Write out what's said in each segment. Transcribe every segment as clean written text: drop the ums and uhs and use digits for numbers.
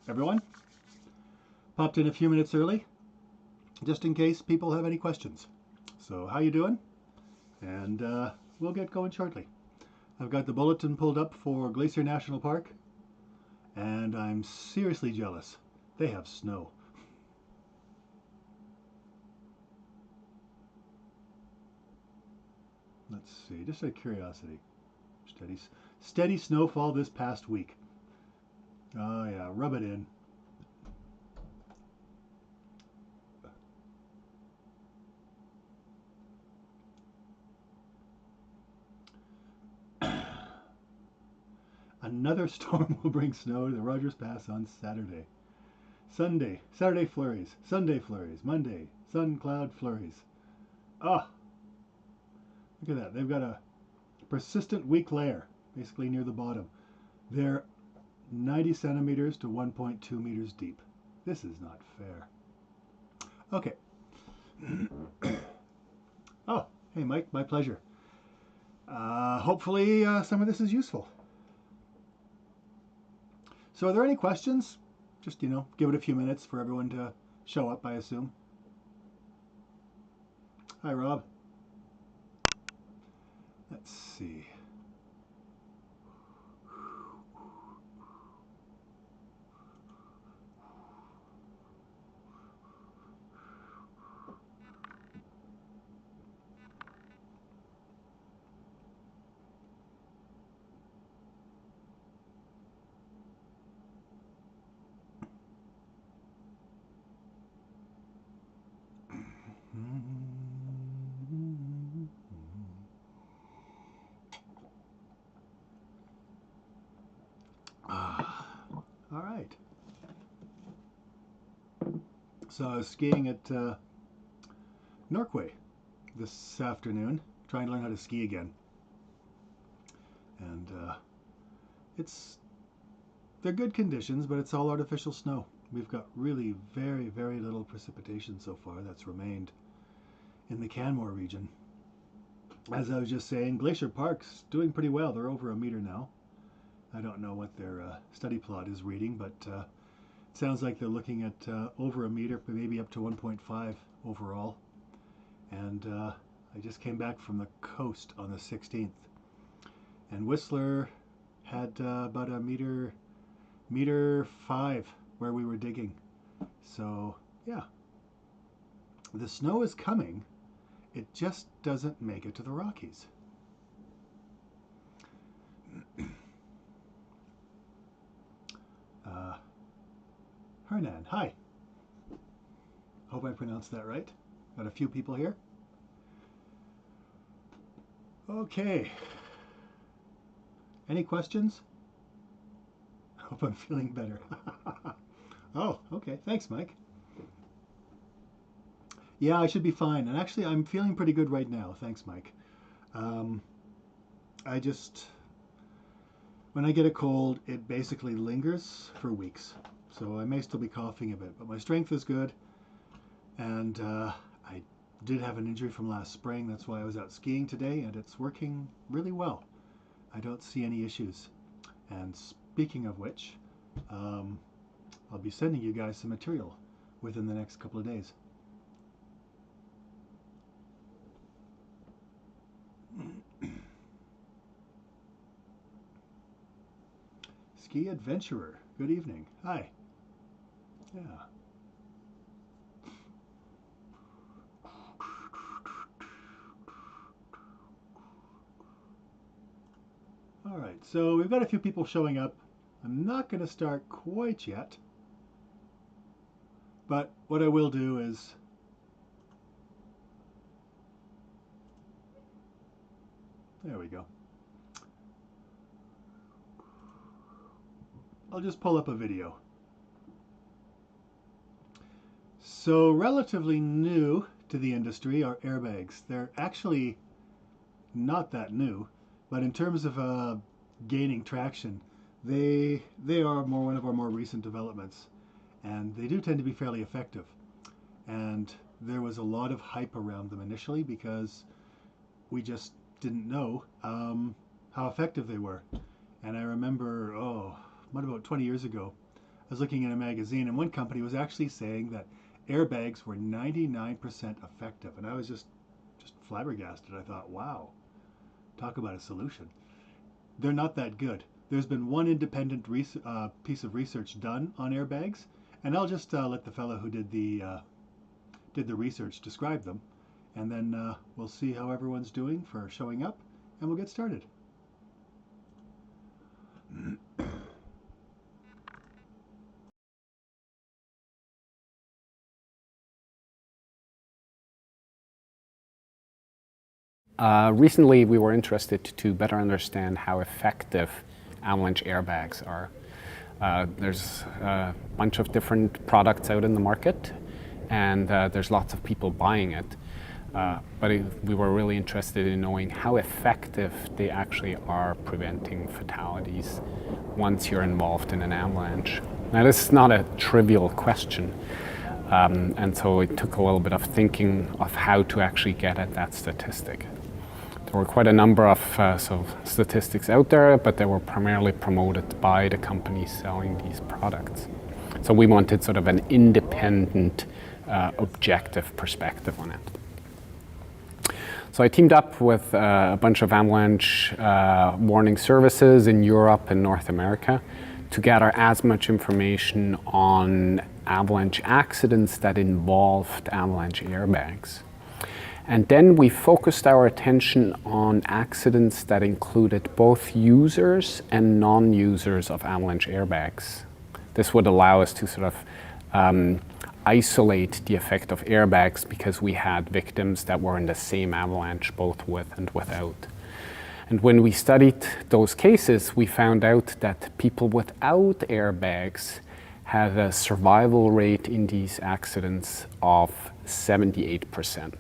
everyone. Popped in a few minutes early, just in case people have any questions. So how you doing? And we'll get going shortly. I've got the bulletin pulled up for Glacier National Park, and I'm seriously jealous. They have snow. Let's see, just out of curiosity. Steady snowfall this past week. Oh yeah, rub it in. Another storm will bring snow to the Rogers Pass on Saturday. Saturday flurries. Sunday flurries. Monday, sun, cloud, flurries. Ah, look at that. They've got a persistent weak layer, basically near the bottom. They're 90 centimeters to 1.2 meters deep. This is not fair. Okay. Oh, hey Mike, my pleasure. Hopefully some of this is useful. So are there any questions? Just, give it a few minutes for everyone to show up, I assume. Hi, Rob. Let's see. All right. So I was skiing at Norquay this afternoon, trying to learn how to ski again. And they're good conditions, but it's all artificial snow. We've got really very, very little precipitation so far that's remained in the Canmore region. As I was just saying, Glacier Park's doing pretty well. They're over a meter now. I don't know what their study plot is reading, but it sounds like they're looking at over a meter, maybe up to 1.5 overall. And I just came back from the coast on the 16th, and Whistler had about a meter 5 where we were digging. So yeah, the snow is coming. It just doesn't make it to the Rockies. Hernan, hi. Hope I pronounced that right. Got a few people here. Okay. Any questions? Hope I'm feeling better. Oh, okay. Thanks, Mike. Yeah, I should be fine. And actually, I'm feeling pretty good right now. Thanks, Mike. I just, when I get a cold, it basically lingers for weeks. So I may still be coughing a bit, but my strength is good. And I did have an injury from last spring. That's why I was out skiing today, and it's working really well. I don't see any issues. And speaking of which, I'll be sending you guys some material within the next couple of days. Ski Adventurer, good evening. Hi. Yeah. All right, so we've got a few people showing up. I'm not going to start quite yet, but what I will do is there we go. I'll just pull up a video. So relatively new to the industry are airbags. They're actually not that new, but in terms of gaining traction, they are one of our more recent developments, and they do tend to be fairly effective. And there was a lot of hype around them initially because we just didn't know how effective they were. And I remember, what about 20 years ago, was looking in a magazine, and one company was actually saying that airbags were 99% effective, and I was just flabbergasted. I thought, wow, talk about a solution. They're not that good. There's been one independent piece of research done on airbags, and I'll just let the fellow who did the research describe them, and then we'll see how everyone's doing for showing up, and we'll get started. Recently, we were interested to better understand how effective avalanche airbags are. There's a bunch of different products out in the market, and there's lots of people buying it. But we were really interested in knowing how effective they actually are preventing fatalities once you're involved in an avalanche. Now, this is not a trivial question, and so it took a little bit of thinking of how to actually get at that statistic. There were quite a number of statistics out there, but they were primarily promoted by the companies selling these products. So we wanted sort of an independent, objective perspective on it. So I teamed up with a bunch of avalanche warning services in Europe and North America to gather as much information on avalanche accidents that involved avalanche airbags. And then we focused our attention on accidents that included both users and non-users of avalanche airbags. This would allow us to sort of isolate the effect of airbags because we had victims that were in the same avalanche, both with and without. And when we studied those cases, we found out that people without airbags had a survival rate in these accidents of 78%.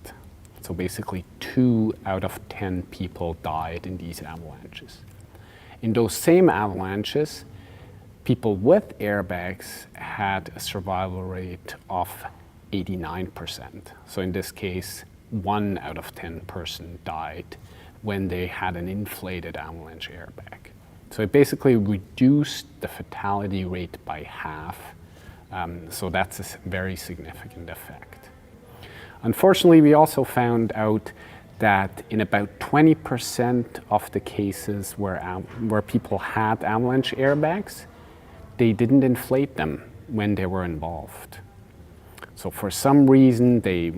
So basically 2 out of 10 people died in these avalanches. In those same avalanches, people with airbags had a survival rate of 89%. So in this case, 1 out of 10 person died when they had an inflated avalanche airbag. So it basically reduced the fatality rate by half. So that's a very significant effect. Unfortunately, we also found out that in about 20% of the cases where people had avalanche airbags, they didn't inflate them when they were involved. So for some reason, they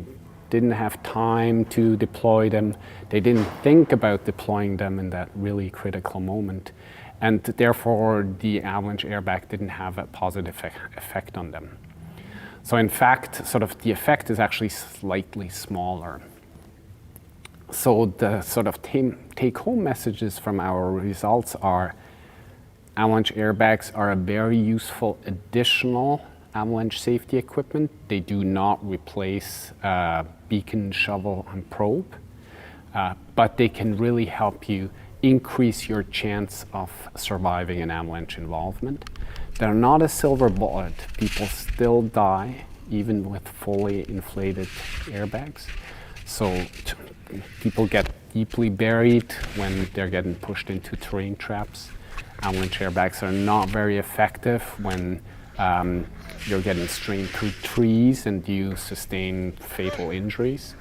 didn't have time to deploy them. They didn't think about deploying them in that really critical moment. And therefore, the avalanche airbag didn't have a positive effect on them. So in fact, sort of the effect is actually slightly smaller. So the sort of take-home messages from our results are avalanche airbags are a very useful additional avalanche safety equipment. They do not replace beacon, shovel, and probe, but they can really help you increase your chance of surviving an avalanche involvement. They're not a silver bullet. People still die, even with fully inflated airbags. So people get deeply buried when they're getting pushed into terrain traps. Avalanche airbags are not very effective when you're getting strained through trees and you sustain fatal injuries.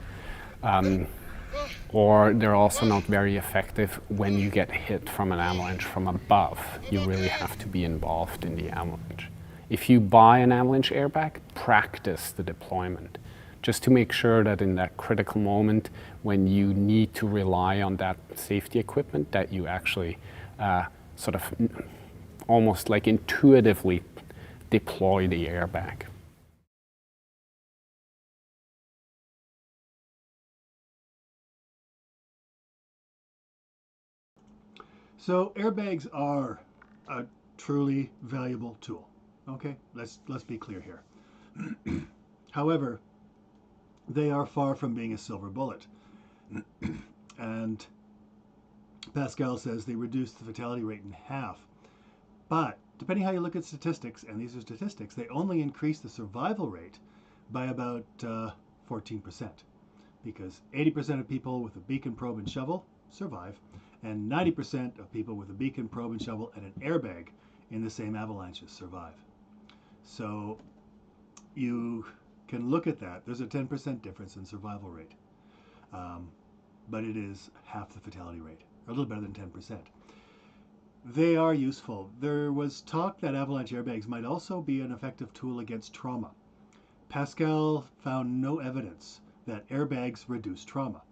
Or they're also not very effective when you get hit from an avalanche from above. You really have to be involved in the avalanche. If you buy an avalanche airbag, practice the deployment, just to make sure that in that critical moment when you need to rely on that safety equipment, that you actually sort of almost like intuitively deploy the airbag. So airbags are a truly valuable tool. Okay, let's be clear here. However, they are far from being a silver bullet. And Pascal says they reduce the fatality rate in half. But depending how you look at statistics, and these are statistics, they only increase the survival rate by about 14%. Because 80% of people with a beacon, probe, and shovel survive, and 90% of people with a beacon, probe, and shovel and an airbag in the same avalanches survive. So you can look at that. There's a 10% difference in survival rate, um, but it is half the fatality rate, or a little better than 10%. They are useful. There was talk that avalanche airbags might also be an effective tool against trauma. Pascal found no evidence that airbags reduce trauma.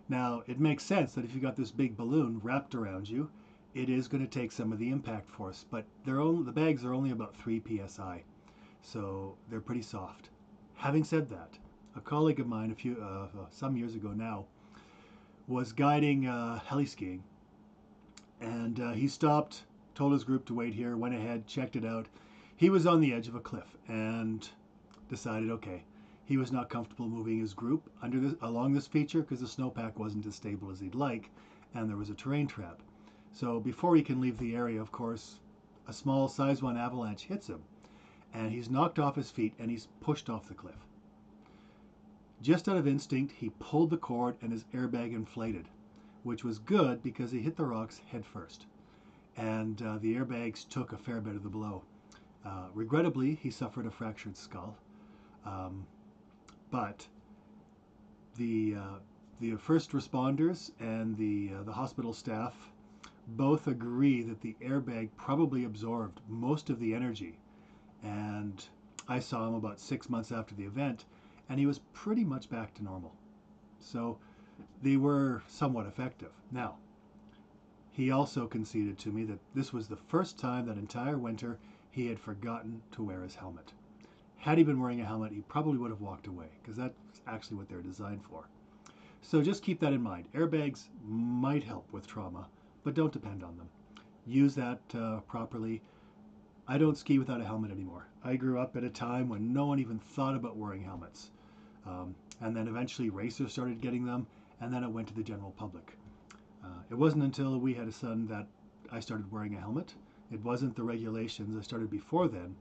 Now, it makes sense that if you got this big balloon wrapped around you, it is going to take some of the impact force, but the bags are only about 3 psi, so they're pretty soft. Having said that, a colleague of mine some years ago now was guiding heli skiing, and he stopped, told his group to wait here, went ahead, checked it out. He was on the edge of a cliff and decided, okay, he was not comfortable moving his group along this feature because the snowpack wasn't as stable as he'd like, and there was a terrain trap. So before he can leave the area, of course, a small size 1 avalanche hits him, and he's knocked off his feet and he's pushed off the cliff. Just out of instinct, he pulled the cord and his airbag inflated, which was good because he hit the rocks head first, and the airbags took a fair bit of the blow. Regrettably, he suffered a fractured skull, but the first responders and the hospital staff both agree that the airbag probably absorbed most of the energy, and I saw him about 6 months after the event, and he was pretty much back to normal. So they were somewhat effective. Now, he also conceded to me that this was the first time that entire winter he had forgotten to wear his helmet. Had he been wearing a helmet, he probably would have walked away, because that's actually what they're designed for. So just keep that in mind. Airbags might help with trauma, but don't depend on them. Use that properly. I don't ski without a helmet anymore. I grew up at a time when no one even thought about wearing helmets. And then eventually racers started getting them, and then it went to the general public. It wasn't until we had a son that I started wearing a helmet. It wasn't the regulations. I started before then,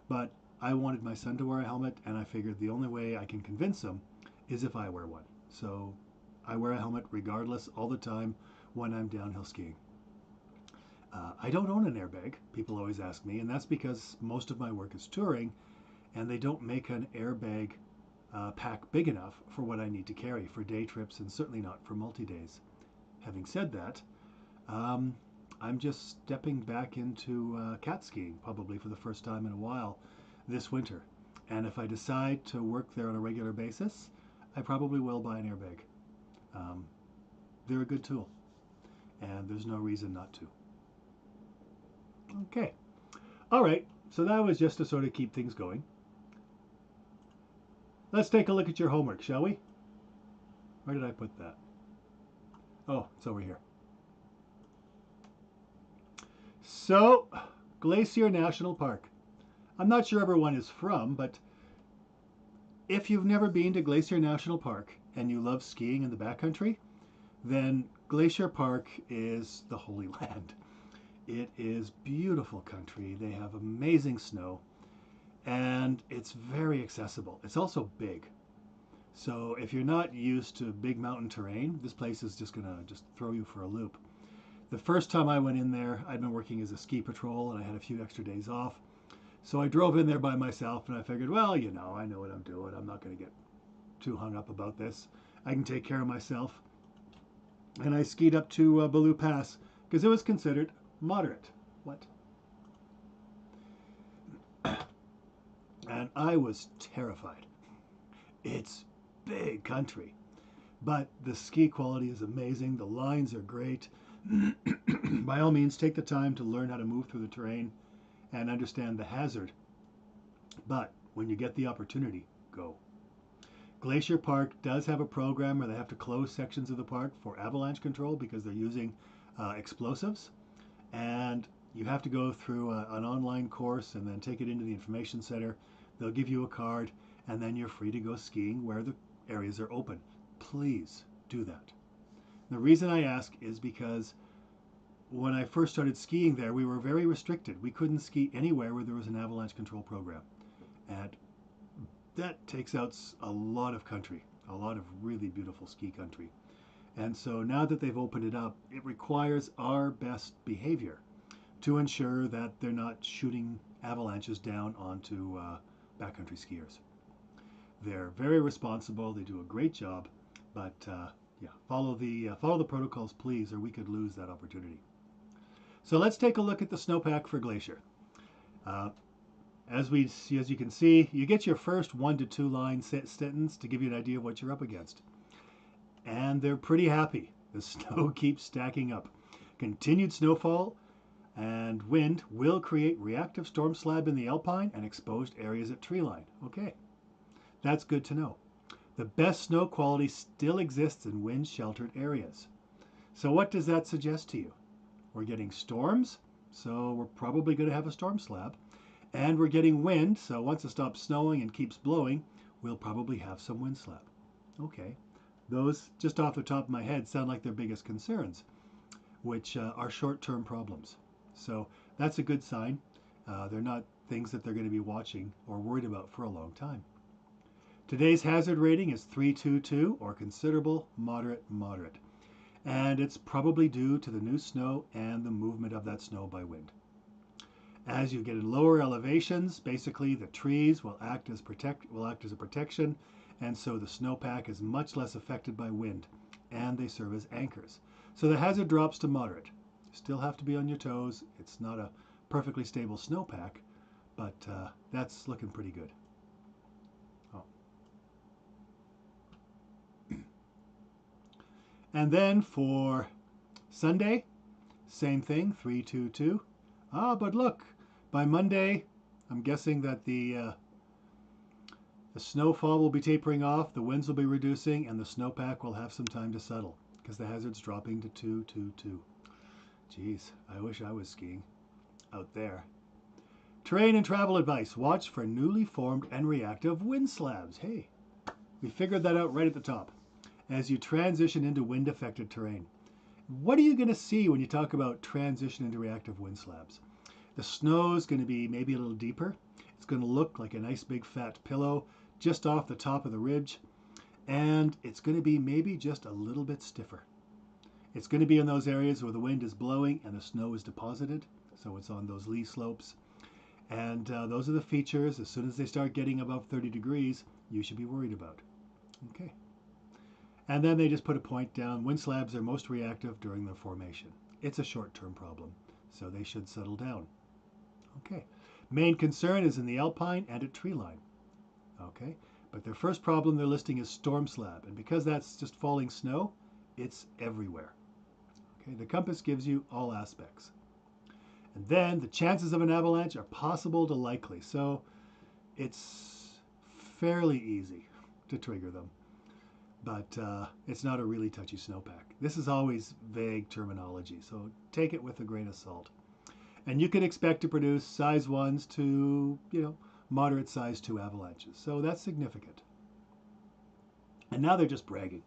but I wanted my son to wear a helmet, and I figured the only way I can convince him is if I wear one. So I wear a helmet regardless all the time when I'm downhill skiing. I don't own an airbag, people always ask me, and that's because most of my work is touring, and they don't make an airbag pack big enough for what I need to carry for day trips, and certainly not for multi-days. Having said that, I'm just stepping back into cat skiing, probably for the first time in a while this winter. And if I decide to work there on a regular basis, I probably will buy an airbag. They're a good tool, and there's no reason not to. Okay. All right. So that was just to sort of keep things going. Let's take a look at your homework, shall we? Where did I put that? Oh, it's over here. So, Glacier National Park. I'm not sure everyone is from, but if you've never been to Glacier National Park and you love skiing in the backcountry, then Glacier Park is the Holy Land. It is beautiful country. They have amazing snow, and it's very accessible. It's also big. So if you're not used to big mountain terrain, this place is just gonna throw you for a loop. The first time I went in there, I'd been working as a ski patrol and I had a few extra days off. So I drove in there by myself and I figured, well, I know what I'm doing. I'm not gonna get too hung up about this. I can take care of myself. And I skied up to Baloo Pass because it was considered moderate. What? And I was terrified. It's big country, but the ski quality is amazing. The lines are great. By all means, take the time to learn how to move through the terrain and understand the hazard. But when you get the opportunity, go. Glacier Park does have a program where they have to close sections of the park for avalanche control because they're using explosives. And you have to go through an online course and then take it into the information center. They'll give you a card, and then you're free to go skiing where the areas are open. Please do that. The reason I ask is because when I first started skiing there, we were very restricted. We couldn't ski anywhere where there was an avalanche control program. And that takes out a lot of country, a lot of really beautiful ski country. And so now that they've opened it up, it requires our best behavior to ensure that they're not shooting avalanches down onto backcountry skiers. They're very responsible. They do a great job, but yeah, follow the protocols, please, or we could lose that opportunity. So let's take a look at the snowpack for Glacier. Uh, as you can see, you get your first 1 to 2 line sentence to give you an idea of what you're up against, and they're pretty happy. The snow keeps stacking up. Continued snowfall and wind will create reactive storm slab in the alpine and exposed areas at treeline. Okay, that's good to know. The best snow quality still exists in wind sheltered areas. So what does that suggest to you? We're getting storms, so we're probably going to have a storm slab. And we're getting wind, so once it stops snowing and keeps blowing, we'll probably have some wind slab. Okay, those, just off the top of my head, sound like their biggest concerns, which are short-term problems. So that's a good sign. They're not things that they're going to be watching or worried about for a long time. Today's hazard rating is 322, or considerable, moderate, moderate. And it's probably due to the new snow and the movement of that snow by wind. As you get in lower elevations, basically the trees will act as a protection, and so the snowpack is much less affected by wind, and they serve as anchors. So the hazard drops to moderate. Still have to be on your toes. It's not a perfectly stable snowpack, but that's looking pretty good. Oh. And then for Sunday, same thing, 322. But look, by Monday, I'm guessing that the snowfall will be tapering off, the winds will be reducing, and the snowpack will have some time to settle because the hazard's dropping to 222. Geez, I wish I was skiing out there. Terrain and travel advice. Watch for newly formed and reactive wind slabs. Hey, we figured that out right at the top. As you transition into wind-affected terrain. What are you going to see when you talk about transition into reactive wind slabs? The snow is going to be maybe a little deeper. It's going to look like a nice big fat pillow just off the top of the ridge. And it's going to be maybe just a little bit stiffer. It's going to be in those areas where the wind is blowing and the snow is deposited. So it's on those lee slopes. And those are the features. As soon as they start getting above 30 degrees, you should be worried about. Okay. And then they just put a point down. Wind slabs are most reactive during their formation. It's a short-term problem, so they should settle down. Okay. Main concern is in the alpine and at treeline. Okay. But their first problem they're listing is storm slab. And because that's just falling snow, it's everywhere. Okay. The compass gives you all aspects. And then the chances of an avalanche are possible to likely. So it's fairly easy to trigger them. But it's not a really touchy snowpack. This is always vague terminology, so take it with a grain of salt. And you can expect to produce size 1s to, moderate size 2 avalanches. So that's significant. And now they're just bragging.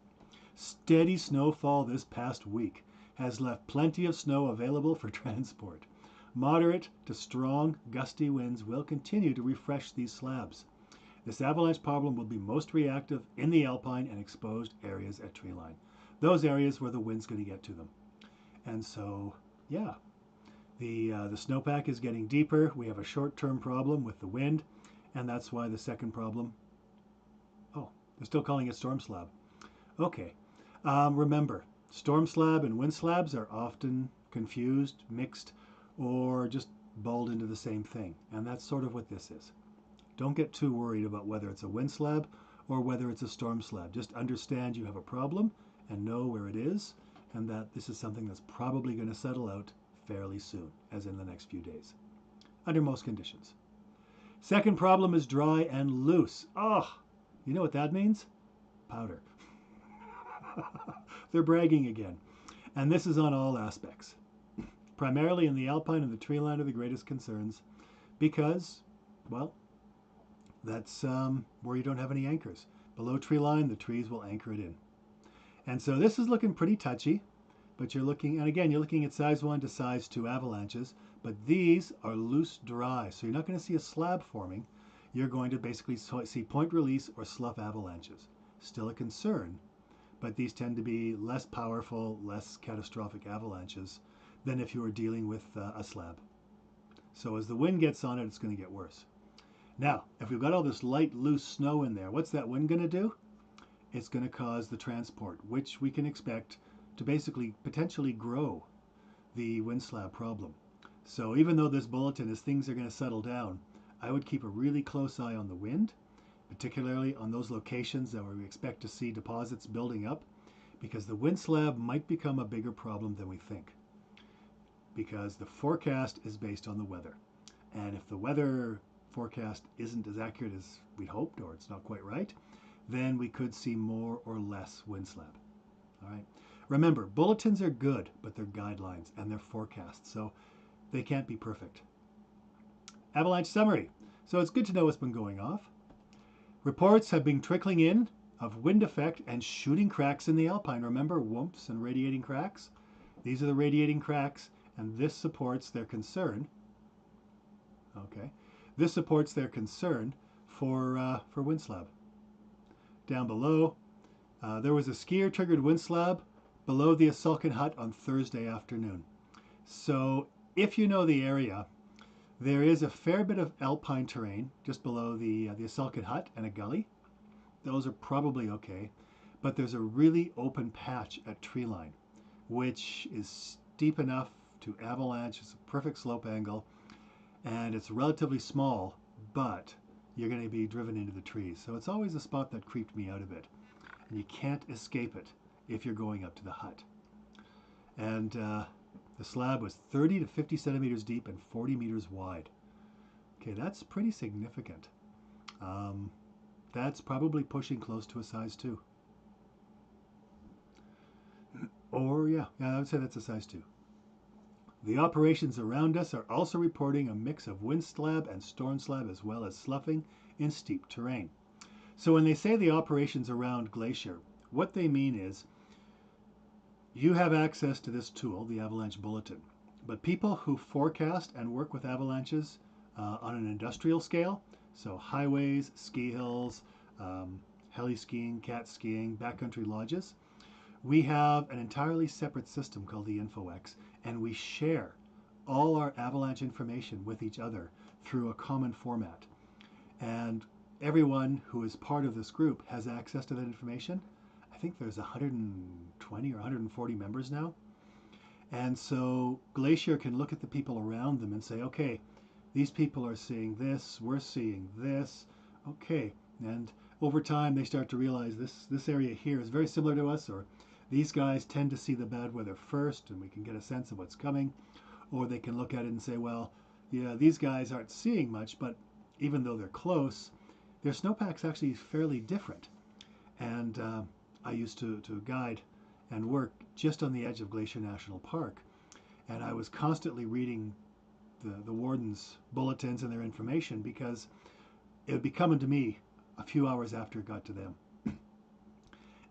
Steady snowfall this past week has left plenty of snow available for transport. Moderate to strong gusty winds will continue to refresh these slabs. This avalanche problem will be most reactive in the alpine and exposed areas at treeline. Those areas where the wind's going to get to them. And so, yeah, the snowpack is getting deeper. We have a short-term problem with the wind, and that's why the second problem, they're still calling it storm slab. Okay, remember, storm slab and wind slabs are often confused, mixed, or just balled into the same thing. And that's sort of what this is. Don't get too worried about whether it's a wind slab or whether it's a storm slab. Just understand you have a problem and know where it is, and that this is something that's probably going to settle out fairly soon, as in the next few days, under most conditions. Second problem is dry and loose. You know what that means? Powder. They're bragging again. And this is on all aspects. Primarily in the alpine and the tree line are the greatest concerns because, well, that's where you don't have any anchors. Below tree line, the trees will anchor it in. And so this is looking pretty touchy, but you're looking at size 1 to size 2 avalanches, but these are loose dry. So you're not going to see a slab forming. You're going to basically see point release or slough avalanches. Still a concern, but these tend to be less powerful, less catastrophic avalanches than if you were dealing with a slab. So as the wind gets on it, it's going to get worse. Now, if we've got all this light, loose snow in there, what's that wind going to do? It's going to cause the transport, which we can expect to basically potentially grow the wind slab problem. So even though this bulletin is things are going to settle down, I would keep a really close eye on the wind, particularly on those locations that we expect to see deposits building up, because the wind slab might become a bigger problem than we think, because the forecast is based on the weather. And if the weather forecast isn't as accurate as we'd hoped, or it's not quite right, then we could see more or less wind slab. All right. Remember, bulletins are good, but they're guidelines and they're forecasts, so they can't be perfect. Avalanche summary. So it's good to know what's been going off. Reports have been trickling in of wind effect and shooting cracks in the alpine. Remember, whoops and radiating cracks? These are the radiating cracks, and this supports their concern. Okay. This supports their concern for wind slab. Down below, there was a skier triggered wind slab below the Asalkan hut on Thursday afternoon. So if you know the area, there is a fair bit of alpine terrain just below the Asalkan hut and a gully. Those are probably okay, but there's a really open patch at treeline, which is steep enough to avalanche. It's a perfect slope angle, and it's relatively small, but you're going to be driven into the trees. So it's always a spot that creeped me out a bit, and you can't escape it if you're going up to the hut. And the slab was 30 to 50 centimeters deep and 40 meters wide. Okay, that's pretty significant. That's probably pushing close to a size 2. Or yeah, I would say that's a size 2. The operations around us are also reporting a mix of wind slab and storm slab, as well as sloughing in steep terrain. So when they say the operations around Glacier, what they mean is you have access to this tool, the Avalanche Bulletin, but people who forecast and work with avalanches on an industrial scale, so highways, ski hills, heli skiing, cat skiing, backcountry lodges, we have an entirely separate system called the InfoX, and we share all our avalanche information with each other through a common format. And everyone who is part of this group has access to that information. I think there's 120 or 140 members now. And so Glacier can look at the people around them and say, okay, these people are seeing this, we're seeing this, okay. And over time they start to realize this area here is very similar to us, or these guys tend to see the bad weather first, and we can get a sense of what's coming. Or they can look at it and say, well, yeah, these guys aren't seeing much, but even though they're close, their snowpack's actually fairly different. And I used to guide and work just on the edge of Glacier National Park, and I was constantly reading the wardens' bulletins and their information, because it would be coming to me a few hours after it got to them.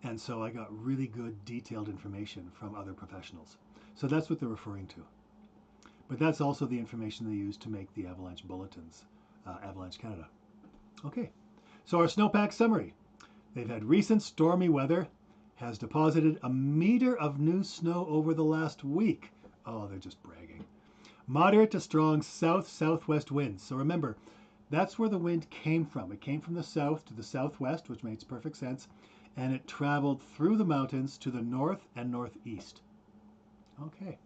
And so I got really good detailed information from other professionals. So that's what they're referring to. But that's also the information they use to make the avalanche bulletins, Avalanche Canada. Okay, so our snowpack summary. They've had recent stormy weather, has deposited a meter of new snow over the last week. Oh, they're just bragging. Moderate to strong south-southwest winds. So remember, that's where the wind came from. It came from the south to the southwest, which makes perfect sense, and it traveled through the mountains to the north and northeast. Okay.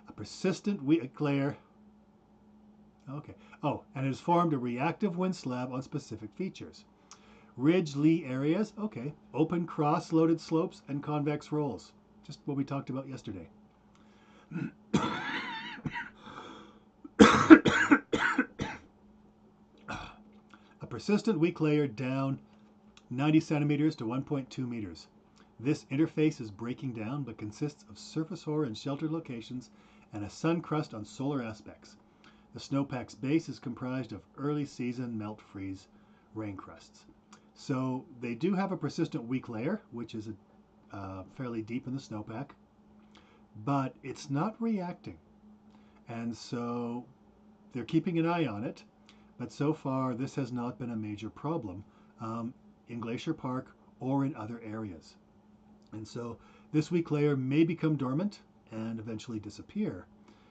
A persistent weak layer. Okay. Oh, and it has formed a reactive wind slab on specific features. Ridge lee areas, okay. Open cross-loaded slopes and convex rolls. Just what we talked about yesterday. A persistent weak layer down 90 centimeters to 1.2 meters. This interface is breaking down, but consists of surface hoar in sheltered locations and a sun crust on solar aspects. The snowpack's base is comprised of early season melt freeze rain crusts. So they do have a persistent weak layer, which is fairly deep in the snowpack, but it's not reacting. And so they're keeping an eye on it, but so far this has not been a major problem in Glacier Park or in other areas. And so this weak layer may become dormant and eventually disappear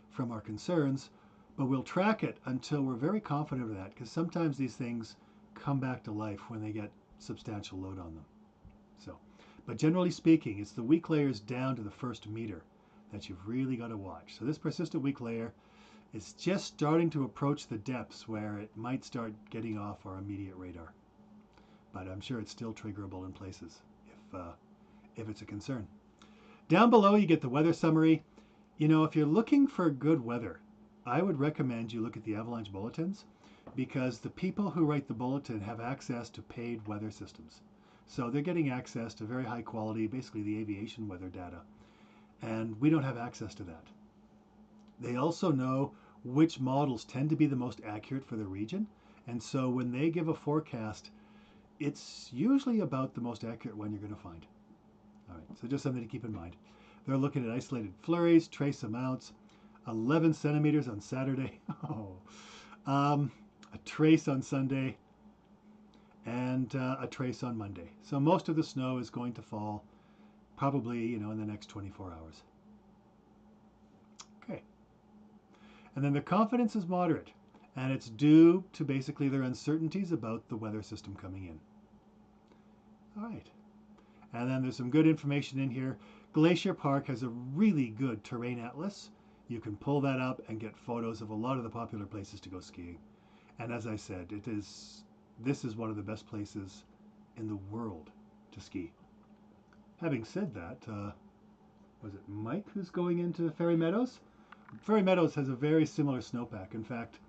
from our concerns, But we'll track it until we're very confident of that, because sometimes these things come back to life when they get substantial load on them. So, but generally speaking, it's the weak layers down to the first meter that you've really got to watch. So this persistent weak layer is just starting to approach the depths where it might start getting off our immediate radar. But I'm sure it's still triggerable in places if it's a concern. Down below, you get the weather summary. You know, if you're looking for good weather, I would recommend you look at the Avalanche bulletins, because the people who write the bulletin have access to paid weather systems. So they're getting access to very high quality, basically the aviation weather data. And we don't have access to that. They also know which models tend to be the most accurate for the region. And so when they give a forecast, it's usually about the most accurate one you're going to find. All right, so just something to keep in mind. They're looking at isolated flurries, trace amounts, 11 centimeters on Saturday, a trace on Sunday, and a trace on Monday. So most of the snow is going to fall probably, in the next 24 hours. Okay. And then the confidence is moderate, and it's due to basically their uncertainties about the weather system coming in. All right. And then there's some good information in here. Glacier Park has a really good terrain atlas. You can pull that up and get photos of a lot of the popular places to go skiing. And as I said, this is one of the best places in the world to ski. Having said that, was it Mike who's going into Fairy Meadows? Fairy Meadows has a very similar snowpack. In fact,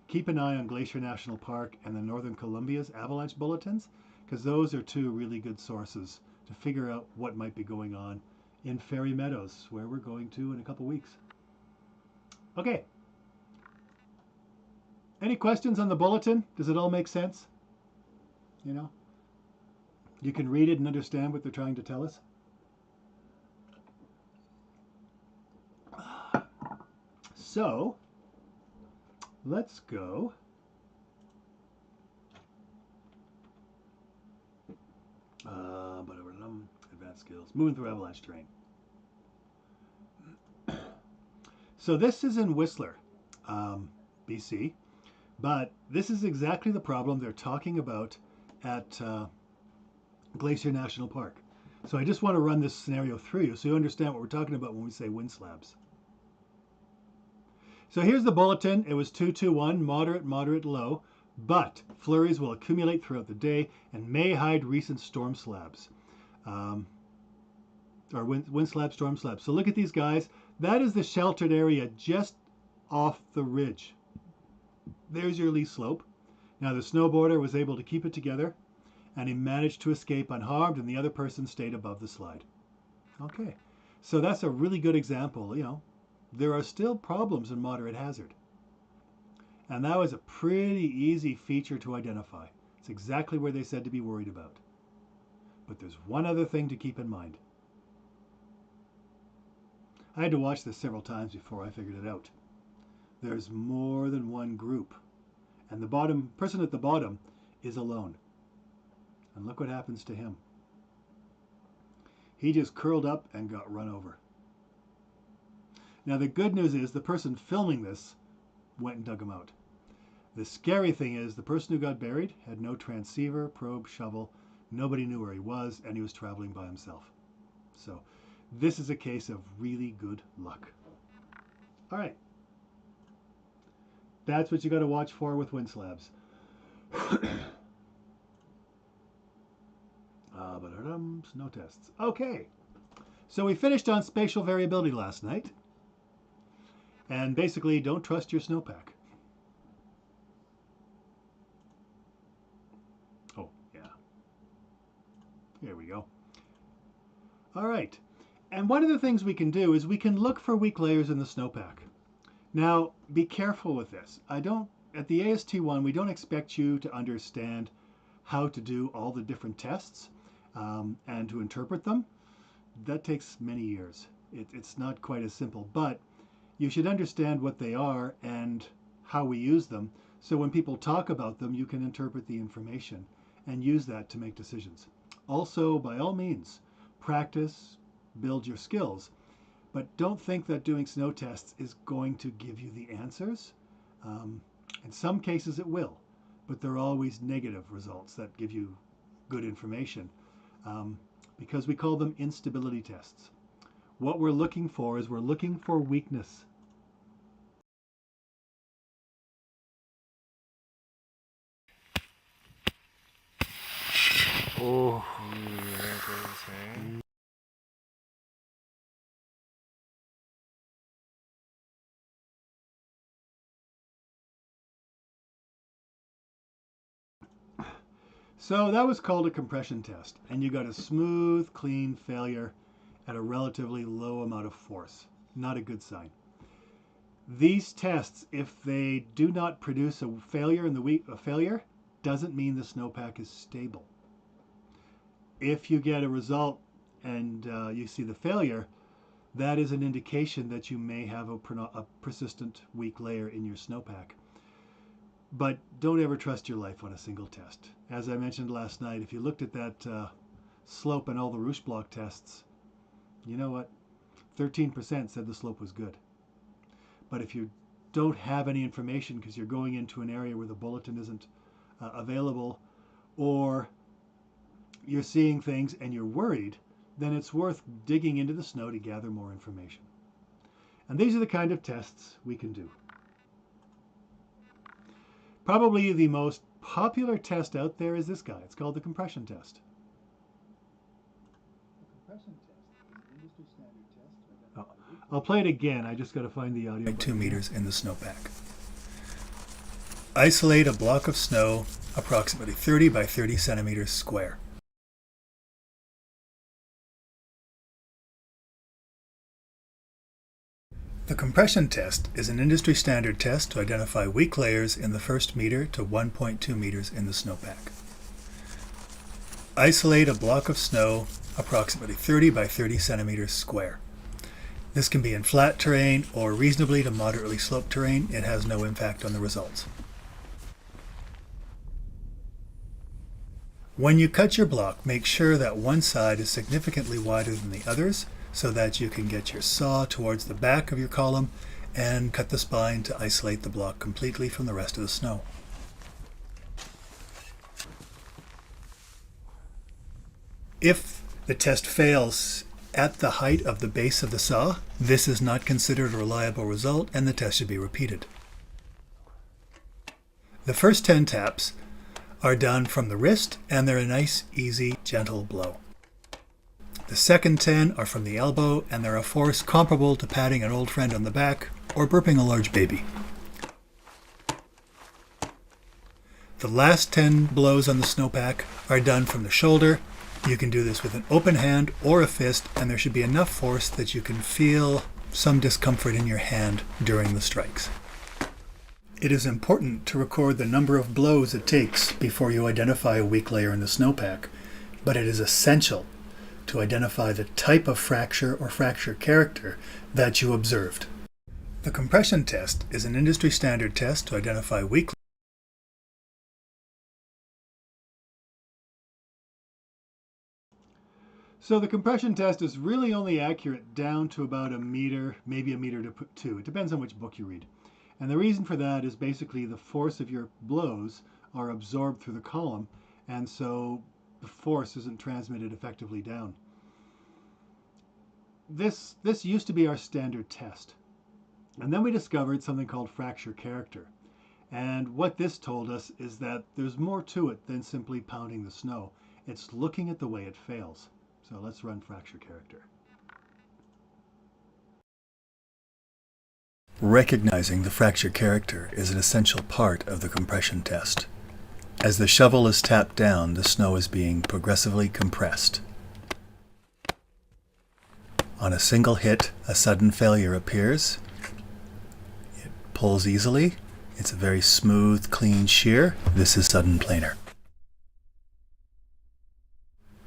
keep an eye on Glacier National Park and the Northern Columbia's avalanche bulletins, because those are two really good sources to figure out what might be going on in Fairy Meadows, where we're going to in a couple weeks. Okay. Any questions on the bulletin? Does it all make sense? You can read it and understand what they're trying to tell us. So, let's go. Advanced skills. Moving through avalanche terrain. So this is in Whistler, BC, but this is exactly the problem they're talking about at Glacier National Park. So I just want to run this scenario through you so you understand what we're talking about when we say wind slabs. So here's the bulletin. It was 221, moderate, moderate, low, but flurries will accumulate throughout the day and may hide recent storm slabs. Or wind slab, storm slab. So look at these guys. That is the sheltered area just off the ridge. There's your lee slope. Now the snowboarder was able to keep it together, and he managed to escape unharmed, and the other person stayed above the slide. Okay, so that's a really good example. There are still problems in moderate hazard. And that was a pretty easy feature to identify. It's exactly where they said to be worried about. But there's one other thing to keep in mind. I had to watch this several times before I figured it out. There's more than one group. And the person at the bottom is alone. And look what happens to him. He just curled up and got run over. Now the good news is the person filming this went and dug him out. The scary thing is the person who got buried had no transceiver, probe, shovel. Nobody knew where he was, and he was traveling by himself. So this is a case of really good luck. All right. That's what you got to watch for with wind slabs. Snow tests. Okay. So we finished on spatial variability last night. And basically, don't trust your snowpack. Oh, yeah. Here we go. All right. And one of the things we can do is we can look for weak layers in the snowpack. Now, be careful with this. At the AST1, we don't expect you to understand how to do all the different tests and to interpret them. That takes many years. It's not quite as simple, but you should understand what they are and how we use them. So when people talk about them, you can interpret the information and use that to make decisions. Also, by all means, practice, build your skills. But don't think that doing snow tests is going to give you the answers. In some cases it will, but there are always negative results that give you good information because we call them instability tests. What we're looking for is we're looking for weakness. Oh. So that was called a compression test, and you got a smooth, clean failure at a relatively low amount of force. Not a good sign. These tests, if they do not produce a failure in the week, a failure doesn't mean the snowpack is stable. If you get a result and you see the failure, that is an indication that you may have a persistent weak layer in your snowpack. But don't ever trust your life on a single test. As I mentioned last night, if you looked at that slope and all the roosh block tests, you know what? 13% said the slope was good. But if you don't have any information because you're going into an area where the bulletin isn't available, or you're seeing things and you're worried, then it's worth digging into the snow to gather more information. And these are the kind of tests we can do. Probably the most popular test out there is this guy. It's called the compression test. The compression test is an industry standard test. I'll play it again. I just got to find the audio. 2 meters in the snowpack. Isolate a block of snow approximately 30 by 30 centimeters square. The compression test is an industry standard test to identify weak layers in the first meter to 1.2 meters in the snowpack. Isolate a block of snow approximately 30 by 30 centimeters square. This can be in flat terrain or reasonably to moderately sloped terrain. It has no impact on the results. When you cut your block, make sure that one side is significantly wider than the others so that you can get your saw towards the back of your column and cut the spine to isolate the block completely from the rest of the snow. If the test fails at the height of the base of the saw, this is not considered a reliable result and the test should be repeated. The first 10 taps are done from the wrist and they're a nice, easy, gentle blow. The second 10 are from the elbow and they're a force comparable to patting an old friend on the back or burping a large baby. The last 10 blows on the snowpack are done from the shoulder. You can do this with an open hand or a fist, and there should be enough force that you can feel some discomfort in your hand during the strikes. It is important to record the number of blows it takes before you identify a weak layer in the snowpack, but it is essential to identify the type of fracture or fracture character that you observed. The compression test is an industry standard test to identify weak. So the compression test is really only accurate down to about a meter, maybe a meter to 2. It depends on which book you read. And the reason for that is basically the force of your blows are absorbed through the column, and so the force isn't transmitted effectively down. This used to be our standard test. And then we discovered something called fracture character. And what this told us is that there's more to it than simply pounding the snow. It's looking at the way it fails. So let's run fracture character. Recognizing the fracture character is an essential part of the compression test. As the shovel is tapped down, the snow is being progressively compressed. On a single hit, a sudden failure appears. It pulls easily. It's a very smooth, clean shear. This is sudden planar.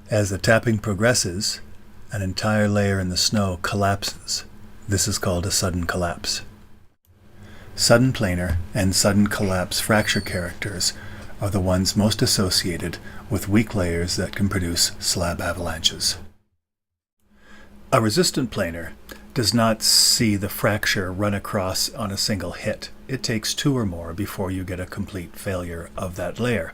As the tapping progresses, an entire layer in the snow collapses. This is called a sudden collapse. Sudden planar and sudden collapse fracture characters are the ones most associated with weak layers that can produce slab avalanches. A resistant planar does not see the fracture run across on a single hit. it takes 2 or more before you get a complete failure of that layer.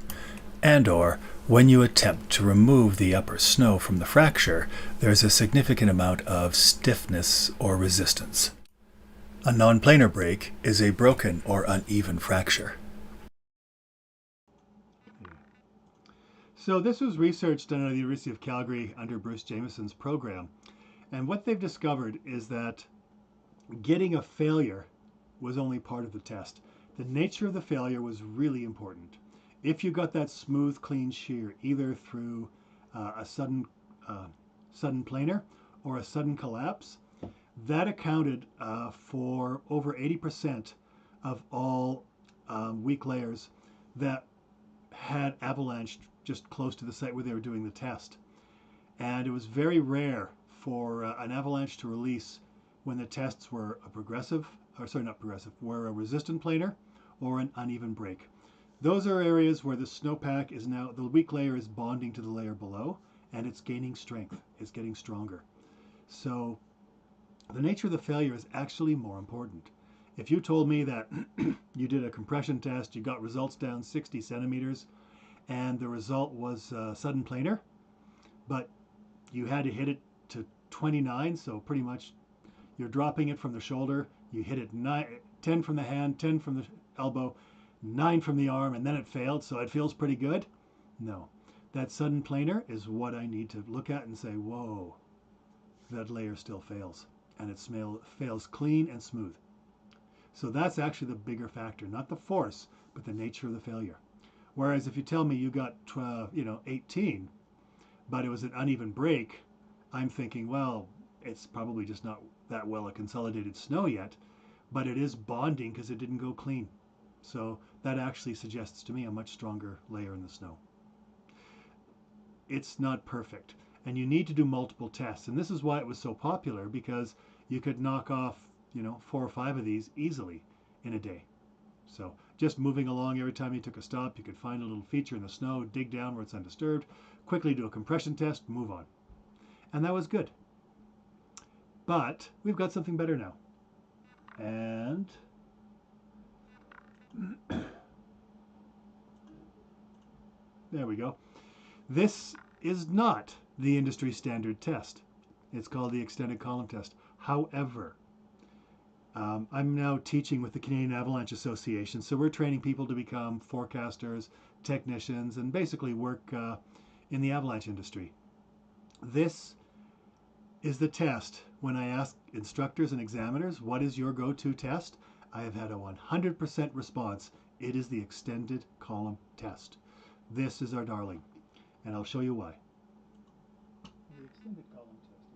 And/or when you attempt to remove the upper snow from the fracture, there's a significant amount of stiffness or resistance. A non-planar break is a broken or uneven fracture. So this was research done at the University of Calgary under Bruce Jameson's program. And what they've discovered is that getting a failure was only part of the test. The nature of the failure was really important. If you got that smooth, clean shear, either through a sudden planar or a sudden collapse, that accounted for over 80% of all weak layers that had avalanche just close to the site where they were doing the test. And it was very rare for an avalanche to release when the tests were were a resistant planar or an uneven break. Those are areas where the snowpack is now, the weak layer is bonding to the layer below, and it's gaining strength, it's getting stronger. So the nature of the failure is actually more important. If you told me that you did a compression test, you got results down 60 centimeters, and the result was sudden planar, but you had to hit it to 29, so pretty much you're dropping it from the shoulder, you hit it 10 from the hand, 10 from the elbow, 9 from the arm, and then it failed, so it feels pretty good. No, that sudden planar is what I need to look at and say, whoa, that layer still fails, and it fails clean and smooth. So that's actually the bigger factor, not the force, but the nature of the failure. Whereas if you tell me you got 18, but it was an uneven break, I'm thinking, well, it's probably just not that well a consolidated snow yet, but it is bonding because it didn't go clean. So that actually suggests to me a much stronger layer in the snow. It's not perfect, and you need to do multiple tests. And this is why it was so popular, because you could knock off 4 or 5 of these easily in a day. So just moving along, every time you took a stop, you could find a little feature in the snow, dig down where it's undisturbed, quickly do a compression test, move on. And that was good. But we've got something better now. And there we go. This is not the industry standard test. It's called the extended column test. However, I'm now teaching with the Canadian Avalanche Association, so we're training people to become forecasters, technicians, and basically work in the avalanche industry. This is the test. When I ask instructors and examiners, what is your go-to test? I have had a 100% response. It is the extended column test. This is our darling, and I'll show you why. The extended column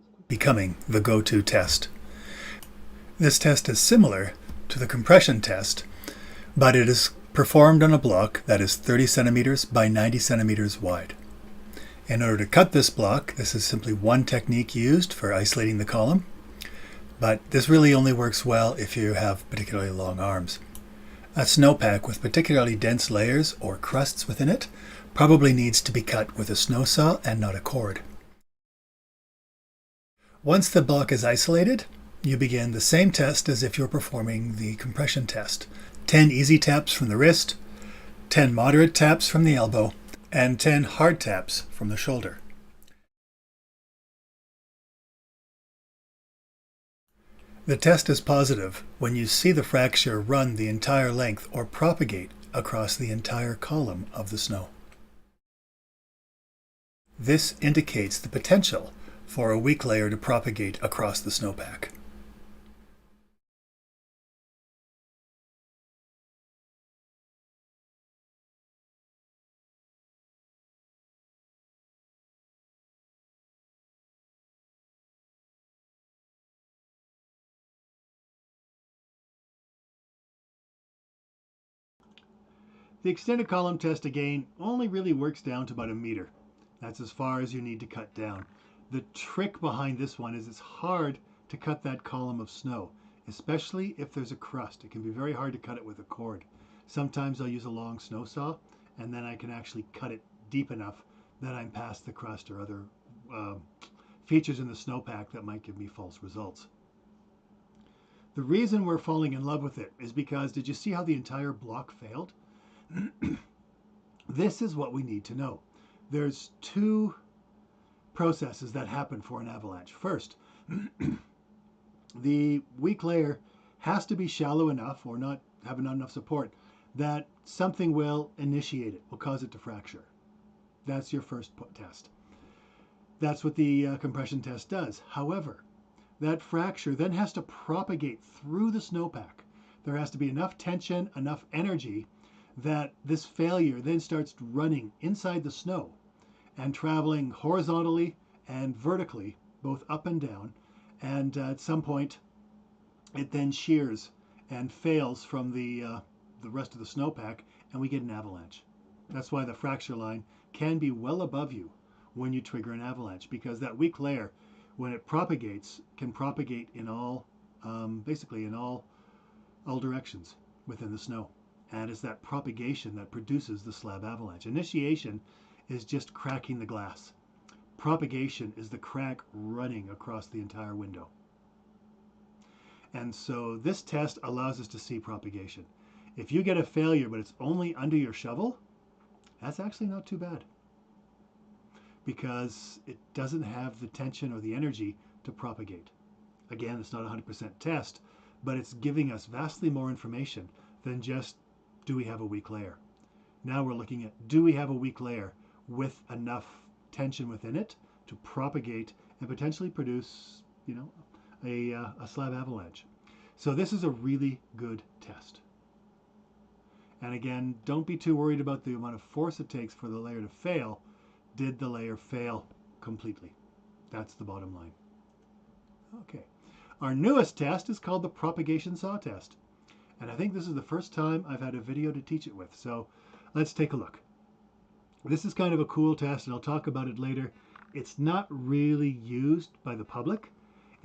test is becoming the go-to test. This test is similar to the compression test, but it is performed on a block that is 30 centimeters by 90 centimeters wide. In order to cut this block, this is simply one technique used for isolating the column, but this really only works well if you have particularly long arms. A snowpack with particularly dense layers or crusts within it probably needs to be cut with a snow saw and not a cord. Once the block is isolated, you begin the same test as if you're performing the compression test. 10 easy taps from the wrist, 10 moderate taps from the elbow, and 10 hard taps from the shoulder. The test is positive when you see the fracture run the entire length or propagate across the entire column of the snow. This indicates the potential for a weak layer to propagate across the snowpack. The extended column test, again, only really works down to about 1 meter. That's as far as you need to cut down. The trick behind this one is it's hard to cut that column of snow, especially if there's a crust. It can be very hard to cut it with a cord. Sometimes I'll use a long snow saw, and then I can actually cut it deep enough that I'm past the crust or other features in the snowpack that might give me false results. The reason we're falling in love with it is because did you see how the entire block failed? This is what we need to know. There's two processes that happen for an avalanche. First, the weak layer has to be shallow enough or not have not enough support that something will initiate it, will cause it to fracture. That's your first test. That's what the compression test does. However, that fracture then has to propagate through the snowpack. There has to be enough tension, enough energy that this failure then starts running inside the snow and traveling horizontally and vertically, both up and down. And at some point, it then shears and fails from the rest of the snowpack, and we get an avalanche. That's why the fracture line can be well above you when you trigger an avalanche, because that weak layer, when it propagates, can propagate in all, basically in all directions within the snow. And it's that propagation that produces the slab avalanche. Initiation is just cracking the glass. Propagation is the crack running across the entire window. And so this test allows us to see propagation. If you get a failure, but it's only under your shovel, that's actually not too bad, because it doesn't have the tension or the energy to propagate. Again, it's not a 100% test, but it's giving us vastly more information than just, do we have a weak layer? Now we're looking at, do we have a weak layer with enough tension within it to propagate and potentially produce, a slab avalanche. So this is a really good test. And again, don't be too worried about the amount of force it takes for the layer to fail. Did the layer fail completely? That's the bottom line. Okay. Our newest test is called the propagation saw test. And I think this is the first time I've had a video to teach it with. So let's take a look. This is kind of a cool test, and I'll talk about it later. It's not really used by the public.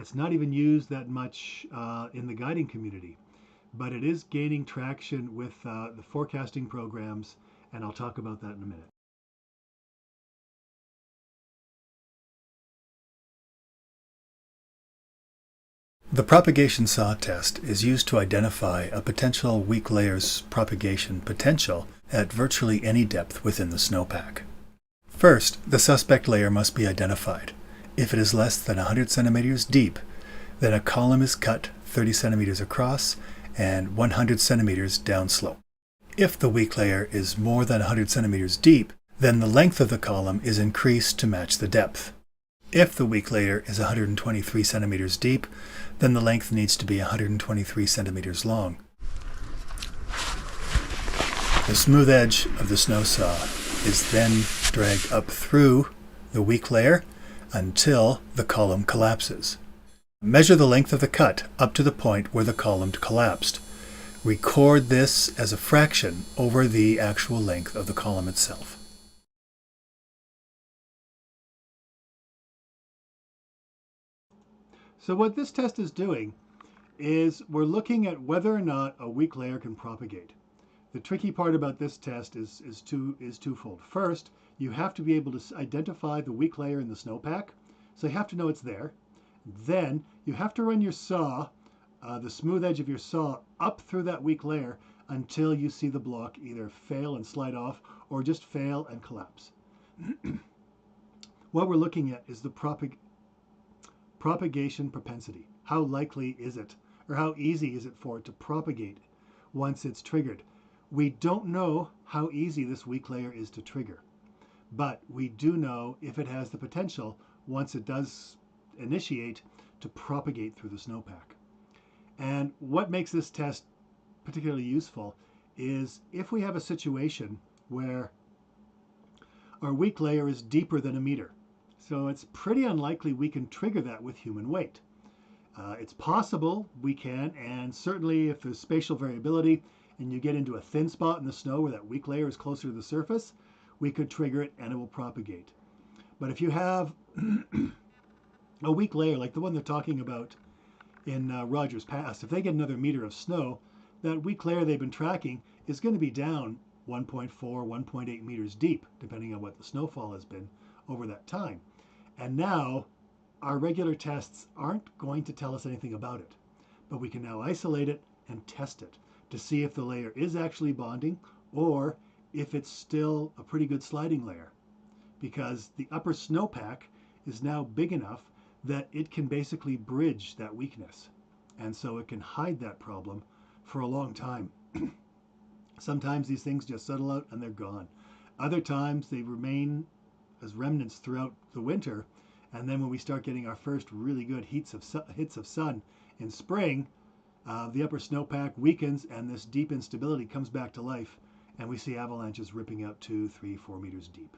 It's not even used that much in the guiding community. But it is gaining traction with the forecasting programs, and I'll talk about that in a minute. The propagation saw test is used to identify a potential weak layer's propagation potential at virtually any depth within the snowpack. First, the suspect layer must be identified. If it is less than 100 centimeters deep, then a column is cut 30 centimeters across and 100 centimeters downslope. If the weak layer is more than 100 centimeters deep, then the length of the column is increased to match the depth. If the weak layer is 123 centimeters deep, then the length needs to be 123 centimeters long. The smooth edge of the snow saw is then dragged up through the weak layer until the column collapses. Measure the length of the cut up to the point where the column collapsed. Record this as a fraction over the actual length of the column itself. So what this test is doing is we're looking at whether or not a weak layer can propagate. The tricky part about this test is twofold. First, you have to be able to identify the weak layer in the snowpack, so you have to know it's there. Then you have to run your saw, the smooth edge of your saw, up through that weak layer until you see the block either fail and slide off or just fail and collapse. What we're looking at is the propagation propensity. How likely is it, or how easy is it for it to propagate once it's triggered? We don't know how easy this weak layer is to trigger, but we do know if it has the potential, once it does initiate, to propagate through the snowpack. And what makes this test particularly useful is if we have a situation where our weak layer is deeper than a meter. So it's pretty unlikely we can trigger that with human weight. It's possible we can, and certainly if there's spatial variability and you get into a thin spot in the snow where that weak layer is closer to the surface, we could trigger it and it will propagate. But if you have a weak layer like the one they're talking about in Rogers Pass, if they get another meter of snow, that weak layer they've been tracking is going to be down 1.4, 1.8 meters deep, depending on what the snowfall has been over that time. And now our regular tests aren't going to tell us anything about it. But we can now isolate it and test it to see if the layer is actually bonding or if it's still a pretty good sliding layer, because the upper snowpack is now big enough that it can basically bridge that weakness. And so it can hide that problem for a long time. Sometimes these things just settle out and they're gone. Other times they remain as remnants throughout the winter. And then when we start getting our first really good hits of sun in spring, the upper snowpack weakens and this deep instability comes back to life. And we see avalanches ripping out 2, 3, 4 meters deep.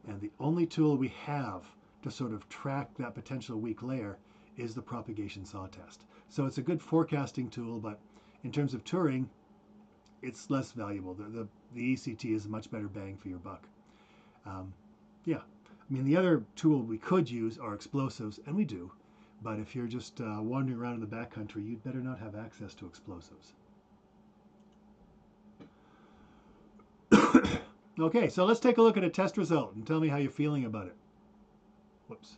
And the only tool we have to sort of track that potential weak layer is the propagation saw test. So it's a good forecasting tool, but in terms of touring, it's less valuable. The ECT is a much better bang for your buck. Yeah, I mean, the other tool we could use are explosives, and we do. But if you're just wandering around in the backcountry, you'd better not have access to explosives. Okay, so let's take a look at a test result and tell me how you're feeling about it. Whoops.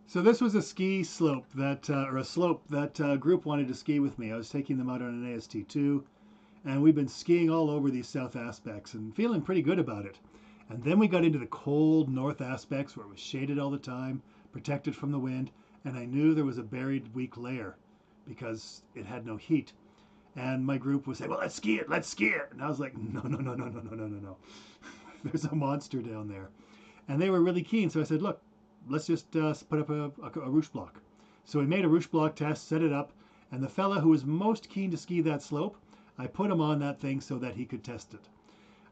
So this was a ski slope or a slope that group wanted to ski with me. I was taking them out on an AST2, and we've been skiing all over these south aspects and feeling pretty good about it. And then we got into the cold north aspects where it was shaded all the time, protected from the wind, and I knew there was a buried weak layer because it had no heat. And my group was saying, well, let's ski it. And I was like, no. There's a monster down there. And they were really keen, so I said, look, let's just put up a roosh block. So we made a roosh block test, set it up, and the fella who was most keen to ski that slope, I put him on that thing so that he could test it.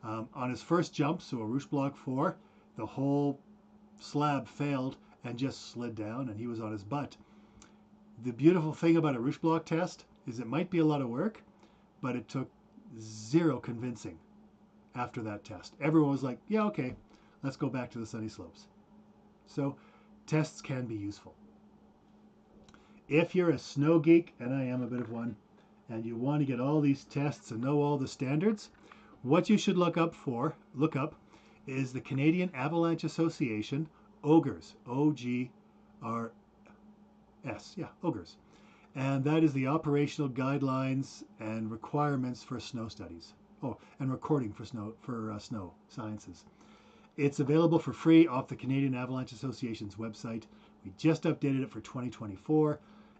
On his first jump, so a roosh block 4, the whole slab failed and just slid down, and he was on his butt. The beautiful thing about a roosh block test is it might be a lot of work, but it took zero convincing after that test. Everyone was like, yeah, okay, let's go back to the sunny slopes. So tests can be useful. If you're a snow geek, and I am a bit of one, and you want to get all these tests and know all the standards, what you should look up is the Canadian Avalanche Association OGRS, O-G-R-S, OGRS. And that is the operational guidelines and requirements for snow studies. Oh, and recording for snow sciences. It's available for free off the Canadian Avalanche Association's website. We just updated it for 2024,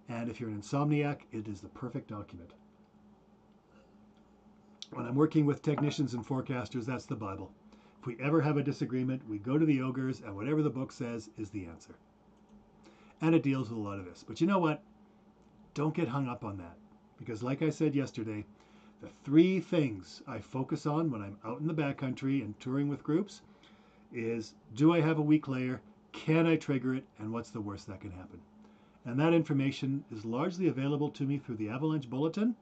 and if you're an insomniac, it is the perfect document. When I'm working with technicians and forecasters, that's the Bible. If we ever have a disagreement, we go to the OGRS, and whatever the book says is the answer. And it deals with a lot of this. But you know what? Don't get hung up on that. Because like I said yesterday, the 3 things I focus on when I'm out in the backcountry and touring with groups is, do I have a weak layer? Can I trigger it? And what's the worst that can happen? And that information is largely available to me through the Avalanche Bulletin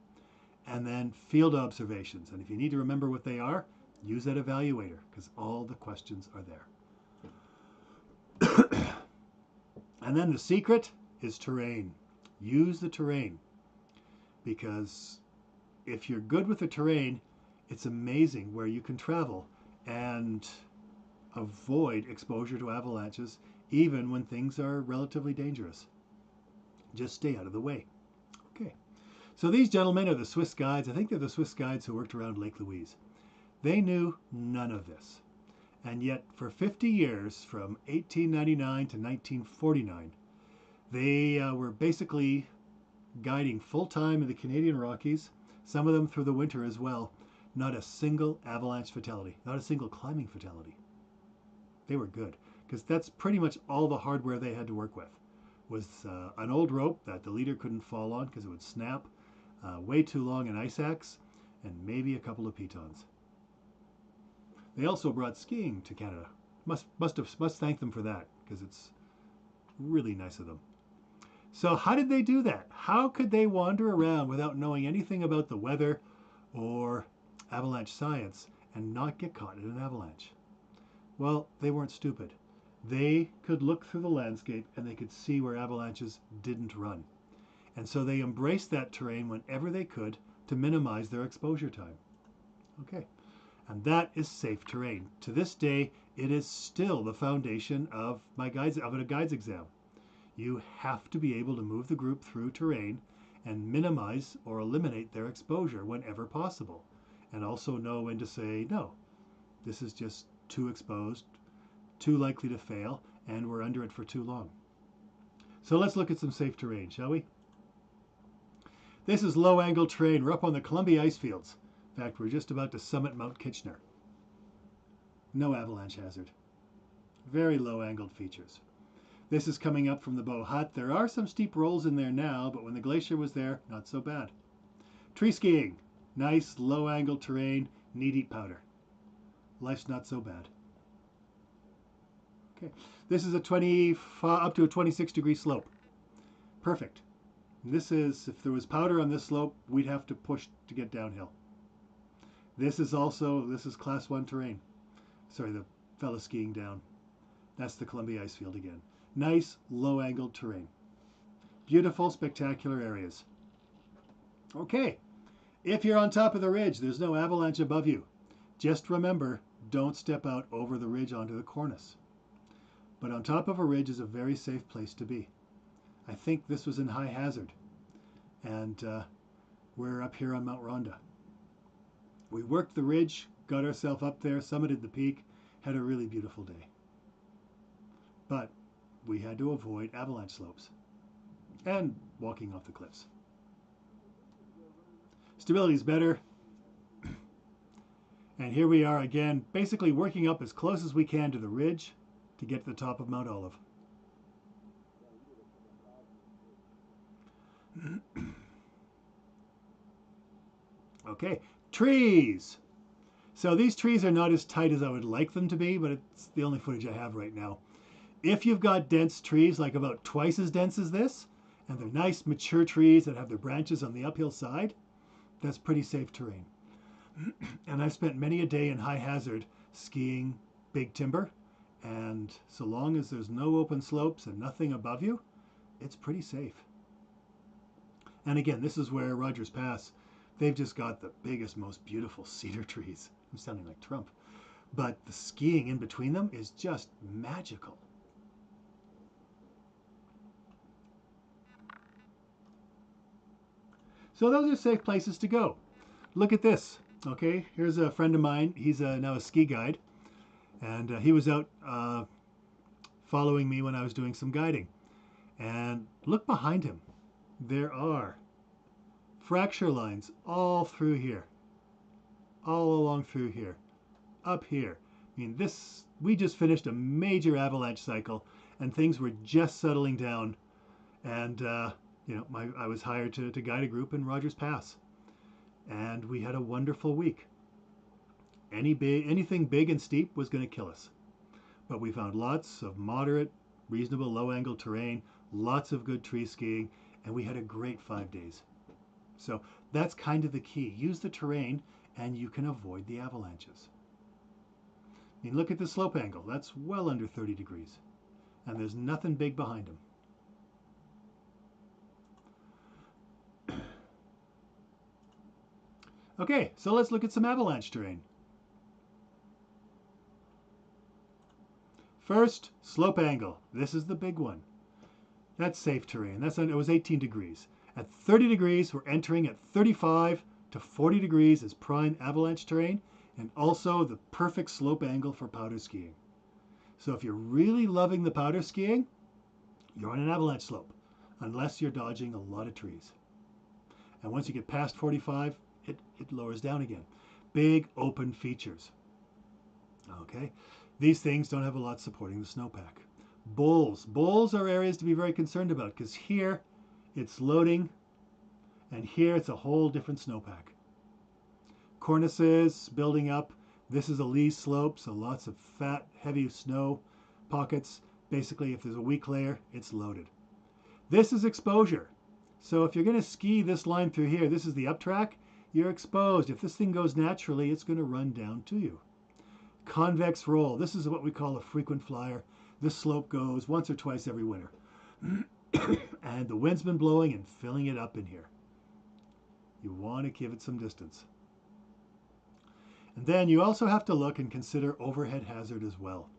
and then field observations. And if you need to remember what they are, use that evaluator because all the questions are there. And then the secret is terrain. Use the terrain, because if you're good with the terrain, it's amazing where you can travel and avoid exposure to avalanches even when things are relatively dangerous. Just stay out of the way. Okay. So these gentlemen are the Swiss guides. I think they're the Swiss guides who worked around Lake Louise. They knew none of this. And yet for 50 years, from 1899 to 1949, they were basically guiding full-time in the Canadian Rockies, some of them through the winter as well. Not a single avalanche fatality, not a single climbing fatality. They were good, because that's pretty much all the hardware they had to work with. Was an old rope that the leader couldn't fall on because it would snap, way too long an ice axe, and maybe a couple of pitons. They also brought skiing to Canada. Must thank them for that, because it's really nice of them. So how did they do that? How could they wander around without knowing anything about the weather or avalanche science and not get caught in an avalanche? Well, they weren't stupid. They could look through the landscape and they could see where avalanches didn't run. And so they embraced that terrain whenever they could to minimize their exposure time. Okay, And that is safe terrain. To this day, it is still the foundation of a guides exam. You have to be able to move the group through terrain and minimize or eliminate their exposure whenever possible. And also know when to say, no, this is just too exposed, too likely to fail, and we're under it for too long. So let's look at some safe terrain, shall we? This is low angle terrain. We're up on the Columbia ice fields. In fact, we're just about to summit Mount Kitchener. No avalanche hazard. Very low angled features. This is coming up from the Bow Hut. There are some steep rolls in there now, but when the glacier was there, not so bad. Tree skiing. Nice low angled terrain, knee-deep powder. Life's not so bad. Okay, this is up to a 26-degree slope. Perfect. And this is, if there was powder on this slope, we'd have to push to get downhill. This is class 1 terrain. Sorry, the fella skiing down. That's the Columbia ice field again. Nice low angled terrain. Beautiful, spectacular areas. Okay, if you're on top of the ridge, there's no avalanche above you. Just remember, don't step out over the ridge onto the cornice. But on top of a ridge is a very safe place to be. I think this was in high hazard. And we're up here on Mount Rhonda. We worked the ridge, got ourselves up there, summited the peak, had a really beautiful day. But we had to avoid avalanche slopes and walking off the cliffs. Stability is better. And here we are again, basically working up as close as we can to the ridge to get to the top of Mount Olive. Okay, trees. So these trees are not as tight as I would like them to be, but it's the only footage I have right now. If you've got dense trees, like about twice as dense as this, and they're nice mature trees that have their branches on the uphill side, that's pretty safe terrain. And I've spent many a day in high hazard skiing big timber, and so long as there's no open slopes and nothing above you, it's pretty safe. And again, this is where Rogers Pass, they've just got the biggest, most beautiful cedar trees. I'm sounding like Trump. But the skiing in between them is just magical. So those are safe places to go. Look at this. Okay, here's a friend of mine. He's now a ski guide. And he was out following me when I was doing some guiding. And look behind him. There are fracture lines all through here. All along through here. Up here. I mean, we just finished a major avalanche cycle and things were just settling down. And, I was hired to guide a group in Rogers Pass. And we had a wonderful week. Anything big and steep was going to kill us. But we found lots of moderate, reasonable low-angle terrain, lots of good tree skiing, and we had a great 5 days. So that's kind of the key. Use the terrain and you can avoid the avalanches. I mean, look at the slope angle. That's well under 30 degrees. And there's nothing big behind them. Okay, so let's look at some avalanche terrain. First, slope angle. This is the big one. That's safe terrain. It was 18 degrees. At 30 degrees, we're entering at 35 to 40 degrees as prime avalanche terrain, and also the perfect slope angle for powder skiing. So if you're really loving the powder skiing, you're on an avalanche slope, unless you're dodging a lot of trees. And once you get past 45, it lowers down again. Big open features. Okay, these things don't have a lot supporting the snowpack. Bowls. Bowls are areas to be very concerned about because here it's loading and here it's a whole different snowpack. Cornices building up. This is a lee slope, so lots of fat, heavy snow pockets. Basically, if there's a weak layer, it's loaded. This is exposure. So if you're going to ski this line through here, this is the up track, you're exposed. If this thing goes naturally, it's going to run down to you. Convex roll. This is what we call a frequent flyer. This slope goes once or twice every winter. And the wind's been blowing and filling it up in here. You want to give it some distance. And then you also have to look and consider overhead hazard as well.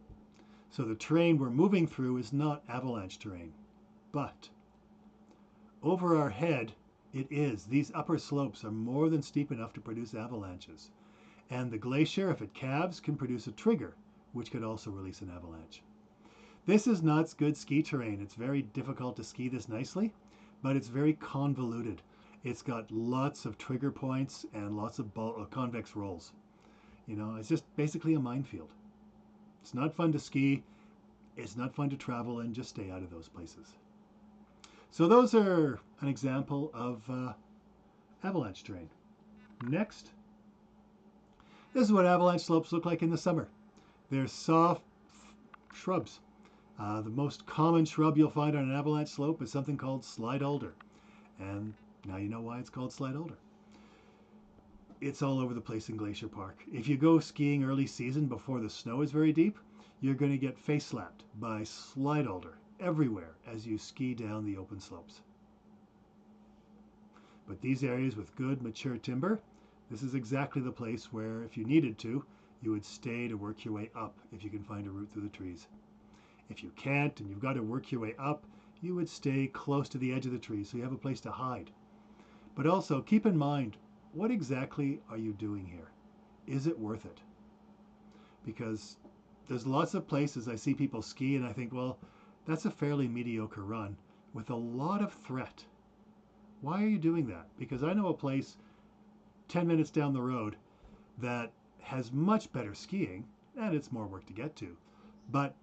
So the terrain we're moving through is not avalanche terrain, but over our head it is. These upper slopes are more than steep enough to produce avalanches. And the glacier, if it calves, can produce a trigger, which could also release an avalanche. This is not good ski terrain. It's very difficult to ski this nicely, but it's very convoluted. It's got lots of trigger points and lots of convex rolls. You know, it's just basically a minefield. It's not fun to ski. It's not fun to travel in. Just stay out of those places. So those are an example of avalanche terrain. Next, this is what avalanche slopes look like in the summer. They're soft shrubs. The most common shrub you'll find on an avalanche slope is something called slide alder. And now you know why it's called slide alder. It's all over the place in Glacier Park. If you go skiing early season before the snow is very deep, you're going to get face slapped by slide alder everywhere as you ski down the open slopes. But these areas with good mature timber, this is exactly the place where, if you needed to, you would stay to work your way up if you can find a route through the trees. If you can't and you've got to work your way up, you would stay close to the edge of the trees so you have a place to hide. But also keep in mind, what exactly are you doing here? Is it worth it? Because there's lots of places I see people ski and I think, well, that's a fairly mediocre run with a lot of threat. Why are you doing that? Because I know a place 10 minutes down the road that has much better skiing, and it's more work to get to, but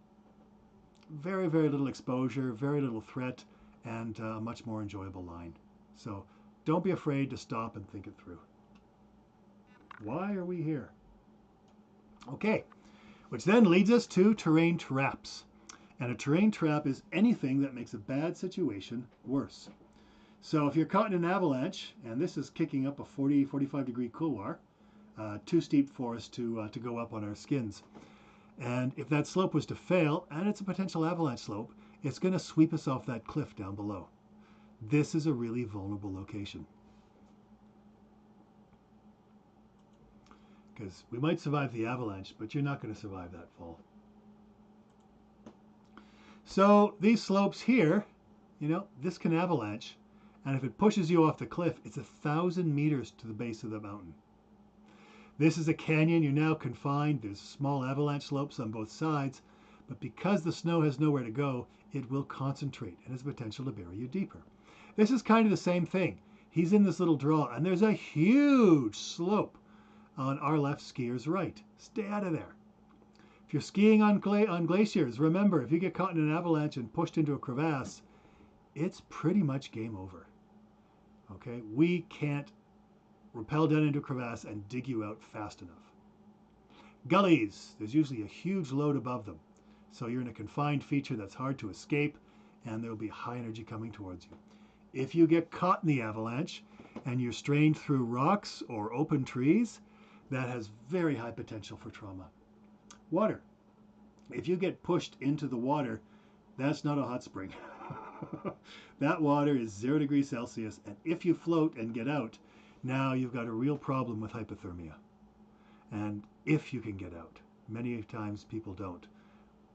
very, very little exposure, very little threat, and a much more enjoyable line. So don't be afraid to stop and think it through. Why are we here? Okay, which then leads us to terrain traps. And a terrain trap is anything that makes a bad situation worse. So if you're caught in an avalanche, and this is kicking up a 40-45 degree couloir, too steep for us to go up on our skins. And if that slope was to fail, and it's a potential avalanche slope, it's going to sweep us off that cliff down below. This is a really vulnerable location. Because we might survive the avalanche, but you're not going to survive that fall. So these slopes here, you know, this can avalanche. And if it pushes you off the cliff, it's 1,000 meters to the base of the mountain. This is a canyon. You're now confined. There's small avalanche slopes on both sides. But because the snow has nowhere to go, it will concentrate and has potential to bury you deeper. This is kind of the same thing. He's in this little draw, and there's a huge slope on our left, skier's right. Stay out of there. If you're skiing on glaciers, remember, if you get caught in an avalanche and pushed into a crevasse, it's pretty much game over. Okay, we can't rappel down into a crevasse and dig you out fast enough. Gullies, there's usually a huge load above them. So you're in a confined feature that's hard to escape, and there'll be high energy coming towards you. If you get caught in the avalanche and you're strained through rocks or open trees, that has very high potential for trauma. Water. If you get pushed into the water, that's not a hot spring. That water is 0 degrees Celsius, and if you float and get out, now you've got a real problem with hypothermia. And if you can get out, many times people don't.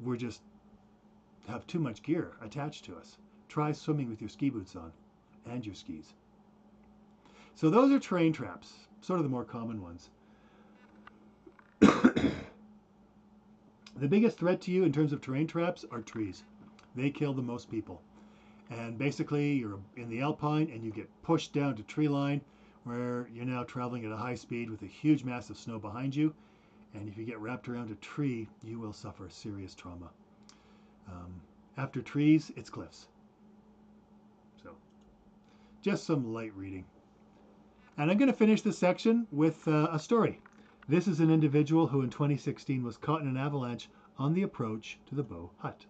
We just have too much gear attached to us. Try swimming with your ski boots on and your skis. So those are terrain traps, sort of the more common ones. The biggest threat to you in terms of terrain traps are trees. They kill the most people. And basically you're in the alpine and you get pushed down to tree line where you're now traveling at a high speed with a huge mass of snow behind you. And if you get wrapped around a tree, you will suffer serious trauma. After trees, it's cliffs. So just some light reading. And I'm going to finish this section with a story. This is an individual who in 2016 was caught in an avalanche on the approach to the Bow Hut.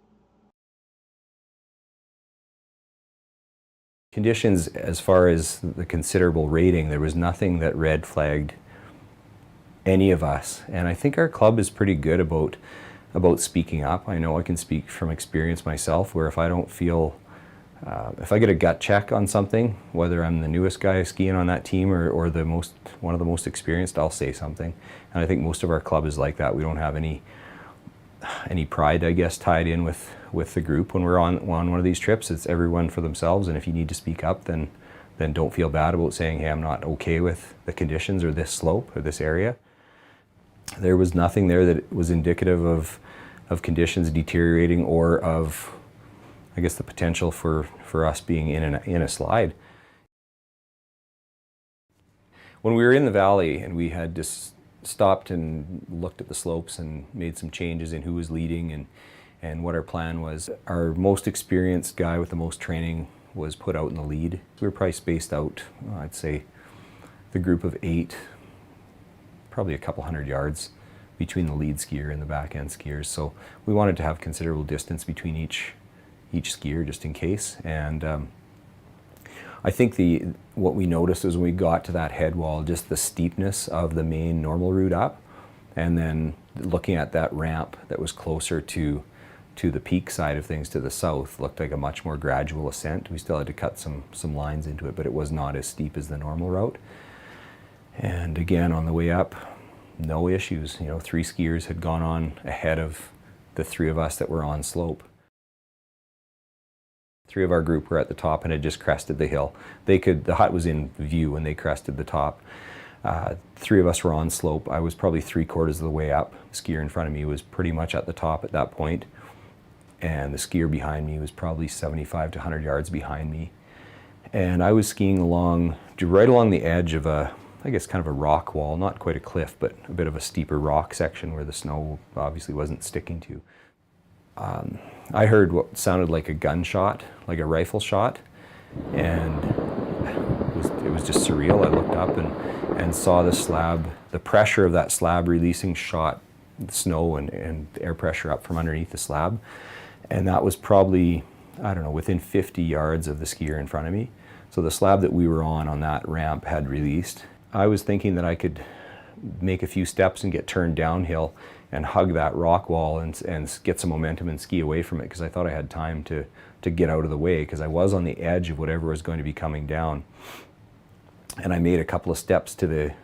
Conditions, as far as the considerable rating, there was nothing that red flagged any of us. And I think our club is pretty good about speaking up. I know I can speak from experience myself, where if I don't feel If I get a gut check on something, whether I'm the newest guy skiing on that team or one of the most experienced, I'll say something. And I think most of our club is like that. We don't have any pride, I guess, tied in with the group when we're on one of these trips. It's everyone for themselves, and if you need to speak up, then don't feel bad about saying, hey, I'm not okay with the conditions or this slope or this area. There was nothing there that was indicative of conditions deteriorating or of, I guess, the potential for us being in a slide. When we were in the valley and we had just stopped and looked at the slopes and made some changes in who was leading and what our plan was, our most experienced guy with the most training was put out in the lead. We were probably spaced out, I'd say, the group of 8, probably a couple hundred yards between the lead skier and the back end skiers. So we wanted to have considerable distance between each skier just in case. And I think what we noticed was when we got to that head wall, just the steepness of the main normal route up, and then looking at that ramp that was closer to the peak side of things to the south looked like a much more gradual ascent. We still had to cut some lines into it, but it was not as steep as the normal route. And again, on the way up, no issues. 3 skiers had gone on ahead of the 3 of us that were on slope. 3 of our group were at the top and had just crested the hill. The hut was in view when they crested the top. 3 of us were on slope. I was probably 3/4 of the way up. The skier in front of me was pretty much at the top at that point, and the skier behind me was probably 75 to 100 yards behind me. And I was skiing right along the edge of I guess kind of a rock wall, not quite a cliff, but a bit of a steeper rock section where the snow obviously wasn't sticking to. I heard what sounded like a gunshot, like a rifle shot, and it was just surreal. I looked up and saw the slab, the pressure of that slab releasing shot snow and air pressure up from underneath the slab. And that was probably, I don't know, within 50 yards of the skier in front of me. So the slab that we were on that ramp had released. I was thinking that I could make a few steps and get turned downhill and hug that rock wall and get some momentum and ski away from it, because I thought I had time to get out of the way, because I was on the edge of whatever was going to be coming down. And I made a couple of steps to the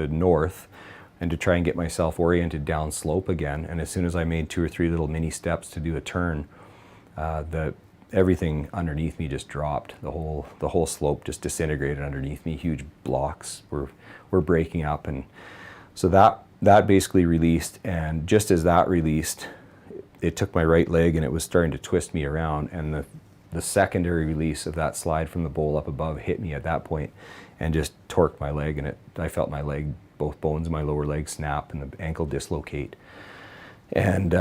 north and to try and get myself oriented down slope again. And as soon as I made 2 or 3 little mini steps to do a turn, everything underneath me just dropped. The whole slope just disintegrated underneath me. Huge blocks were breaking up, and so that basically released. And just as that released, it took my right leg and it was starting to twist me around, and the secondary release of that slide from the bowl up above hit me at that point and just torqued my leg, and I felt my leg, both bones in my lower leg snap and the ankle dislocate. And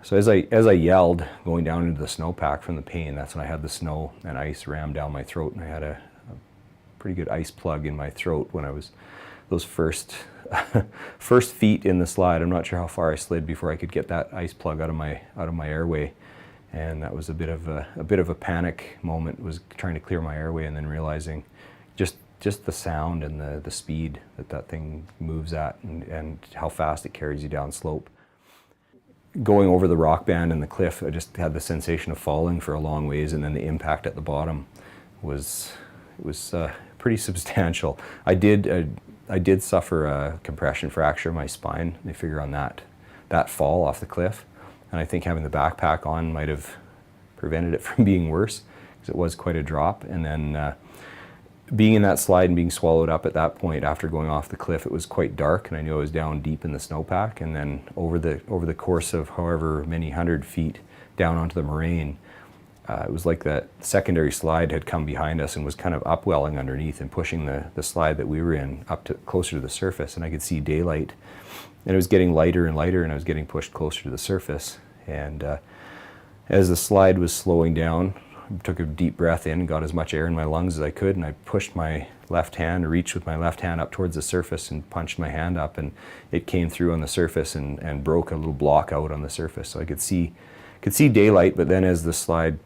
so as I yelled going down into the snowpack from the pain, that's when I had the snow and ice rammed down my throat, and I had a pretty good ice plug in my throat when I was those first feet in the slide. I'm not sure how far I slid before I could get that ice plug out of my airway, and that was a bit of a panic moment. Was trying to clear my airway and then realizing just the sound and the speed that thing moves at, and how fast it carries you down slope. Going over the rock band and the cliff, I just had the sensation of falling for a long ways, and then the impact at the bottom was pretty substantial. I did suffer a compression fracture of my spine. They figure on that fall off the cliff, and I think having the backpack on might have prevented it from being worse, because it was quite a drop. And then being in that slide and being swallowed up at that point after going off the cliff, it was quite dark, and I knew I was down deep in the snowpack. And then over the course of however many 100 feet down onto the moraine, it was like that secondary slide had come behind us and was kind of upwelling underneath and pushing the slide that we were in up to closer to the surface, and I could see daylight, and it was getting lighter and lighter, and I was getting pushed closer to the surface. And as the slide was slowing down, I took a deep breath in, got as much air in my lungs as I could, and I pushed my left hand, reached with my left hand up towards the surface and punched my hand up, and it came through on the surface and broke a little block out on the surface. So I could see daylight, but then as the slide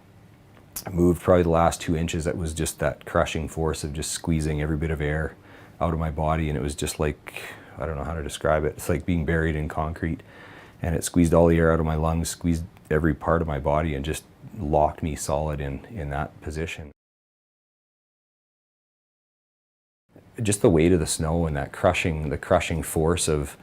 moved probably the last 2 inches, it was just that crushing force of just squeezing every bit of air out of my body, and it was just like, I don't know how to describe it. It's like being buried in concrete, and it squeezed all the air out of my lungs, squeezed every part of my body, and just locked me solid in that position. Just the weight of the snow and that the crushing force of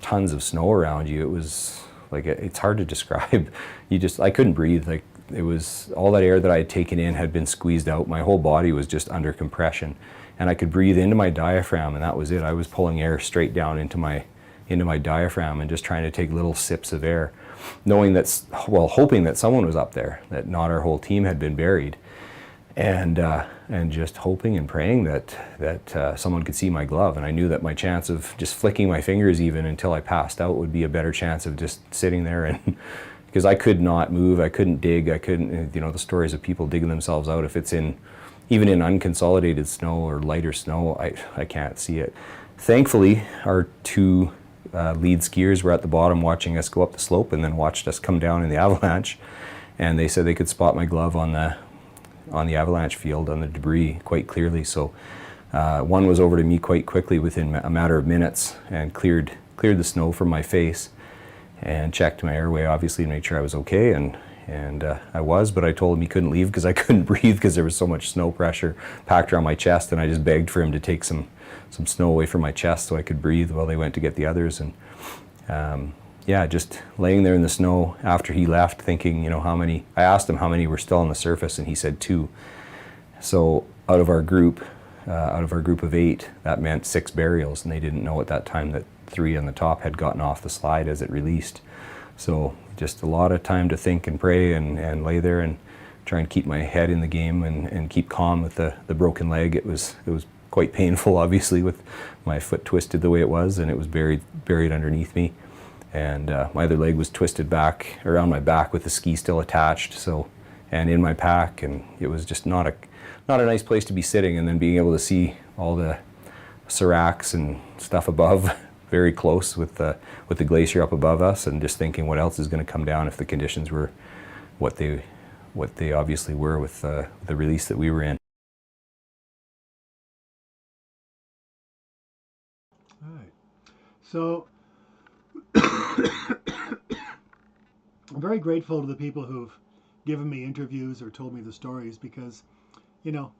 tons of snow around you, it was like, it's hard to describe. I couldn't breathe. Like, it was, all that air that I had taken in had been squeezed out. My whole body was just under compression, and I could breathe into my diaphragm, and that was it. I was pulling air straight down into my diaphragm and just trying to take little sips of air, knowing that, well, hoping that someone was up there, that not our whole team had been buried. And just hoping and praying that someone could see my glove. And I knew that my chance of just flicking my fingers even until I passed out would be a better chance of just sitting there, and because I could not move, I couldn't dig, I couldn't, the stories of people digging themselves out, if it's even in unconsolidated snow or lighter snow, I can't see it. Thankfully, our two lead skiers were at the bottom watching us go up the slope, and then watched us come down in the avalanche, and they said they could spot my glove on the avalanche field, on the debris, quite clearly. So one was over to me quite quickly within a matter of minutes, and cleared the snow from my face, and checked my airway, obviously, to make sure I was okay, and I was, but I told him he couldn't leave because I couldn't breathe because there was so much snow pressure packed around my chest, and I just begged for him to take some snow away from my chest so I could breathe while they went to get the others. And yeah, just laying there in the snow after he left, thinking, I asked him how many were still on the surface, and he said 2. So out of our group of 8, that meant 6 burials, and they didn't know at that time that 3 on the top had gotten off the slide as it released. So just a lot of time to think and pray and lay there and try and keep my head in the game and keep calm with the broken leg. It was quite painful, obviously, with my foot twisted the way it was, and it was buried underneath me. And my other leg was twisted back around my back with the ski still attached, so, and in my pack, and it was just not a nice place to be sitting. And then being able to see all the seracs and stuff above, very close with the glacier up above us, and just thinking what else is going to come down if the conditions were what they obviously were with the release that we were in. All right. So I'm very grateful to the people who've given me interviews or told me the stories, because,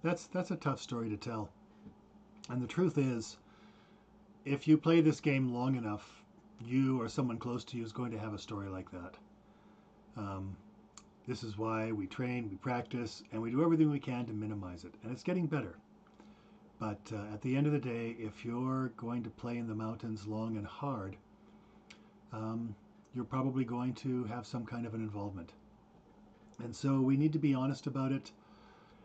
that's a tough story to tell. And the truth is, if you play this game long enough, you or someone close to you is going to have a story like that. This is why we train, we practice, and we do everything we can to minimize it. And it's getting better. But at the end of the day, if you're going to play in the mountains long and hard, you're probably going to have some kind of an involvement. And so we need to be honest about it,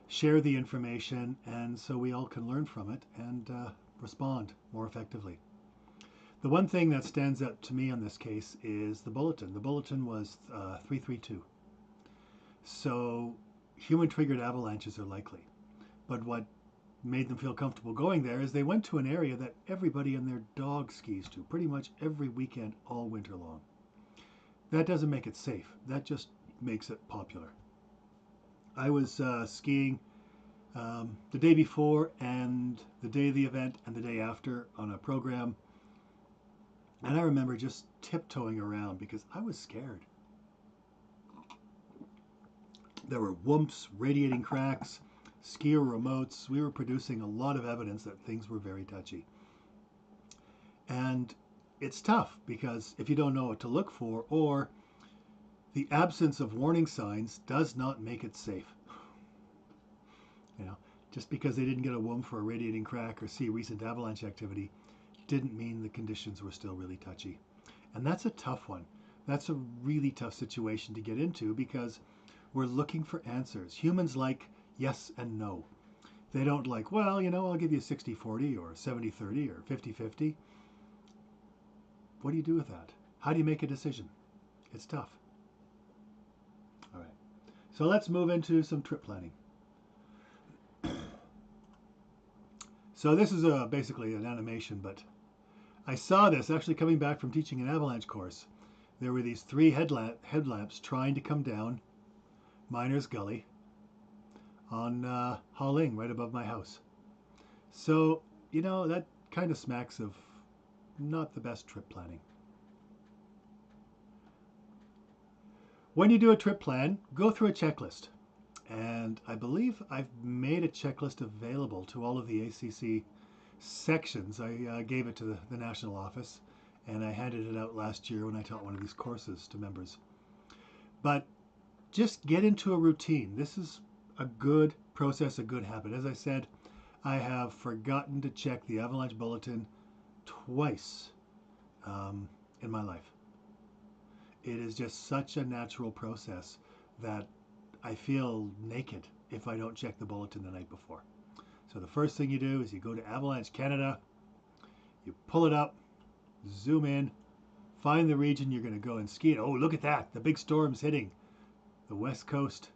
share the information, and so we all can learn from it and respond more effectively. The one thing that stands out to me on this case is the bulletin. The bulletin was 332. So human-triggered avalanches are likely. But what made them feel comfortable going there is they went to an area that everybody and their dog skis to pretty much every weekend all winter long. That doesn't make it safe. That just makes it popular. I was skiing the day before and the day of the event and the day after on a program, and I remember just tiptoeing around because I was scared. There were whoops, radiating cracks, skier remotes. We were producing a lot of evidence that things were very touchy. And it's tough because if you don't know what to look for, or the absence of warning signs does not make it safe. Just because they didn't get a whoop for a radiating crack or see recent avalanche activity didn't mean the conditions were still really touchy. And that's a tough one. That's a really tough situation to get into because we're looking for answers. Humans like yes and no. They don't like, well, I'll give you 60-40 or 70-30 or 50-50. What do you do with that? How do you make a decision? It's tough. All right. So let's move into some trip planning. So this is basically an animation, but I saw this actually coming back from teaching an avalanche course. There were these 3 headlamps trying to come down Miners Gully on Hauling, right above my house. So, that kind of smacks of not the best trip planning. When you do a trip plan, go through a checklist. And I believe I've made a checklist available to all of the ACC sections. I gave it to the national office, and I handed it out last year when I taught one of these courses to members. But just get into a routine. This is a good process, a good habit. As I said, I have forgotten to check the Avalanche Bulletin twice in my life. It is just such a natural process that I feel naked if I don't check the bulletin the night before. So the first thing you do is you go to Avalanche Canada, you pull it up, zoom in, find the region you're going to go and ski. Oh, look at that. The big storm's hitting. The west coast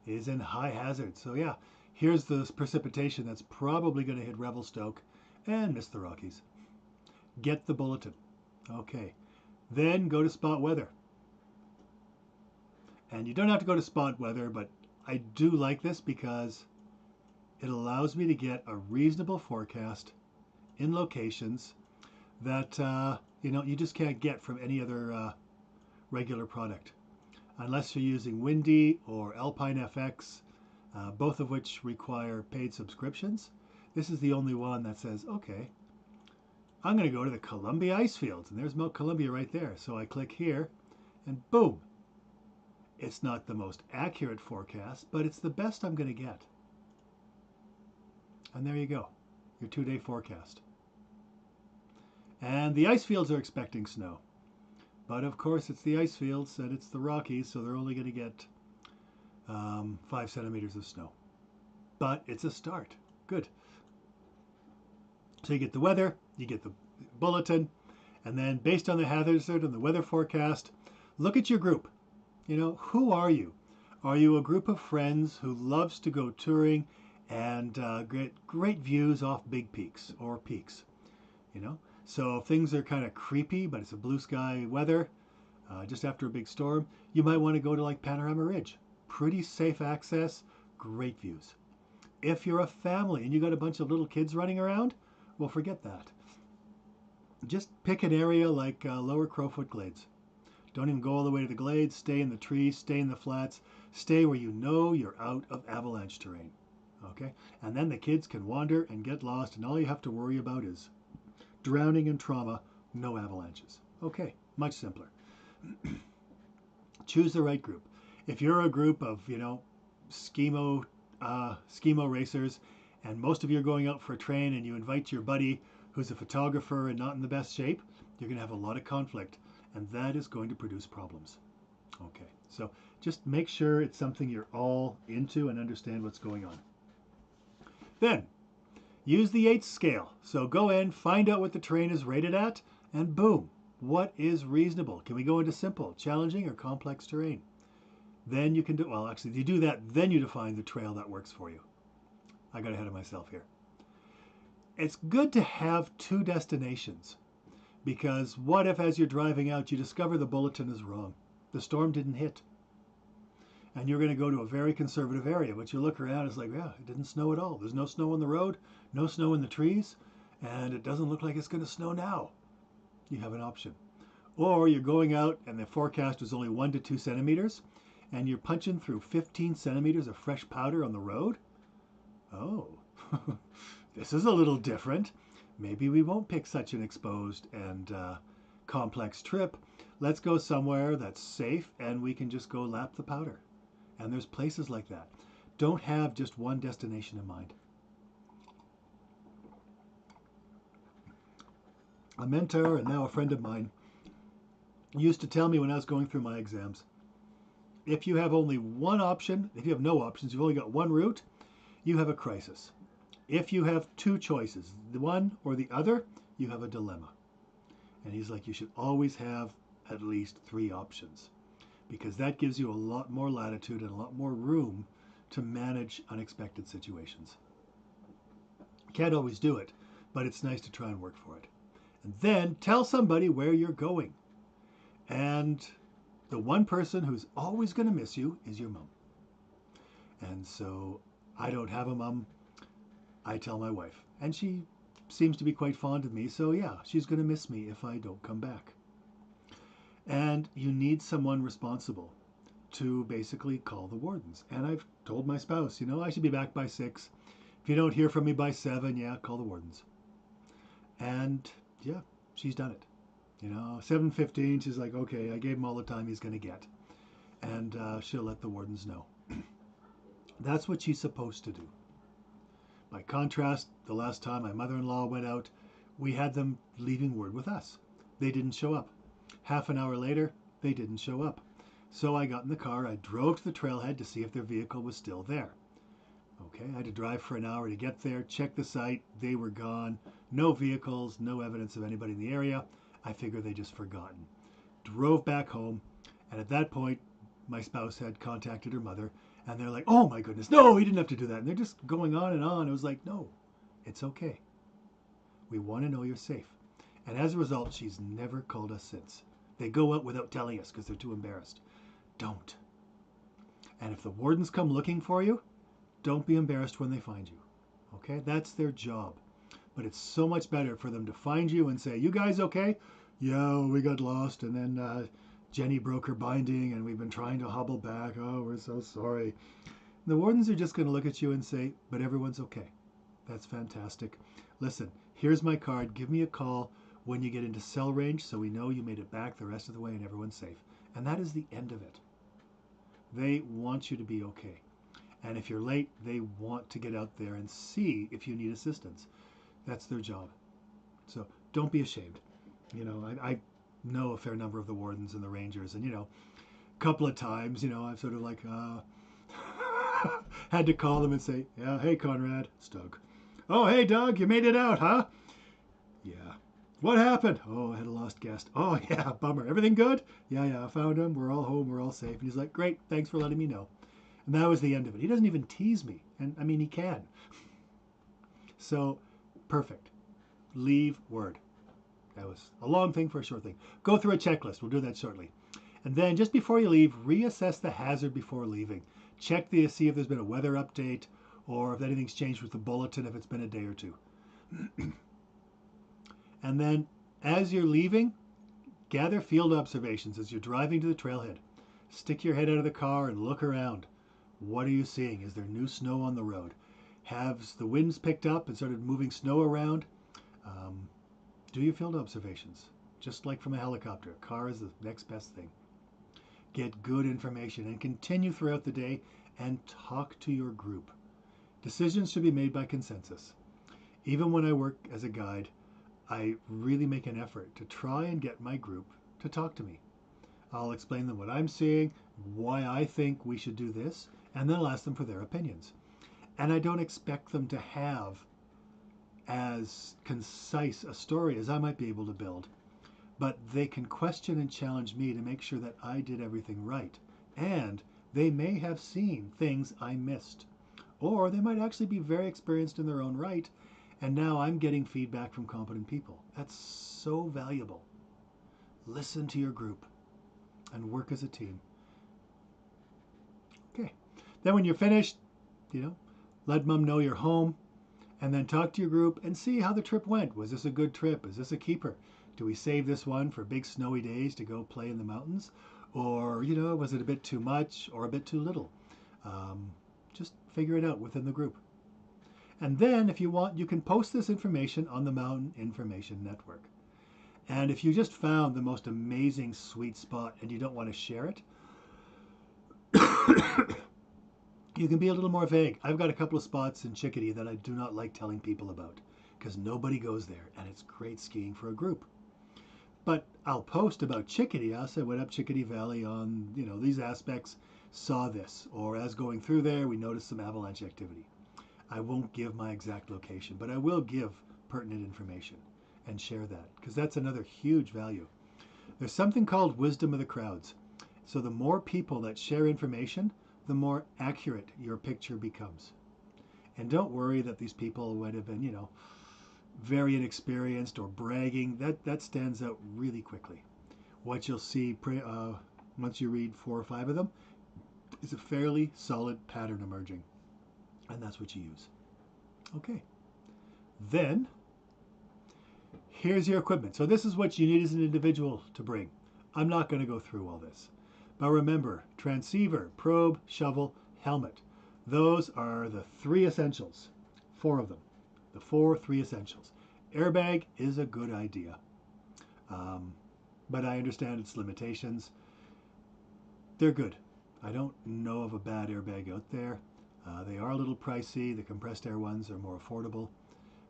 is in high hazard. So yeah, here's the precipitation that's probably going to hit Revelstoke and miss the Rockies. Get the bulletin. Okay. Then go to spot weather. And you don't have to go to spot weather, but I do like this because it allows me to get a reasonable forecast in locations that you just can't get from any other regular product, unless you're using Windy or Alpine FX, both of which require paid subscriptions. This is the only one that says, okay, I'm going to go to the Columbia ice fields, and there's Mount Columbia right there. So I click here, and boom. It's not the most accurate forecast, but it's the best I'm going to get. And there you go, your 2-day forecast. And the ice fields are expecting snow. But of course, it's the ice fields and it's the Rockies, so they're only going to get 5 centimeters of snow. But it's a start. Good. So you get the weather, you get the bulletin, and then based on the hazard and the weather forecast, look at your group. Who are you? Are you a group of friends who loves to go touring and get great views off big peaks or peaks? So if things are kind of creepy, but it's a blue sky weather, just after a big storm, you might want to go to like Panorama Ridge. Pretty safe access, great views. If you're a family and you got a bunch of little kids running around, well, forget that. Just pick an area like Lower Crowfoot Glades. Don't even go all the way to the glades. Stay in the trees, stay in the flats, stay where you know you're out of avalanche terrain. Okay? And then the kids can wander and get lost, and all you have to worry about is drowning and trauma, no avalanches. Okay, much simpler. Choose the right group. If you're a group of, skimo racers, and most of you are going out for a train, and you invite your buddy who's a photographer and not in the best shape, you're going to have a lot of conflict, and that is going to produce problems. Okay, so just make sure it's something you're all into and understand what's going on. Then, use the Yates scale. So go in, find out what the terrain is rated at, and boom, what is reasonable? Can we go into simple, challenging, or complex terrain? Then you can do, well, actually, you do that, then you define the trail that works for you. I got ahead of myself here. It's good to have 2 destinations, because what if as you're driving out you discover the bulletin is wrong? The storm didn't hit. And you're going to go to a very conservative area, but you look around, it's like, yeah, it didn't snow at all. There's no snow on the road, no snow in the trees, and it doesn't look like it's going to snow now. You have an option. Or you're going out and the forecast was only 1 to 2 centimeters, and you're punching through 15 centimeters of fresh powder on the road. Oh, this is a little different. Maybe we won't pick such an exposed and complex trip. Let's go somewhere that's safe and we can just go lap the powder. And there's places like that. Don't have just one destination in mind. A mentor and now a friend of mine used to tell me when I was going through my exams, if you have only one option, if you have no options, you've only got one route, you have a crisis. If you have 2 choices, the one or the other, you have a dilemma. And he's like, you should always have at least 3 options, because that gives you a lot more latitude and a lot more room to manage unexpected situations. Can't always do it, but it's nice to try and work for it. And then tell somebody where you're going. And the one person who's always going to miss you is your mom. And so I don't have a mom. I tell my wife, and she seems to be quite fond of me, so yeah, she's going to miss me if I don't come back. And you need someone responsible. to basically call the wardens. And I've told my spouse, you know, I should be back by 6. If you don't hear from me by 7, yeah, call the wardens. And yeah, she's done it. You know, 7:15, she's like, okay, I gave him all the time he's going to get. And she'll let the wardens know. That's what she's supposed to do. By contrast, the last time my mother-in-law went out, we had them leaving word with us. They didn't show up. Half an hour later, they didn't show up. So I got in the car, I drove to the trailhead to see if their vehicle was still there. Okay, I had to drive for an hour to get there, check the site, they were gone. No vehicles, no evidence of anybody in the area. I figured they just forgotten. Drove back home, and at that point, my spouse had contacted her mother, and they're like, oh my goodness, no, he didn't have to do that. And they're just going on and on. It was like, no, it's okay. We want to know you're safe. And as a result, she's never called us since. They go out without telling us because they're too embarrassed. Don't. And if the wardens come looking for you, don't be embarrassed when they find you. Okay? That's their job. But it's so much better for them to find you and say, you guys okay? Yeah, we got lost, and then Jenny broke her binding, and we've been trying to hobble back. Oh, we're so sorry. The wardens are just going to look at you and say, but everyone's okay. That's fantastic. Listen, here's my card. Give me a call when you get into cell range so we know you made it back the rest of the way and everyone's safe. And that is the end of it. They want you to be okay. And if you're late, they want to get out there and see if you need assistance. That's their job. So don't be ashamed. You know, I know a fair number of the wardens and the rangers, and, you know, a couple of times, you know, I've sort of like had to call them and say, yeah, hey, Conrad, it's Doug. Oh, hey, Doug, you made it out, huh? Yeah. What happened? Oh, I had a lost guest. Oh, yeah, bummer. Everything good? Yeah, I found him. We're all home. We're all safe. And he's like, great, thanks for letting me know. And that was the end of it. He doesn't even tease me. And, I mean, he can. So, perfect. Leave word. That was a long thing for a short thing. Go through a checklist. We'll do that shortly. And then just before you leave, reassess the hazard before leaving. Check to see if there's been a weather update or if anything's changed with the bulletin, if it's been a day or two. And then as you're leaving, gather field observations as you're driving to the trailhead. Stick your head out of the car and look around. What are you seeing? Is there new snow on the road? Have the winds picked up and started moving snow around? Do your field observations, just like from a helicopter. A car is the next best thing. Get good information and continue throughout the day and talk to your group. Decisions should be made by consensus. Even when I work as a guide, I really make an effort to try and get my group to talk to me. I'll explain them what I'm seeing, why I think we should do this, and then I'll ask them for their opinions. And I don't expect them to have as concise a story as I might be able to build, but they can question and challenge me to make sure that I did everything right. And they may have seen things I missed, or they might actually be very experienced in their own right, and now I'm getting feedback from competent people. That's so valuable. Listen to your group and work as a team. Okay. Then when you're finished, let mom know you're home, and then talk to your group and see how the trip went. Was this a good trip? Is this a keeper? Do we save this one for big snowy days to go play in the mountains? Or, was it a bit too much or a bit too little? Just figure it out within the group. And then, if you want, you can post this information on the Mountain Information Network. And if you just found the most amazing sweet spot and you don't want to share it, you can be a little more vague. I've got a couple of spots in Chickadee that I do not like telling people about because nobody goes there, and it's great skiing for a group. But I'll post about Chickadee. I'll say, went up Chickadee Valley on, these aspects, saw this. Or as going through there, we noticed some avalanche activity. I won't give my exact location, but I will give pertinent information and share that because that's another huge value. There's something called wisdom of the crowds. So the more people that share information, the more accurate your picture becomes. And don't worry that these people would have been, very inexperienced or bragging. That stands out really quickly. What you'll see once you read 4 or 5 of them is a fairly solid pattern emerging. And that's what you use. Okay. Then, here's your equipment. So this is what you need as an individual to bring. I'm not going to go through all this. But remember, transceiver, probe, shovel, helmet. Those are the three essentials. Four of them. The three essentials. Airbag is a good idea. But I understand its limitations. They're good. I don't know of a bad airbag out there. They are a little pricey. The compressed air ones are more affordable.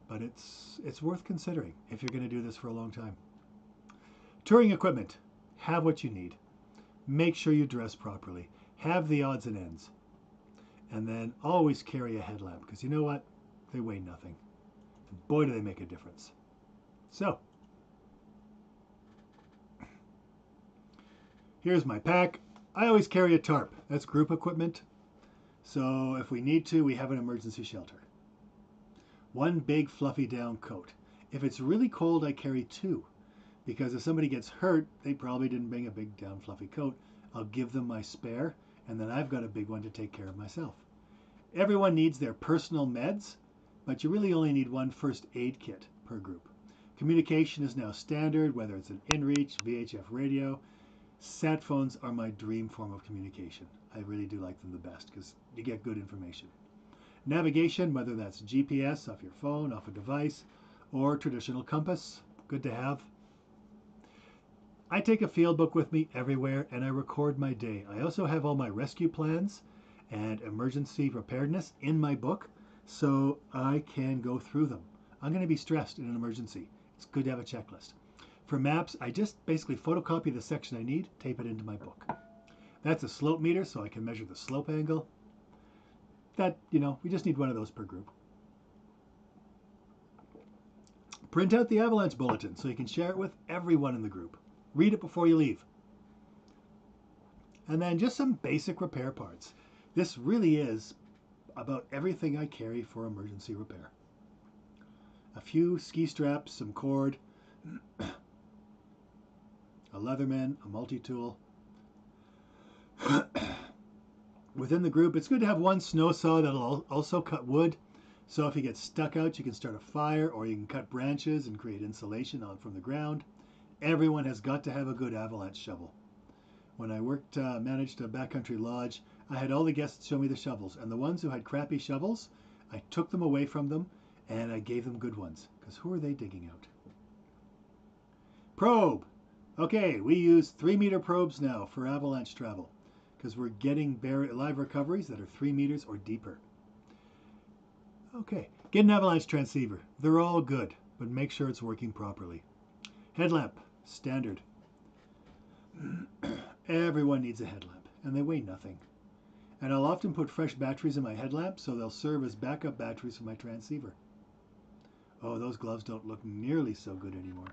But it's worth considering if you're going to do this for a long time. Touring equipment. Have what you need. Make sure you dress properly. Have the odds and ends. And then always carry a headlamp, because you know what? They weigh nothing. And boy, do they make a difference. So, here's my pack. I always carry a tarp. That's group equipment. So if we need to, we have an emergency shelter. One big fluffy down coat. If it's really cold, I carry two. Because if somebody gets hurt, they probably didn't bring a big down fluffy coat. I'll give them my spare, and then I've got a big one to take care of myself. Everyone needs their personal meds, but you really only need one first aid kit per group. Communication is now standard, whether it's an inReach, VHF radio. Sat phones are my dream form of communication. I really do like them the best because you get good information. Navigation, whether that's GPS off your phone, off a device, or traditional compass, good to have. I take a field book with me everywhere and I record my day. I also have all my rescue plans and emergency preparedness in my book so I can go through them. I'm going to be stressed in an emergency. It's good to have a checklist. For maps, I just basically photocopy the section I need, tape it into my book. That's a slope meter so I can measure the slope angle. We just need one of those per group. Print out the Avalanche Bulletin so you can share it with everyone in the group. Read it before you leave. And then just some basic repair parts. This really is about everything I carry for emergency repair. A few ski straps, some cord, a Leatherman, a multi-tool. Within the group, it's good to have one snow saw that'll also cut wood. So if you get stuck out, you can start a fire, or you can cut branches and create insulation on from the ground. Everyone has got to have a good avalanche shovel. When I managed a backcountry lodge, I had all the guests show me the shovels, and the ones who had crappy shovels, I took them away from them and I gave them good ones, because who are they digging out? Probe. Okay, we use 3-meter probes now for avalanche travel, because we're getting live recoveries that are 3 meters or deeper. Okay, get an avalanche transceiver. They're all good, but make sure it's working properly. Headlamp, standard. Everyone needs a headlamp, and they weigh nothing. And I'll often put fresh batteries in my headlamp so they'll serve as backup batteries for my transceiver. Oh, those gloves don't look nearly so good anymore.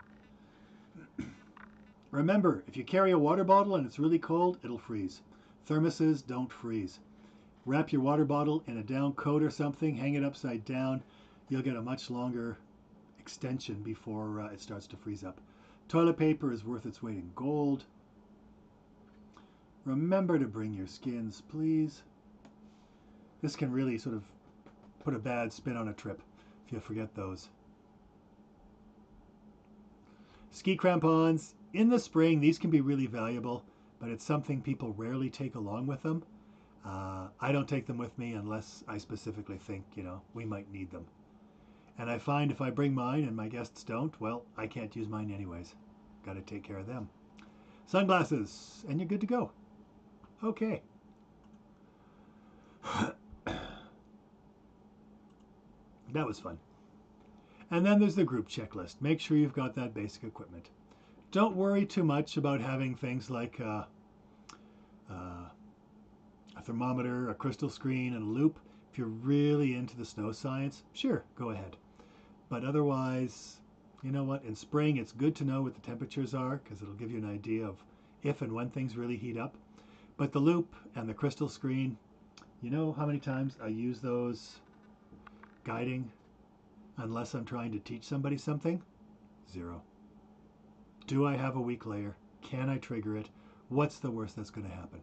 Remember, if you carry a water bottle and it's really cold, it'll freeze. Thermoses don't freeze. Wrap your water bottle in a down coat or something, hang it upside down. You'll get a much longer extension before it starts to freeze up. Toilet paper is worth its weight in gold. Remember to bring your skins, please. This can really sort of put a bad spin on a trip if you forget those. Ski crampons. In the spring, these can be really valuable, but it's something people rarely take along with them. I don't take them with me unless I specifically think, we might need them. And I find if I bring mine and my guests don't, well, I can't use mine anyways. Got to take care of them. Sunglasses, and you're good to go. Okay. That was fun. And then there's the group checklist. Make sure you've got that basic equipment. Don't worry too much about having things like a thermometer, a crystal screen, and a loop. If you're really into the snow science, sure, go ahead. But otherwise, you know what? In spring, it's good to know what the temperatures are because it'll give you an idea of if and when things really heat up. But the loop and the crystal screen, you know how many times I use those guiding unless I'm trying to teach somebody something? 0. Do I have a weak layer? Can I trigger it? What's the worst that's going to happen?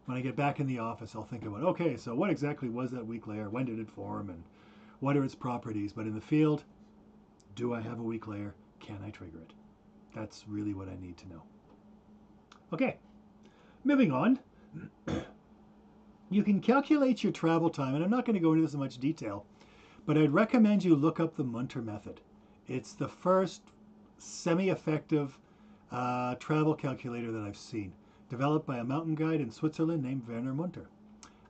When I get back in the office, I'll think about, okay, so what exactly was that weak layer? When did it form? And what are its properties? But in the field, do I have a weak layer? Can I trigger it? That's really what I need to know. Okay. Moving on, you can calculate your travel time, and I'm not going to go into this in much detail, but I'd recommend you look up the Munter method. It's the first semi-effective travel calculator that I've seen, developed by a mountain guide in Switzerland named Werner Munter.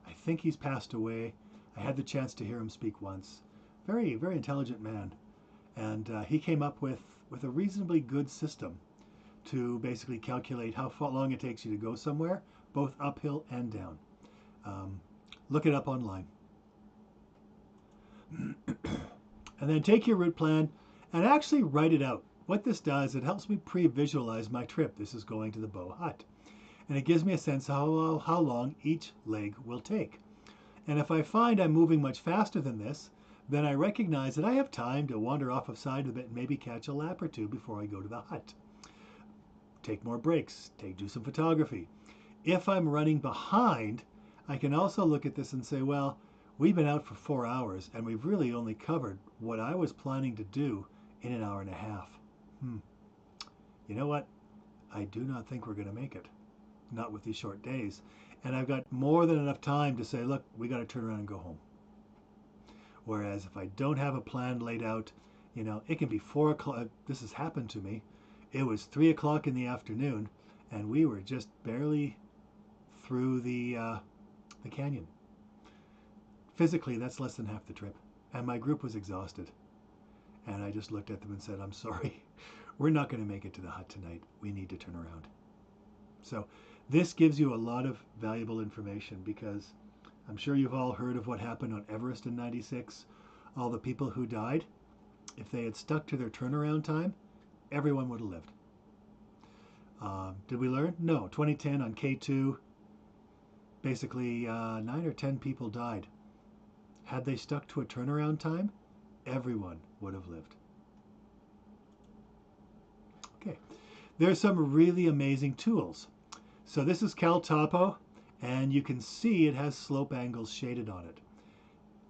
I think he's passed away. I had the chance to hear him speak once. Very, very intelligent man. And he came up with a reasonably good system to basically calculate how long it takes you to go somewhere, both uphill and down. Look it up online. And then take your route plan and actually write it out. What this does, it helps me pre-visualize my trip. This is going to the Bow Hut. And it gives me a sense of how long each leg will take. And if I find I'm moving much faster than this, then I recognize that I have time to wander off of side a bit and maybe catch a lap or two before I go to the hut. Take more breaks, do some photography. If I'm running behind, I can also look at this and say, well, we've been out for 4 hours and we've really only covered what I was planning to do in an hour and a half. You know what? I do not think we're going to make it. Not with these short days. And I've got more than enough time to say, look, we got to turn around and go home. Whereas if I don't have a plan laid out, it can be 4 o'clock. This has happened to me. It was 3 o'clock in the afternoon and we were just barely through the canyon. Physically, that's less than half the trip. And my group was exhausted. And I just looked at them and said, I'm sorry, we're not going to make it to the hut tonight. We need to turn around. So this gives you a lot of valuable information because I'm sure you've all heard of what happened on Everest in '96. All the people who died. If they had stuck to their turnaround time, everyone would have lived. Did we learn? No. 2010 on K2, basically 9 or 10 people died. Had they stuck to a turnaround time, everyone would have lived. Okay, there's some really amazing tools. So this is CalTopo, and you can see it has slope angles shaded on it.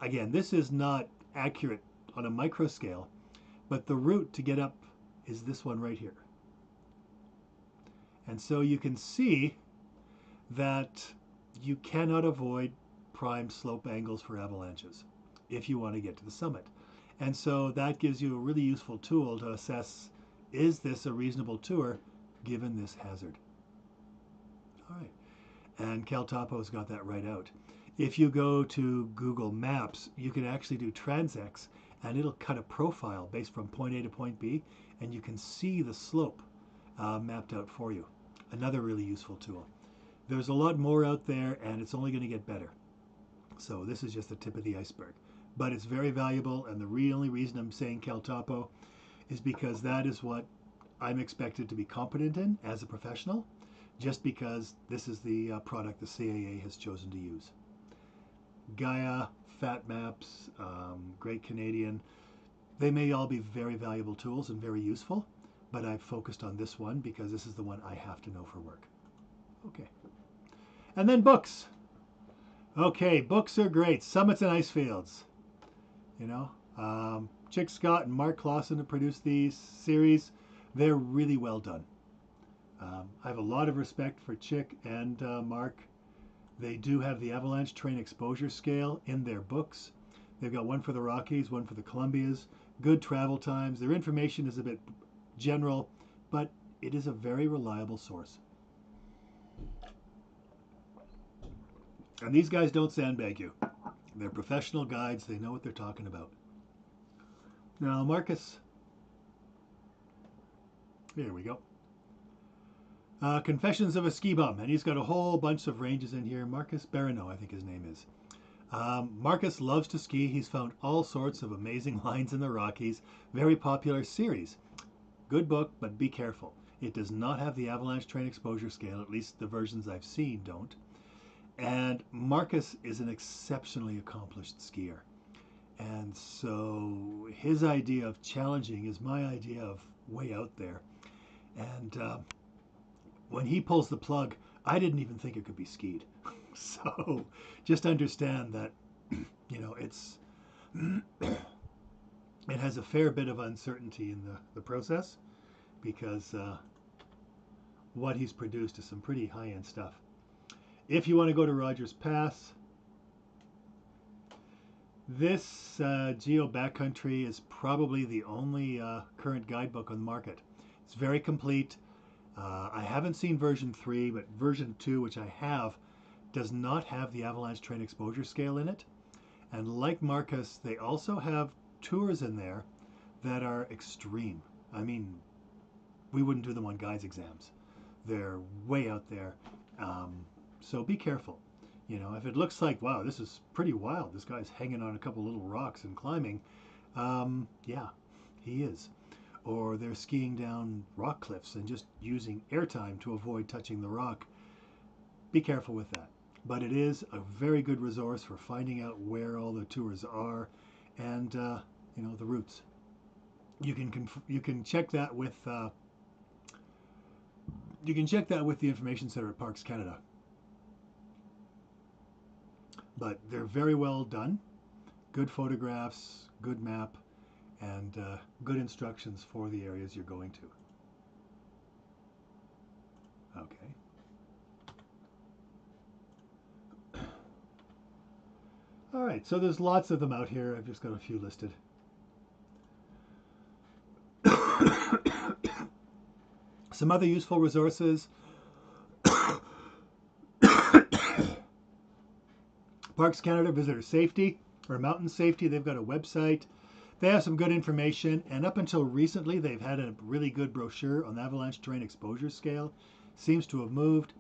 Again, this is not accurate on a micro scale, but the route to get up is this one right here. And so you can see that you cannot avoid prime slope angles for avalanches if you want to get to the summit. And so that gives you a really useful tool to assess, is this a reasonable tour given this hazard? All right. And CalTopo's got that right out. If you go to Google Maps, you can actually do transects and it'll cut a profile based from point A to point B, and you can see the slope mapped out for you. Another really useful tool. There's a lot more out there and it's only going to get better. So this is just the tip of the iceberg. But it's very valuable, and the only reason I'm saying CalTopo is because that is what I'm expected to be competent in as a professional, just because this is the product the CAA has chosen to use. Gaia, Fat Maps, Great Canadian, they may all be very valuable tools and very useful, but I've focused on this one because this is the one I have to know for work. Okay. And then books. Okay, books are great. Summits and Ice Fields. Chick Scott and Mark Clausen have produced these series. They're really well done. I have a lot of respect for Chick and Mark. They do have the Avalanche Terrain Exposure Scale in their books. They've got one for the Rockies, one for the Columbias. Good travel times. Their information is a bit general, but it is a very reliable source. And these guys don't sandbag you. They're professional guides. They know what they're talking about. Now, Marcus. Here we go. Confessions of a Ski Bum. And he's got a whole bunch of ranges in here. Marcus Barano, I think his name is. Marcus loves to ski. He's found all sorts of amazing lines in the Rockies. Very popular series. Good book, but be careful. It does not have the Avalanche Terrain Exposure Scale. At least the versions I've seen don't. And Marcus is an exceptionally accomplished skier. And so his idea of challenging is my idea of way out there. And when he pulls the plug, I didn't even think it could be skied. So just understand that, it's it has a fair bit of uncertainty in the process, because what he's produced is some pretty high-end stuff. If you want to go to Rogers Pass, this Geo Backcountry is probably the only current guidebook on the market. It's very complete. I haven't seen version 3, but version 2, which I have, does not have the Avalanche Terrain Exposure Scale in it. And like Marcus, they also have tours in there that are extreme. I mean, we wouldn't do them on guides exams. They're way out there. So be careful. You know, if it looks like, wow, this is pretty wild, this guy's hanging on a couple little rocks and climbing, yeah, he is. Or they're skiing down rock cliffs and just using airtime to avoid touching the rock. Be careful with that. But it is a very good resource for finding out where all the tours are and, you know, the routes. You can check that with the Information Center at Parks Canada. But they're very well done, good photographs, good map, and good instructions for the areas you're going to. Okay. All right, so there's lots of them out here. I've just got a few listed. Some other useful resources. Parks Canada Visitor Safety, or Mountain Safety, they've got a website. They have some good information, and up until recently, they've had a really good brochure on the Avalanche Terrain Exposure Scale. Seems to have moved.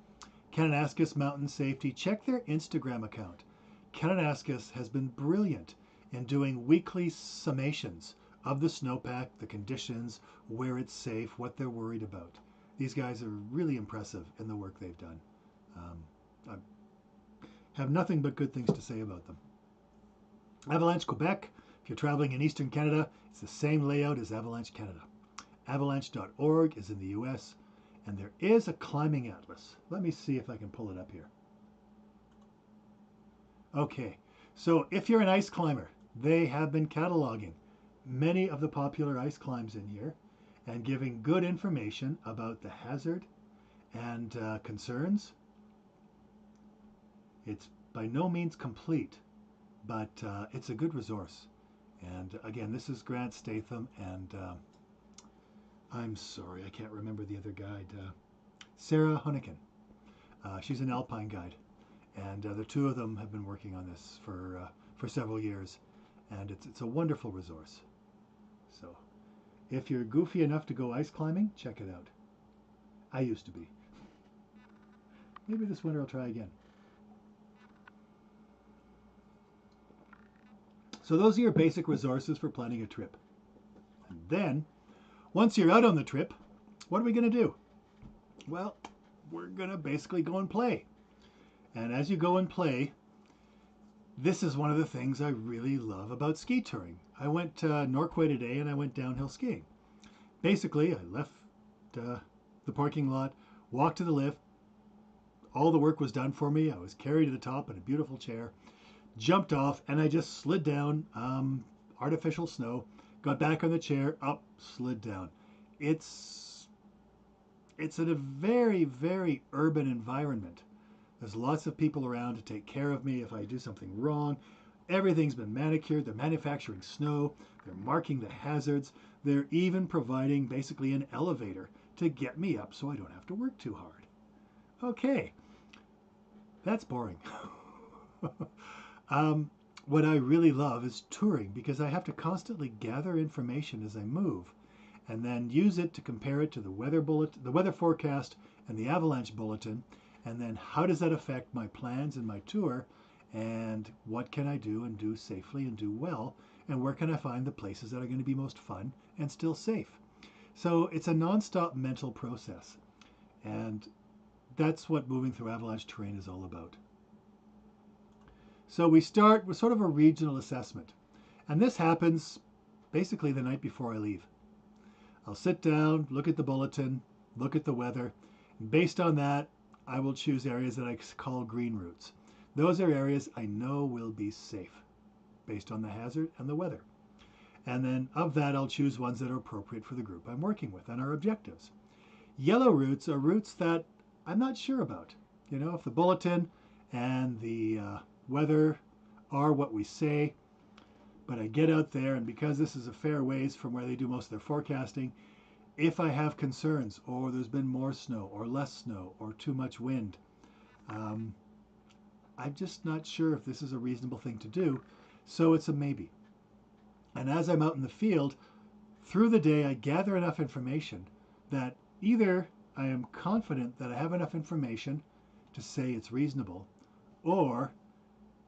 Kananaskis Mountain Safety, check their Instagram account. Kananaskis has been brilliant in doing weekly summations of the snowpack, the conditions, where it's safe, what they're worried about. These guys are really impressive in the work they've done. I have nothing but good things to say about them. Avalanche Quebec, if you're traveling in Eastern Canada, it's the same layout as Avalanche Canada. Avalanche.org is in the US, and there is a climbing atlas. Let me see if I can pull it up here. Okay, so if you're an ice climber, they have been cataloging many of the popular ice climbs in here and giving good information about the hazard and concerns. It's by no means complete, but it's a good resource. And again, this is Grant Statham, and I'm sorry, I can't remember the other guide. Sarah Hunniken. She's an alpine guide, and the two of them have been working on this for several years, and it's a wonderful resource. So, if you're goofy enough to go ice climbing, check it out. I used to be. Maybe this winter I'll try again. So those are your basic resources for planning a trip. And then, once you're out on the trip, what are we going to do? Well, we're going to basically go and play. And as you go and play, this is one of the things I really love about ski touring. I went to Norquay today and I went downhill skiing. Basically, I left the parking lot, walked to the lift. All the work was done for me. I was carried to the top in a beautiful chair. Jumped off and I just slid down artificial snow, got back on the chair, up, slid down. It's in a very, very urban environment. There's lots of people around to take care of me if I do something wrong. Everything's been manicured. They're manufacturing snow. They're marking the hazards. They're even providing basically an elevator to get me up so I don't have to work too hard. Okay, that's boring. What I really love is touring because I have to constantly gather information as I move and then use it to compare it to the weather bulletin, the weather forecast and the avalanche bulletin, and then how does that affect my plans and my tour, and what can I do and do safely and do well, and where can I find the places that are going to be most fun and still safe. So it's a non-stop mental process, and that's what moving through avalanche terrain is all about. So we start with sort of a regional assessment. And this happens basically the night before I leave. I'll sit down, look at the bulletin, look at the weather. And based on that, I will choose areas that I call green routes. Those are areas I know will be safe based on the hazard and the weather. And then of that, I'll choose ones that are appropriate for the group I'm working with and our objectives. Yellow routes are routes that I'm not sure about. You know, if the bulletin and the weather are what we say, but I get out there, and because this is a fair ways from where they do most of their forecasting, if I have concerns, or there's been more snow, or less snow, or too much wind, um, I'm just not sure if this is a reasonable thing to do. So it's a maybe. And as I'm out in the field, through the day, I gather enough information that either I am confident that I have enough information to say it's reasonable, or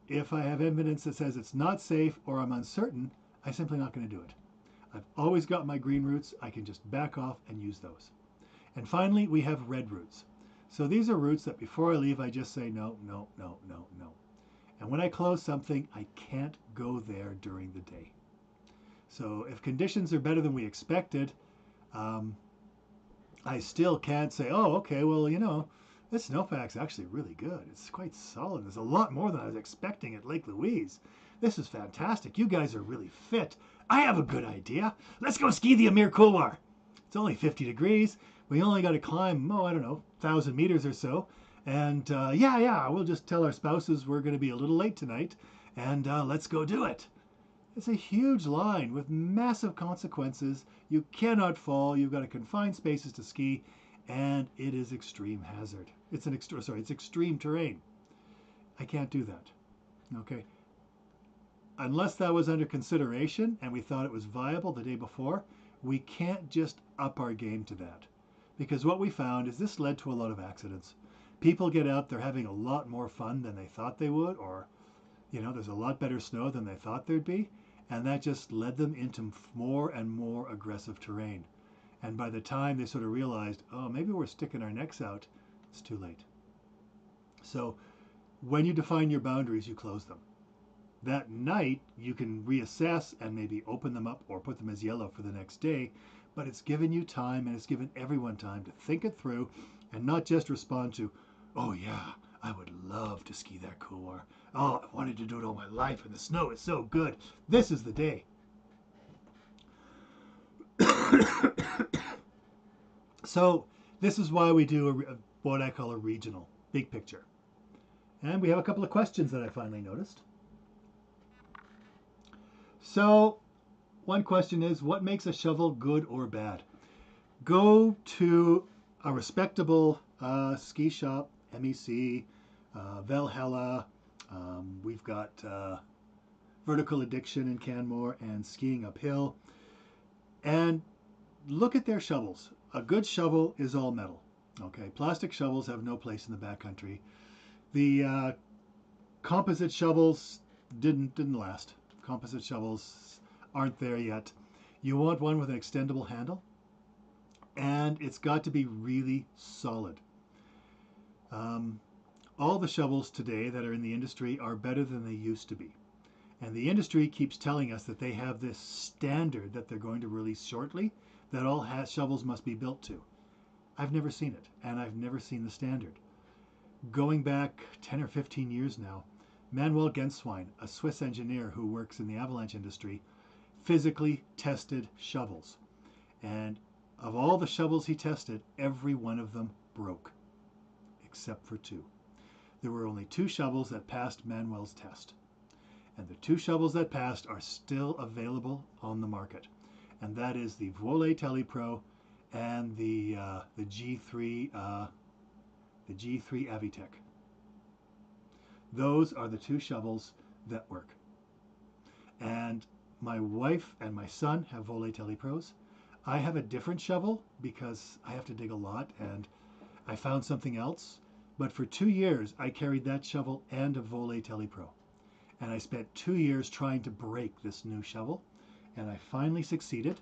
if I have evidence that says it's not safe or I'm uncertain, I'm simply not going to do it. I've always got my green routes. I can just back off and use those. And finally, we have red routes. So these are routes that before I leave, I just say no, no, no, no, no. And when I close something, I can't go there during the day. So if conditions are better than we expected, um, I still can't say, oh, okay, well, you know, this snowpack's actually really good. It's quite solid. There's a lot more than I was expecting at Lake Louise. This is fantastic. You guys are really fit. I have a good idea. Let's go ski the Amir Couloir. It's only 50 degrees. We only got to climb, oh, I don't know, 1,000 meters or so. And yeah, we'll just tell our spouses we're going to be a little late tonight, and let's go do it. It's a huge line with massive consequences. You cannot fall. You've got to confine spaces to ski, and it is extreme hazard. It's extreme terrain. I can't do that. Okay. Unless that was under consideration and we thought it was viable the day before, we can't just up our game to that. Because what we found is this led to a lot of accidents. People get out, they're having a lot more fun than they thought they would, or, you know, there's a lot better snow than they thought there'd be, and that just led them into more and more aggressive terrain. And by the time they sort of realized, oh, maybe we're sticking our necks out, it's too late. So when you define your boundaries, you close them. That night, you can reassess and maybe open them up or put them as yellow for the next day, but it's given you time and it's given everyone time to think it through and not just respond to, oh yeah, I would love to ski that couloir. Oh, I wanted to do it all my life and the snow is so good. This is the day. So this is why we do what I call a regional, big picture. And we have a couple of questions that I finally noticed. So one question is, what makes a shovel good or bad? Go to a respectable ski shop, MEC, Valhalla. We've got Vertical Addiction in Canmore and Skiing Uphill. And look at their shovels. A good shovel is all metal. Okay, plastic shovels have no place in the backcountry. The composite shovels didn't last. Composite shovels aren't there yet. You want one with an extendable handle, and it's got to be really solid. All the shovels today that are in the industry are better than they used to be. And the industry keeps telling us that they have this standard that they're going to release shortly that all shovels must be built to. I've never seen it, and I've never seen the standard. Going back 10 or 15 years now, Manuel Genswein, a Swiss engineer who works in the avalanche industry, physically tested shovels. And of all the shovels he tested, every one of them broke, except for two. There were only two shovels that passed Manuel's test. And the two shovels that passed are still available on the market. And that is the Voile TelePro and the G3 Avitech. Those are the two shovels that work. And my wife and my son have Voile TelePros. I have a different shovel because I have to dig a lot and I found something else. But for 2 years, I carried that shovel and a Voile TelePro. And I spent 2 years trying to break this new shovel. And I finally succeeded.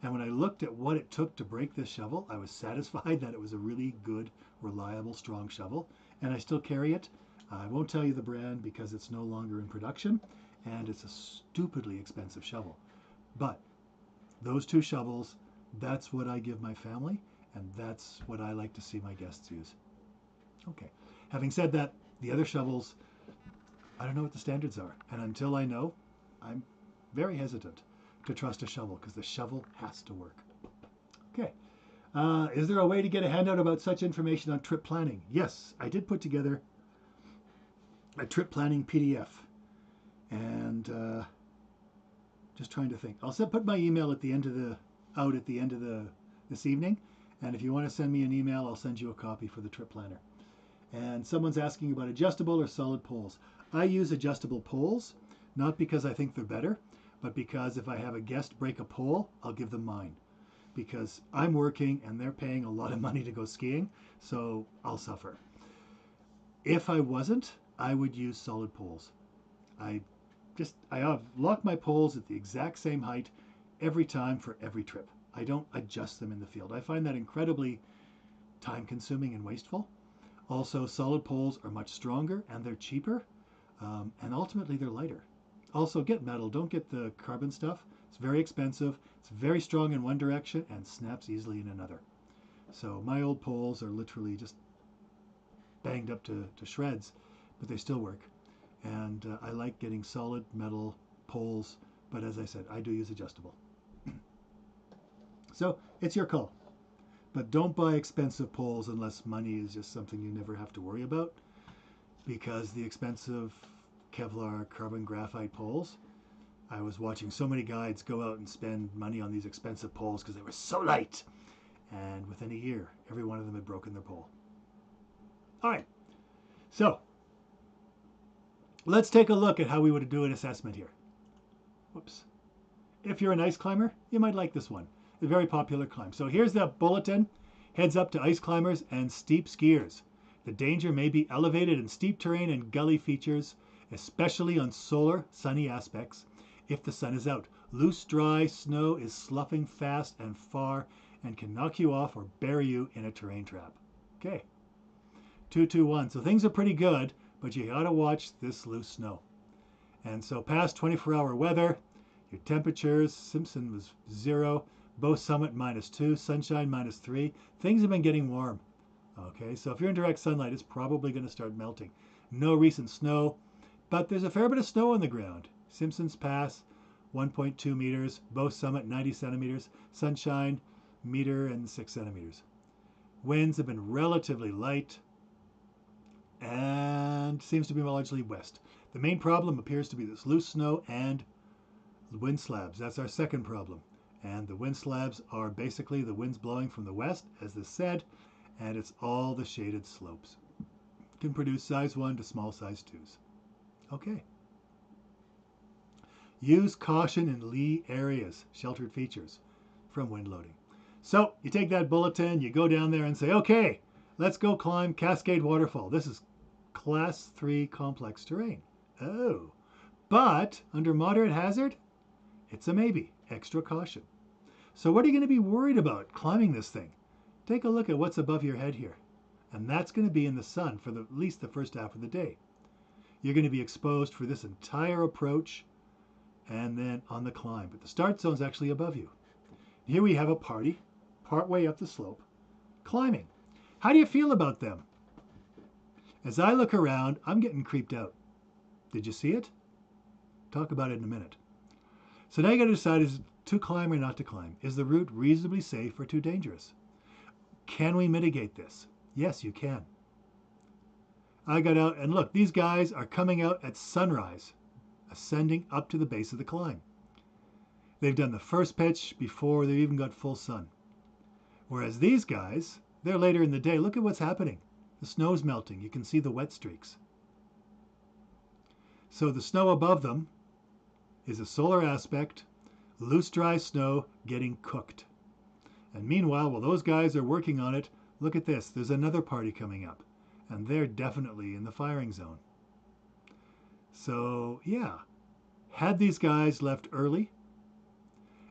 And when I looked at what it took to break this shovel, I was satisfied that it was a really good, reliable, strong shovel. And I still carry it. I won't tell you the brand because it's no longer in production. And it's a stupidly expensive shovel. But those two shovels, that's what I give my family. And that's what I like to see my guests use. Okay. Having said that, the other shovels, I don't know what the standards are. And until I know, I'm very hesitant to trust a shovel because the shovel has to work. Okay. Is there a way to get a handout about such information on trip planning? Yes, I did put together a trip planning PDF, and just trying to think. I'll put my email at the end of this evening, and if you want to send me an email, I'll send you a copy for the trip planner. And someone's asking about adjustable or solid poles. I use adjustable poles, not because I think they're better, but because if I have a guest break a pole, I'll give them mine. Because I'm working and they're paying a lot of money to go skiing, so I'll suffer. If I wasn't, I would use solid poles. I have locked my poles at the exact same height every time for every trip. I don't adjust them in the field. I find that incredibly time consuming and wasteful. Also, solid poles are much stronger and they're cheaper, and ultimately they're lighter. Also, get metal, don't get the carbon stuff. It's very expensive, it's very strong in one direction and snaps easily in another. So my old poles are literally just banged up to shreds, but they still work. And I like getting solid metal poles, but as I said, I do use adjustable. So it's your call. But don't buy expensive poles unless money is just something you never have to worry about, because the expensive Kevlar carbon graphite poles, I was watching so many guides go out and spend money on these expensive poles because they were so light. And within a year, every one of them had broken their pole. All right, so let's take a look at how we would do an assessment here. Whoops. If you're an ice climber, you might like this one. A very popular climb. So here's the bulletin. Heads up to ice climbers and steep skiers. The danger may be elevated in steep terrain and gully features, especially on solar, sunny aspects, if the sun is out. Loose, dry snow is sloughing fast and far and can knock you off or bury you in a terrain trap. Okay. 221. So things are pretty good, but you gotta watch this loose snow. And so past 24-hour weather, your temperatures, Simpson was 0, Bow Summit -2, Sunshine -3. Things have been getting warm. Okay, so if you're in direct sunlight, it's probably going to start melting. No recent snow, but there's a fair bit of snow on the ground. Simpson's Pass, 1.2 meters. Bow Summit, 90 centimeters. Sunshine, 1.6 meters. Winds have been relatively light and seems to be largely west. The main problem appears to be this loose snow and wind slabs. That's our second problem. And the wind slabs are basically the winds blowing from the west, as this said, and it's all the shaded slopes. Can produce size 1 to small size 2s. Okay. Use caution in lee areas, sheltered features, from wind loading. So you take that bulletin, you go down there and say, okay, let's go climb Cascade Waterfall. This is class 3 complex terrain. Oh, but under moderate hazard, it's a maybe, extra caution. So what are you going to be worried about climbing this thing? Take a look at what's above your head here. And that's going to be in the sun for at least the first half of the day. You're going to be exposed for this entire approach and then on the climb. But the start zone's actually above you. Here we have a party, partway up the slope, climbing. How do you feel about them? As I look around, I'm getting creeped out. Did you see it? Talk about it in a minute. So now you got to decide, is to climb or not to climb? Is the route reasonably safe or too dangerous? Can we mitigate this? Yes, you can. I got out and look, these guys are coming out at sunrise, ascending up to the base of the climb. They've done the first pitch before they've even got full sun. Whereas these guys, they're later in the day. Look at what's happening. The snow's melting. You can see the wet streaks. So the snow above them is a solar aspect, loose dry snow getting cooked. And meanwhile, while those guys are working on it, look at this. There's another party coming up. And they're definitely in the firing zone. So, yeah. Had these guys left early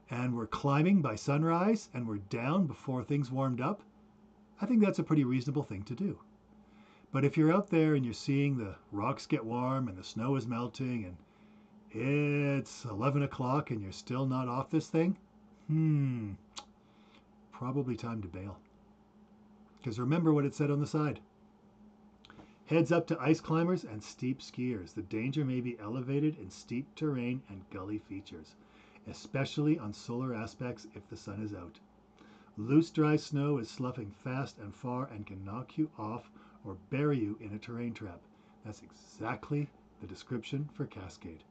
and were climbing by sunrise and were down before things warmed up, I think that's a pretty reasonable thing to do. But if you're out there and you're seeing the rocks get warm and the snow is melting and it's 11 o'clock and you're still not off this thing, probably time to bail. Because remember what it said on the side. Heads up to ice climbers and steep skiers. The danger may be elevated in steep terrain and gully features, especially on solar aspects if the sun is out. Loose, dry snow is sloughing fast and far and can knock you off or bury you in a terrain trap. That's exactly the description for Cascade.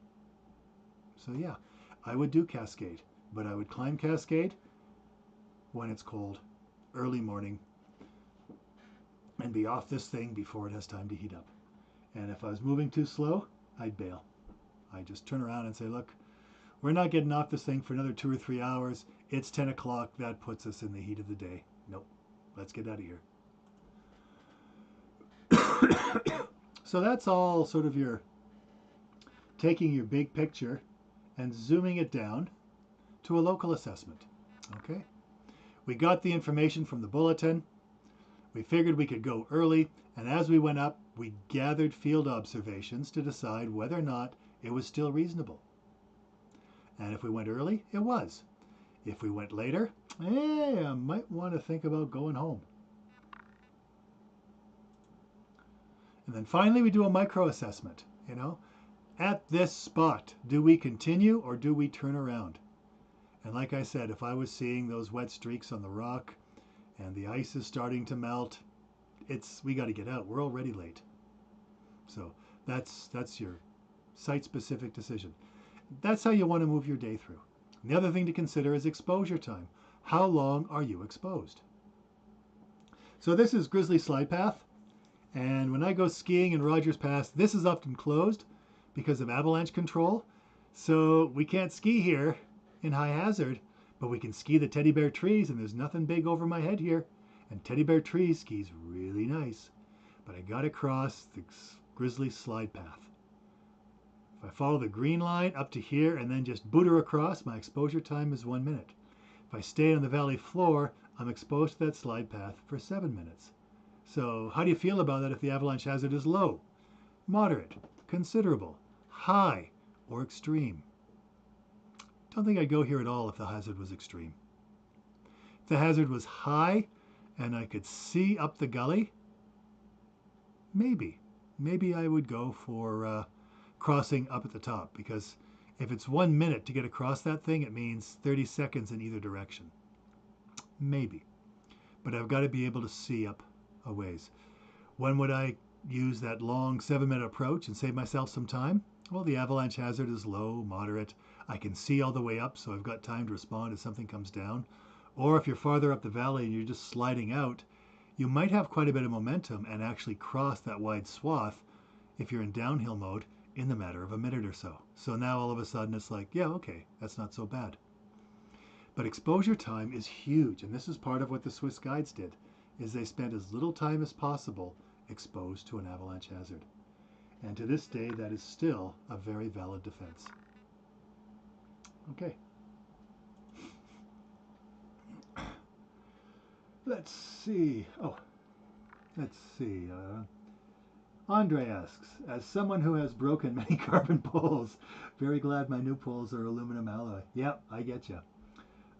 So yeah, I would do Cascade, but I would climb Cascade when it's cold, early morning, and be off this thing before it has time to heat up. And if I was moving too slow, I'd bail. I'd just turn around and say, look, we're not getting off this thing for another 2 or 3 hours. It's 10 o'clock. That puts us in the heat of the day. Nope. Let's get out of here. So that's all sort of your taking your big picture and zooming it down to a local assessment. Okay? We got the information from the bulletin. We figured we could go early, and as we went up, we gathered field observations to decide whether or not it was still reasonable. And if we went early, it was. If we went later, I might want to think about going home. And then finally, we do a micro assessment. At this spot, do we continue or do we turn around? And like I said, if I was seeing those wet streaks on the rock and the ice is starting to melt, we got to get out. We're already late. So that's your site-specific decision. That's how you want to move your day through. And the other thing to consider is exposure time. How long are you exposed? So this is Grizzly Slide Path. And when I go skiing in Rogers Pass, this is often closed because of avalanche control. So we can't ski here in high hazard, but we can ski the teddy bear trees, and there's nothing big over my head here. And teddy bear trees skis really nice. But I got to cross the Grizzly Slide Path. If I follow the green line up to here and then just boot her across, my exposure time is 1 minute. If I stay on the valley floor, I'm exposed to that slide path for 7 minutes. So how do you feel about it if the avalanche hazard is low, moderate, considerable, high, or extreme? Don't think I'd go here at all if the hazard was extreme. If the hazard was high and I could see up the gully, maybe I would go for crossing up at the top, because if it's 1 minute to get across that thing, it means 30 seconds in either direction. Maybe. But I've got to be able to see up a ways. When would I use that long 7-minute approach and save myself some time? Well, the avalanche hazard is low, moderate. I can see all the way up, so I've got time to respond if something comes down. Or if you're farther up the valley and you're just sliding out, you might have quite a bit of momentum and actually cross that wide swath if you're in downhill mode in the matter of a minute or so. So now all of a sudden it's like, yeah, okay, that's not so bad. But exposure time is huge, and this is part of what the Swiss guides did, is they spent as little time as possible exposed to an avalanche hazard. And to this day, that is still a very valid defense. Okay. Let's see. Andre asks, as someone who has broken many carbon poles, very glad my new poles are aluminum alloy. Yep, I get you.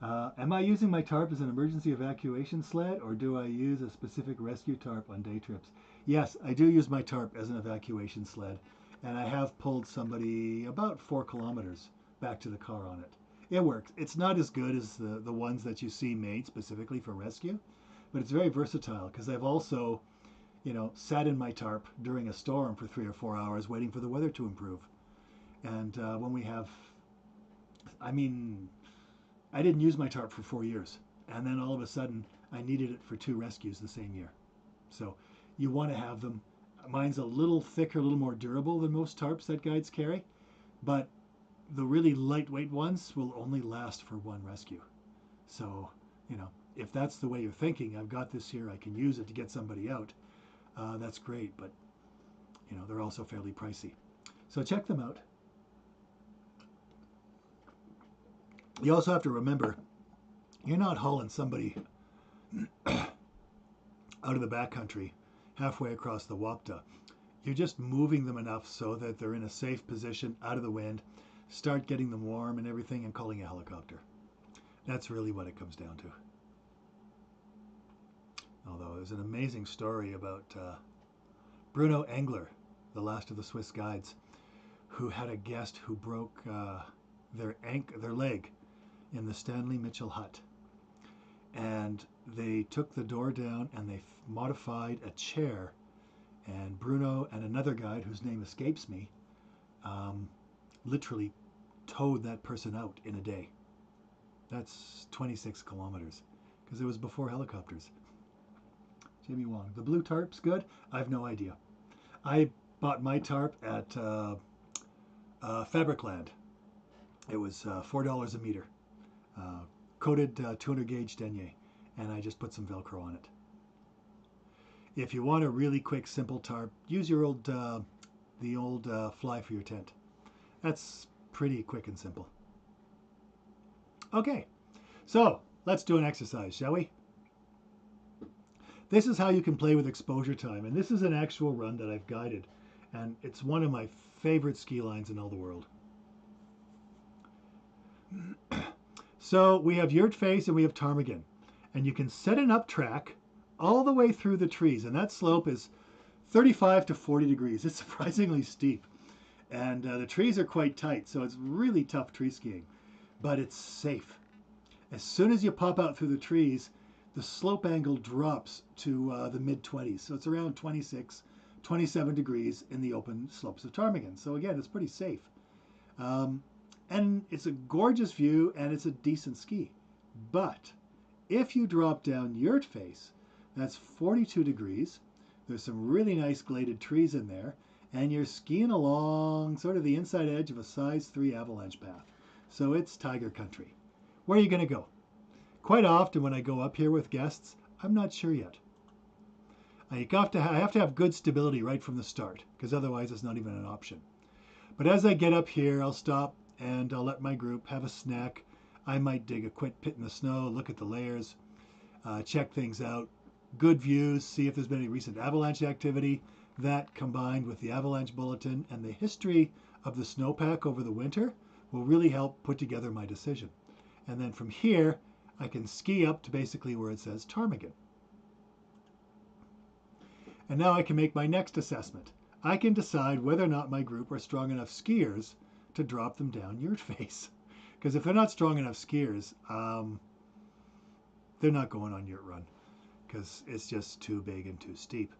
Am I using my tarp as an emergency evacuation sled, or do I use a specific rescue tarp on day trips? Yes, I do use my tarp as an evacuation sled, and I have pulled somebody about 4 kilometers back to the car on it. It works. It's not as good as the ones that you see made specifically for rescue, but it's very versatile, because I've also, sat in my tarp during a storm for 3 or 4 hours waiting for the weather to improve. And when we have, I didn't use my tarp for 4 years, and then all of a sudden I needed it for 2 rescues the same year. So you want to have them. Mine's a little thicker, a little more durable than most tarps that guides carry, but the really lightweight ones will only last for 1 rescue. So, if that's the way you're thinking, I've got this here, I can use it to get somebody out, that's great, but they're also fairly pricey. So check them out. You also have to remember, you're not hauling somebody out of the backcountry halfway across the Wapta. You're just moving them enough so that they're in a safe position, out of the wind, start getting them warm and everything, and calling a helicopter. That's really what it comes down to. Although there's an amazing story about Bruno Engler, the last of the Swiss guides, who had a guest who broke their leg in the Stanley Mitchell hut. and they took the door down and they modified a chair. And Bruno and another guide whose name escapes me um, literally towed that person out in a day. That's 26 kilometers because it was before helicopters. Jamie Wong. The blue tarp's good? I have no idea. I bought my tarp at Fabricland. It was $4 a meter, coated 200 gauge denier, and I just put some Velcro on it. If you want a really quick, simple tarp, use your old, the old fly for your tent. That's pretty quick and simple. Okay, so let's do an exercise, shall we? This is how you can play with exposure time, and this is an actual run that I've guided, and it's one of my favorite ski lines in all the world. So we have yurt face and we have ptarmigan, and you can set an up track all the way through the trees, and that slope is 35 to 40 degrees. It's surprisingly steep, and the trees are quite tight, so it's really tough tree skiing, but it's safe. As soon as you pop out through the trees, the slope angle drops to the mid-20s, so it's around 26, 27 degrees in the open slopes of ptarmigan. So again, it's pretty safe. And it's a gorgeous view, and it's a decent ski. But if you drop down yurt face, that's 42 degrees. There's some really nice gladed trees in there, and you're skiing along sort of the inside edge of a size 3 avalanche path. So it's tiger country. Where are you going to go? Quite often when I go up here with guests, I'm not sure yet. I have to have good stability right from the start, because otherwise it's not even an option. But as I get up here, I'll stop and I'll let my group have a snack. I might dig a quick pit in the snow, look at the layers, check things out. Good views, see if there's been any recent avalanche activity. That combined with the avalanche bulletin and the history of the snowpack over the winter will really help put together my decision. And then from here, I can ski up to basically where it says ptarmigan. And now I can make my next assessment. I can decide whether or not my group are strong enough skiers to drop them down yurt face. Because if they're not strong enough skiers, they're not going on yurt run because it's just too big and too steep.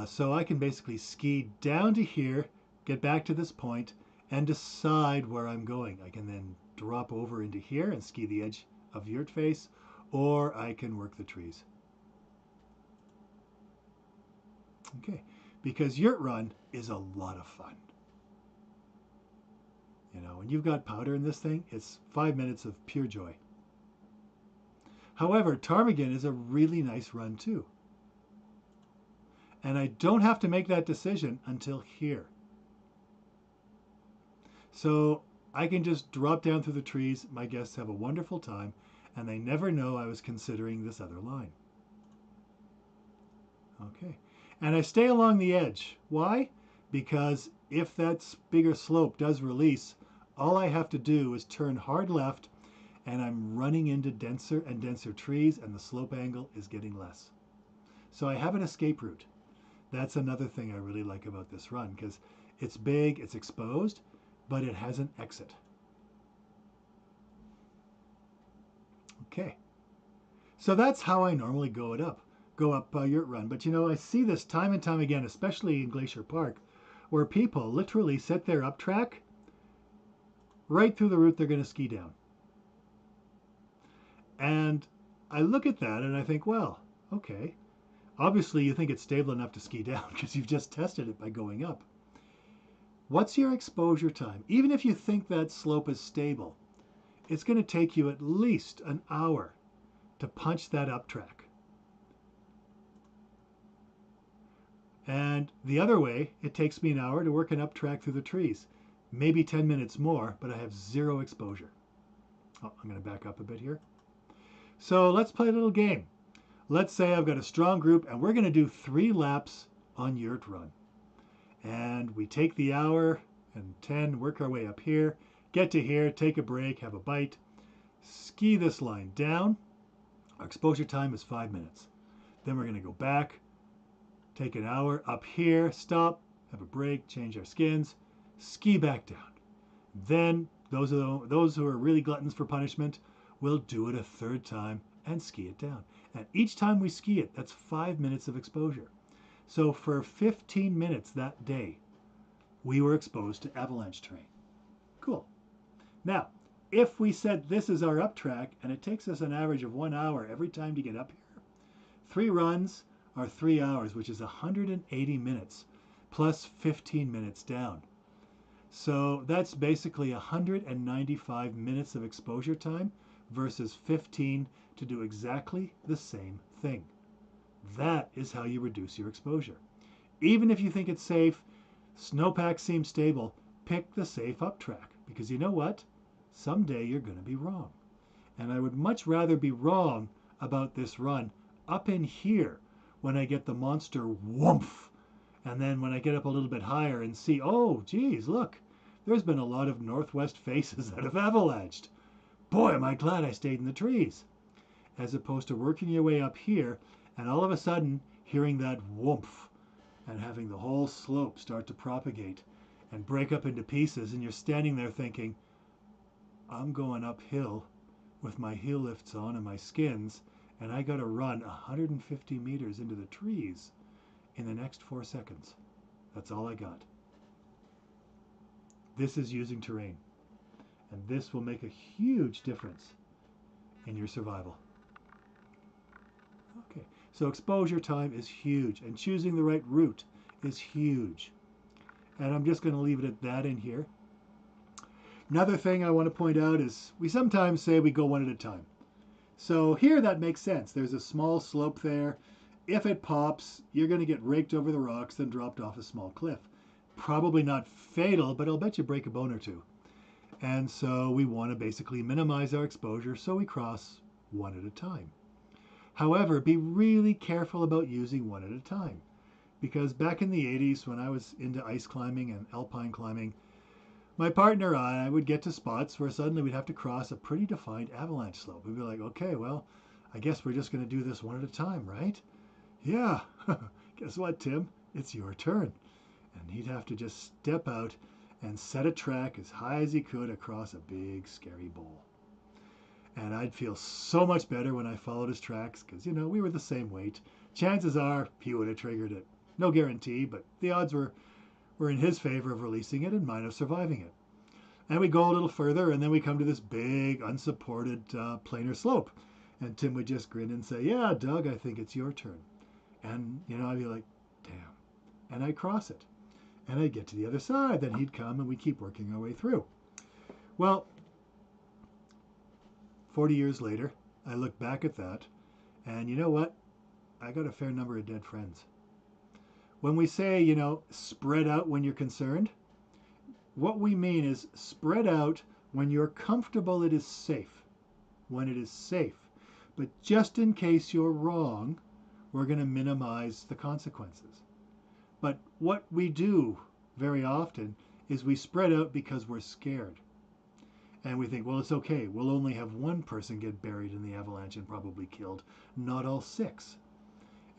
So I can basically ski down to here, get back to this point, and decide where I'm going. I can then drop over into here and ski the edge of yurt face, or I can work the trees. Okay, because yurt run is a lot of fun. You know, when you've got powder in this thing, it's 5 minutes of pure joy. However, ptarmigan is a really nice run too. And I don't have to make that decision until here. So I can just drop down through the trees. My guests have a wonderful time, and they never know I was considering this other line. Okay, and I stay along the edge. Why? Because if that bigger slope does release, all I have to do is turn hard left, and I'm running into denser and denser trees, and the slope angle is getting less. So I have an escape route. That's another thing I really like about this run, because it's big, it's exposed, but it has an exit. Okay, so that's how I normally go up yurt run. But you know, I see this time and time again, especially in Glacier Park, where people literally set their up track right through the route they're going to ski down. And I look at that and I think, well, okay, obviously you think it's stable enough to ski down because you've just tested it by going up. What's your exposure time? Even if you think that slope is stable, it's going to take you at least an hour to punch that up track. And the other way, it takes me an hour to work an up track through the trees. Maybe 10 minutes more, but I have zero exposure. Oh, I'm going to back up a bit here. So let's play a little game. Let's say I've got a strong group and we're going to do 3 laps on yurt run. And we take the hour and 10, work our way up here, get to here, take a break, have a bite, ski this line down. Our exposure time is 5 minutes. Then we're going to go back, take an hour up here, stop, have a break, change our skins, ski back down. Then those who are really gluttons for punishment will do it a 3rd time and ski it down. And each time we ski it, that's 5 minutes of exposure. So for 15 minutes that day, we were exposed to avalanche terrain. Cool. Now, if we said this is our up track and it takes us an average of 1 hour every time to get up here, 3 runs are 3 hours, which is 180 minutes plus 15 minutes down. So that's basically 195 minutes of exposure time versus 15 to do exactly the same thing. That is how you reduce your exposure. Even if you think it's safe, snowpack seems stable, pick the safe up track, because you know what? Someday you're going to be wrong. And I would much rather be wrong about this run up in here when I get the monster whoomph. And then when I get up a little bit higher and see, oh, geez, look, there's been a lot of northwest faces that have avalanched. Boy, am I glad I stayed in the trees. As opposed to working your way up here and all of a sudden hearing that whoomph and having the whole slope start to propagate and break up into pieces, and you're standing there thinking, I'm going uphill with my heel lifts on and my skins, and I got to run 150 meters into the trees in the next 4 seconds. That's all I got. This is using terrain, and this will make a huge difference in your survival. Okay, so exposure time is huge, and choosing the right route is huge. And I'm just going to leave it at that in here. Another thing I want to point out is we sometimes say we go one at a time. So here that makes sense. There's a small slope there. If it pops, you're going to get raked over the rocks, then dropped off a small cliff. Probably not fatal, but I'll bet you break a bone or two. And so we want to basically minimize our exposure, so we cross one at a time. However, be really careful about using one at a time. Because back in the 80s, when I was into ice climbing and alpine climbing, my partner and I would get to spots where suddenly we'd have to cross a pretty defined avalanche slope. We'd be like, okay, well, I guess we're just going to do this one at a time, right? Yeah, guess what, Tim? It's your turn. And he'd have to just step out and set a track as high as he could across a big, scary bowl. And I'd feel so much better when I followed his tracks because, you know, we were the same weight. Chances are he would have triggered it. No guarantee, but the odds were in his favor of releasing it and mine of surviving it. And we go a little further, and then we come to this big, unsupported planar slope. And Tim would just grin and say, yeah, Doug, I think it's your turn. And, you know, I'd be like, damn. And I'd cross it. And I'd get to the other side. Then he'd come, and we'd keep working our way through. Well, 40 years later, I look back at that, and you know what? I got a fair number of dead friends. When we say, you know, spread out when you're concerned, what we mean is spread out when you're comfortable it is safe. When it is safe. But just in case you're wrong, we're going to minimize the consequences. But what we do very often is we spread out because we're scared. And we think, well, it's okay. We'll only have one person get buried in the avalanche and probably killed, not all 6.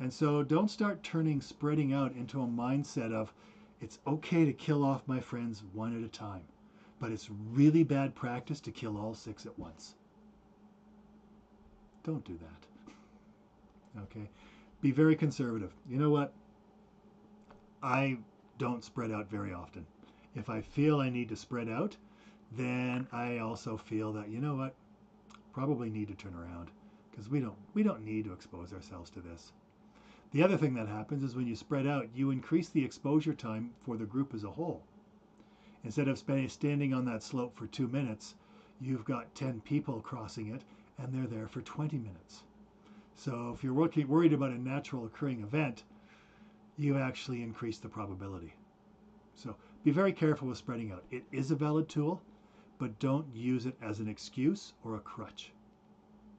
And so don't start turning spreading out into a mindset of it's okay to kill off my friends one at a time, but it's really bad practice to kill all 6 at once. Don't do that. Okay? Be very conservative. You know what? I don't spread out very often. If I feel I need to spread out, then I also feel that, you know what? Probably need to turn around because we don't need to expose ourselves to this. The other thing that happens is when you spread out, you increase the exposure time for the group as a whole. Instead of standing on that slope for 2 minutes, you've got 10 people crossing it, and they're there for 20 minutes. So if you're worried about a natural occurring event, you actually increase the probability. So be very careful with spreading out. It is a valid tool, but don't use it as an excuse or a crutch.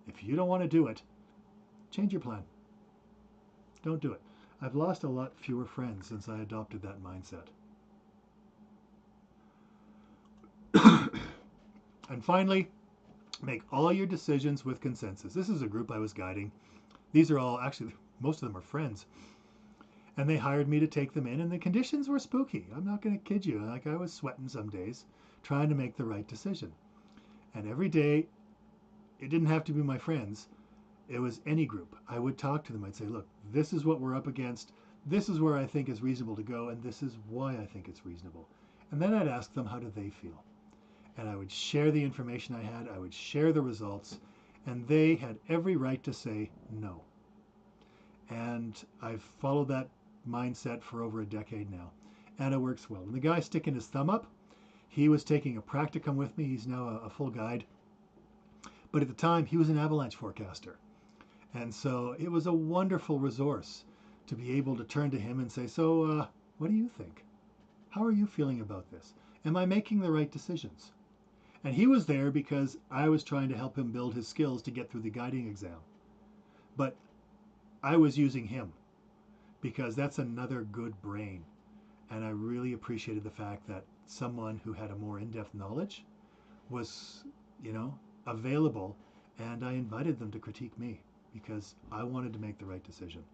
If you don't want to do it, change your plan. Don't do it. I've lost a lot fewer friends since I adopted that mindset. And finally, make all your decisions with consensus. This is a group I was guiding. These are all, actually, most of them are friends. And they hired me to take them in, and the conditions were spooky. I'm not going to kid you. Like, I was sweating some days trying to make the right decision. And every day, it didn't have to be my friends. it was any group, I would talk to them. I'd say, look, this is what we're up against. This is where I think is reasonable to go, and this is why I think it's reasonable. And then I'd ask them, how do they feel? And I would share the information I had. I would share the results, and they had every right to say no. And I've followed that mindset for over a decade now, and it works well. And the guy sticking his thumb up, he was taking a practicum with me. He's now a full guide. But at the time, he was an avalanche forecaster. And so it was a wonderful resource to be able to turn to him and say, so what do you think? How are you feeling about this? Am I making the right decisions? And he was there because I was trying to help him build his skills to get through the guiding exam. But I was using him because that's another good brain. And I really appreciated the fact that someone who had a more in-depth knowledge was, available, and I invited them to critique me because I wanted to make the right decision.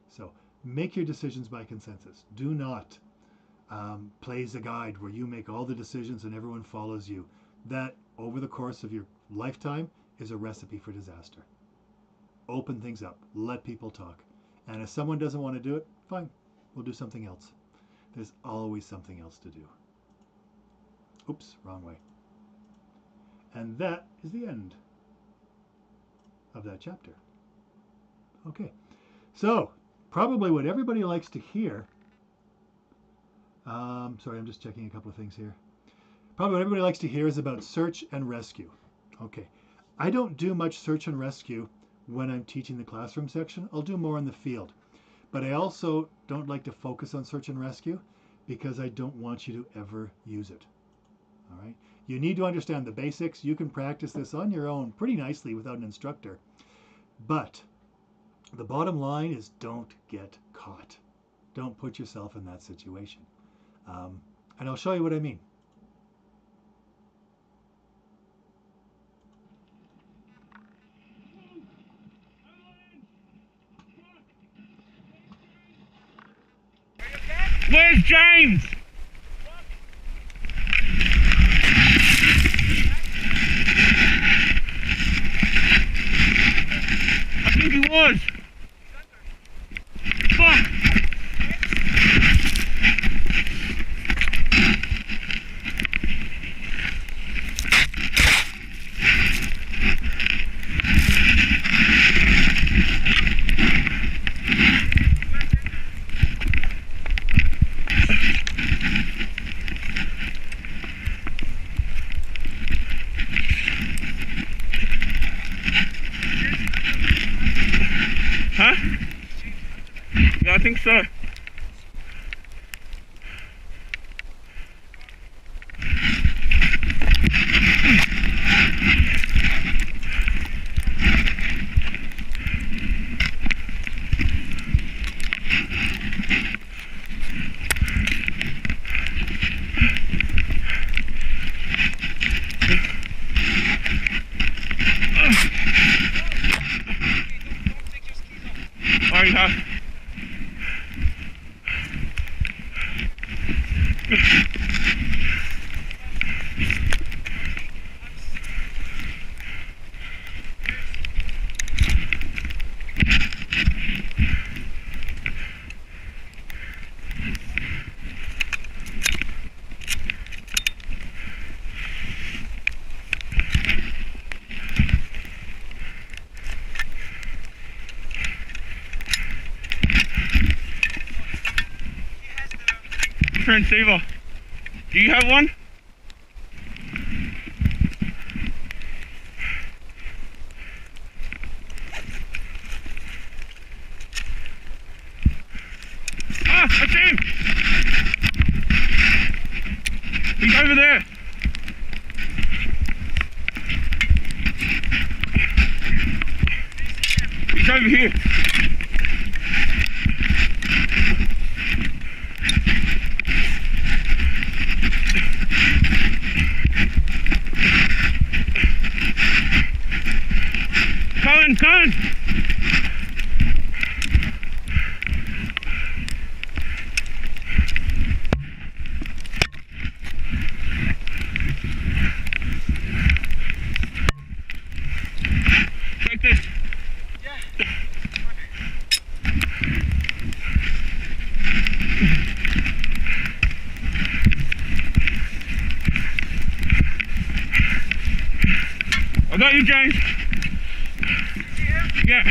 So make your decisions by consensus. Do not play as a guide where you make all the decisions and everyone follows you. That, over the course of your lifetime, is a recipe for disaster. Open things up. Let people talk. And if someone doesn't want to do it, fine. We'll do something else. There's always something else to do. Oops, wrong way. And that is the end of that chapter. Okay, so probably what everybody likes to hear, sorry, I'm just checking a couple of things here. Probably what everybody likes to hear is about search and rescue. Okay, I don't do much search and rescue when I'm teaching the classroom section. I'll do more in the field. But I also don't like to focus on search and rescue because I don't want you to ever use it. All right, you need to understand the basics. You can practice this on your own pretty nicely without an instructor. But the bottom line is don't get caught. Don't put yourself in that situation. And I'll show you what I mean. Where's James? I think he was. Fuck. Huh? Yeah, I think so. Alright, huh? Transceiver. Do you have one? Ah, I see him! He's over there! He's over here! Coming! Check this! I got you, James. Yeah.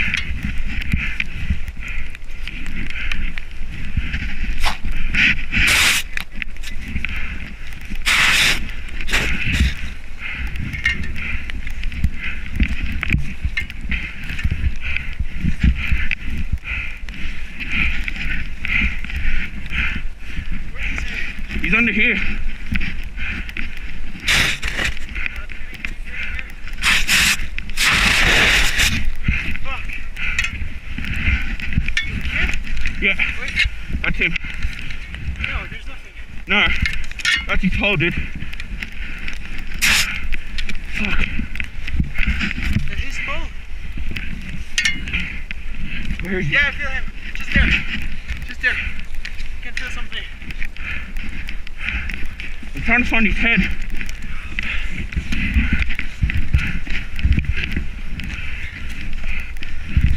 He's under here. Fuck. Yeah, that's him. No, there's nothing. No, that's his hole, dude. Fuck. That his hole? Where is he? Yeah, I feel him. Just there. Just there. I can feel something. I'm trying to find his head.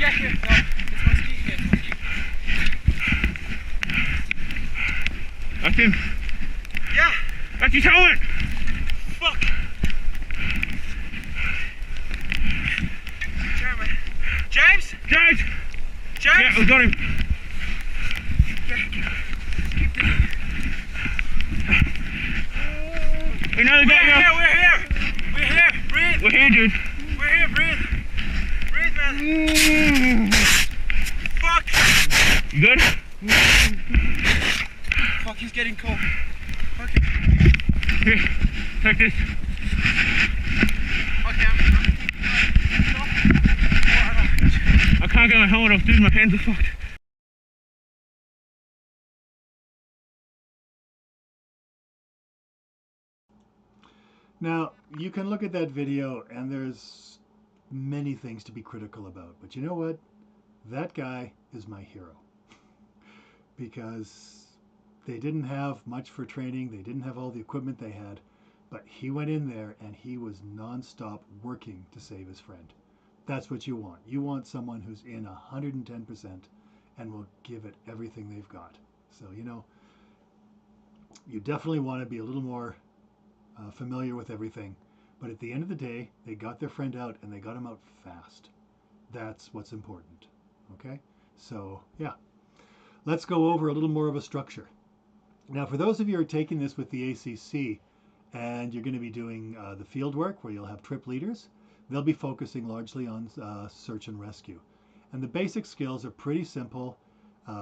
Yeah, here. No, it's my ski. Yeah, it's my ski. That's him. Yeah. That's his helmet. Fuck. Jeremy. James? James. James? Yeah, we got him. Yeah. Keep digging. We nearly got you. We're here. We're here. Breathe. We're here, dude. We're here. Breathe. Breathe, man. Fuck. You good? Fuck, he's getting cold. Okay. Here, take this. Okay, I can't get my helmet off, dude. My hands are fucked. Now, you can look at that video and there's many things to be critical about. But you know what? That guy is my hero. Because they didn't have much for training. They didn't have all the equipment they had. But he went in there and he was nonstop working to save his friend. That's what you want. You want someone who's in 110% and will give it everything they've got. So, you know, you definitely want to be a little more familiar with everything. But at the end of the day, they got their friend out and they got him out fast. That's what's important. Okay? So, yeah. Let's go over a little more of a structure. Now, for those of you who are taking this with the ACC and you're going to be doing the field work where you'll have trip leaders, they'll be focusing largely on search and rescue. And the basic skills are pretty simple.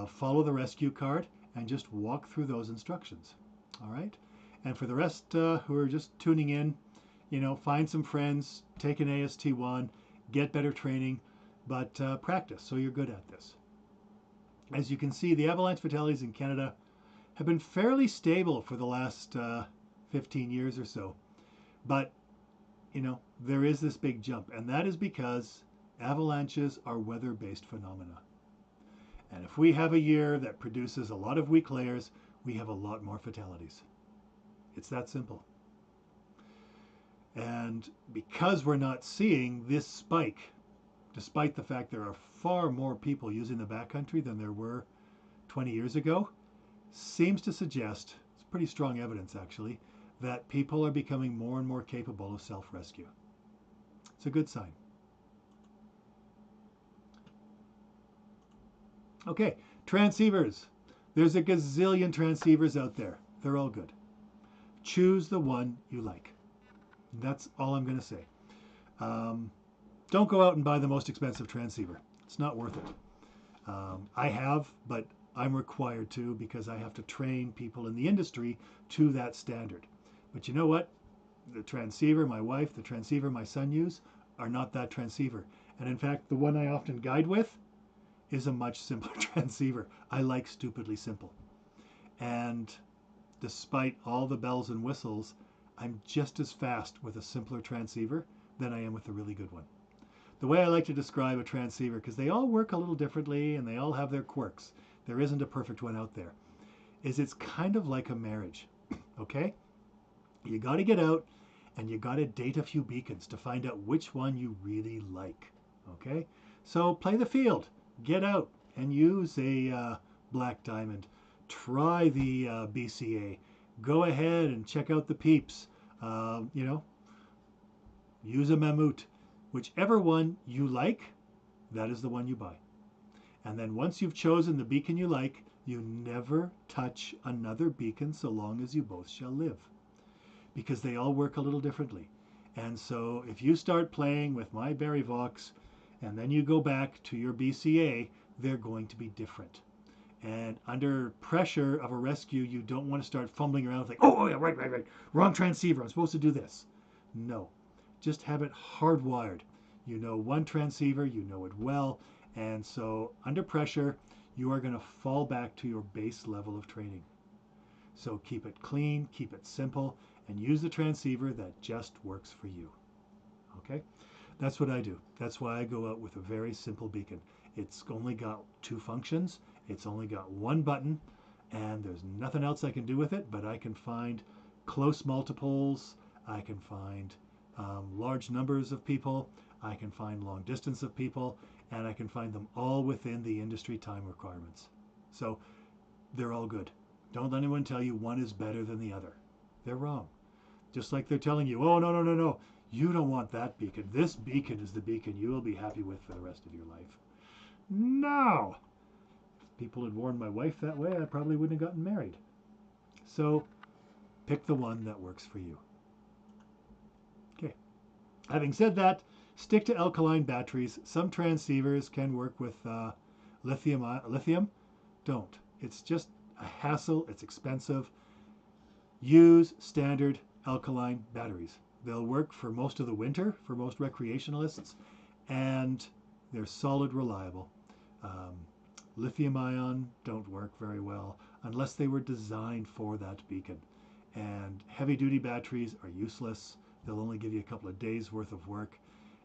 Follow the rescue card and just walk through those instructions. All right? And for the rest who are just tuning in, you know, find some friends, take an AST1, get better training, but practice so you're good at this. As you can see, the avalanche fatalities in Canada have been fairly stable for the last 15 years or so. But, you know, there is this big jump, and that is because avalanches are weather-based phenomena. And if we have a year that produces a lot of weak layers, we have a lot more fatalities. It's that simple. And because we're not seeing this spike, despite the fact there are far more people using the backcountry than there were 20 years ago, seems to suggest, it's pretty strong evidence actually, that people are becoming more and more capable of self-rescue. It's a good sign. Okay, transceivers. There's a gazillion transceivers out there. They're all good. Choose the one you like. That's all I'm going to say. Don't go out and buy the most expensive transceiver. It's not worth it. I have, but I'm required to because I have to train people in the industry to that standard. But you know what? The transceiver my wife, the transceiver my son use are not that transceiver. And in fact, the one I often guide with is a much simpler transceiver. I like stupidly simple. And despite all the bells and whistles, I'm just as fast with a simpler transceiver than I am with a really good one. The way I like to describe a transceiver, because they all work a little differently and they all have their quirks, there isn't a perfect one out there, is it's kind of like a marriage, okay? You got to get out and you got to date a few beacons to find out which one you really like, okay? So play the field, get out and use a black diamond. Try the BCA. Go ahead and check out the peeps. You know, use a mammut. Whichever one you like, that is the one you buy. And then once you've chosen the beacon you like, you never touch another beacon so long as you both shall live, because they all work a little differently. And so if you start playing with my Barry Vox and then you go back to your BCA, they're going to be different. And under pressure of a rescue, you don't want to start fumbling around like, oh yeah, right, wrong transceiver, I'm supposed to do this. No, just have it hardwired. You know one transceiver, you know it well, and so under pressure, you are going to fall back to your base level of training. So keep it clean, keep it simple, and use the transceiver that just works for you. Okay? That's what I do. That's why I go out with a very simple beacon. It's only got 2 functions. It's only got 1 button, and there's nothing else I can do with it, but I can find close multiples. I can find large numbers of people. I can find long distance of people, and I can find them all within the industry time requirements. So they're all good. Don't let anyone tell you one is better than the other. They're wrong. Just like they're telling you, oh, no, you don't want that beacon. This beacon is the beacon you will be happy with for the rest of your life. No! If people had warned my wife that way, I probably wouldn't have gotten married. So pick the one that works for you. Okay. Having said that, stick to alkaline batteries. Some transceivers can work with lithium. Lithium? Don't. It's just a hassle. It's expensive. Use standard alkaline batteries. They'll work for most of the winter for most recreationalists, and they're solid, reliable. Lithium ion don't work very well unless they were designed for that beacon. And heavy duty batteries are useless. They'll only give you a couple of days worth of work.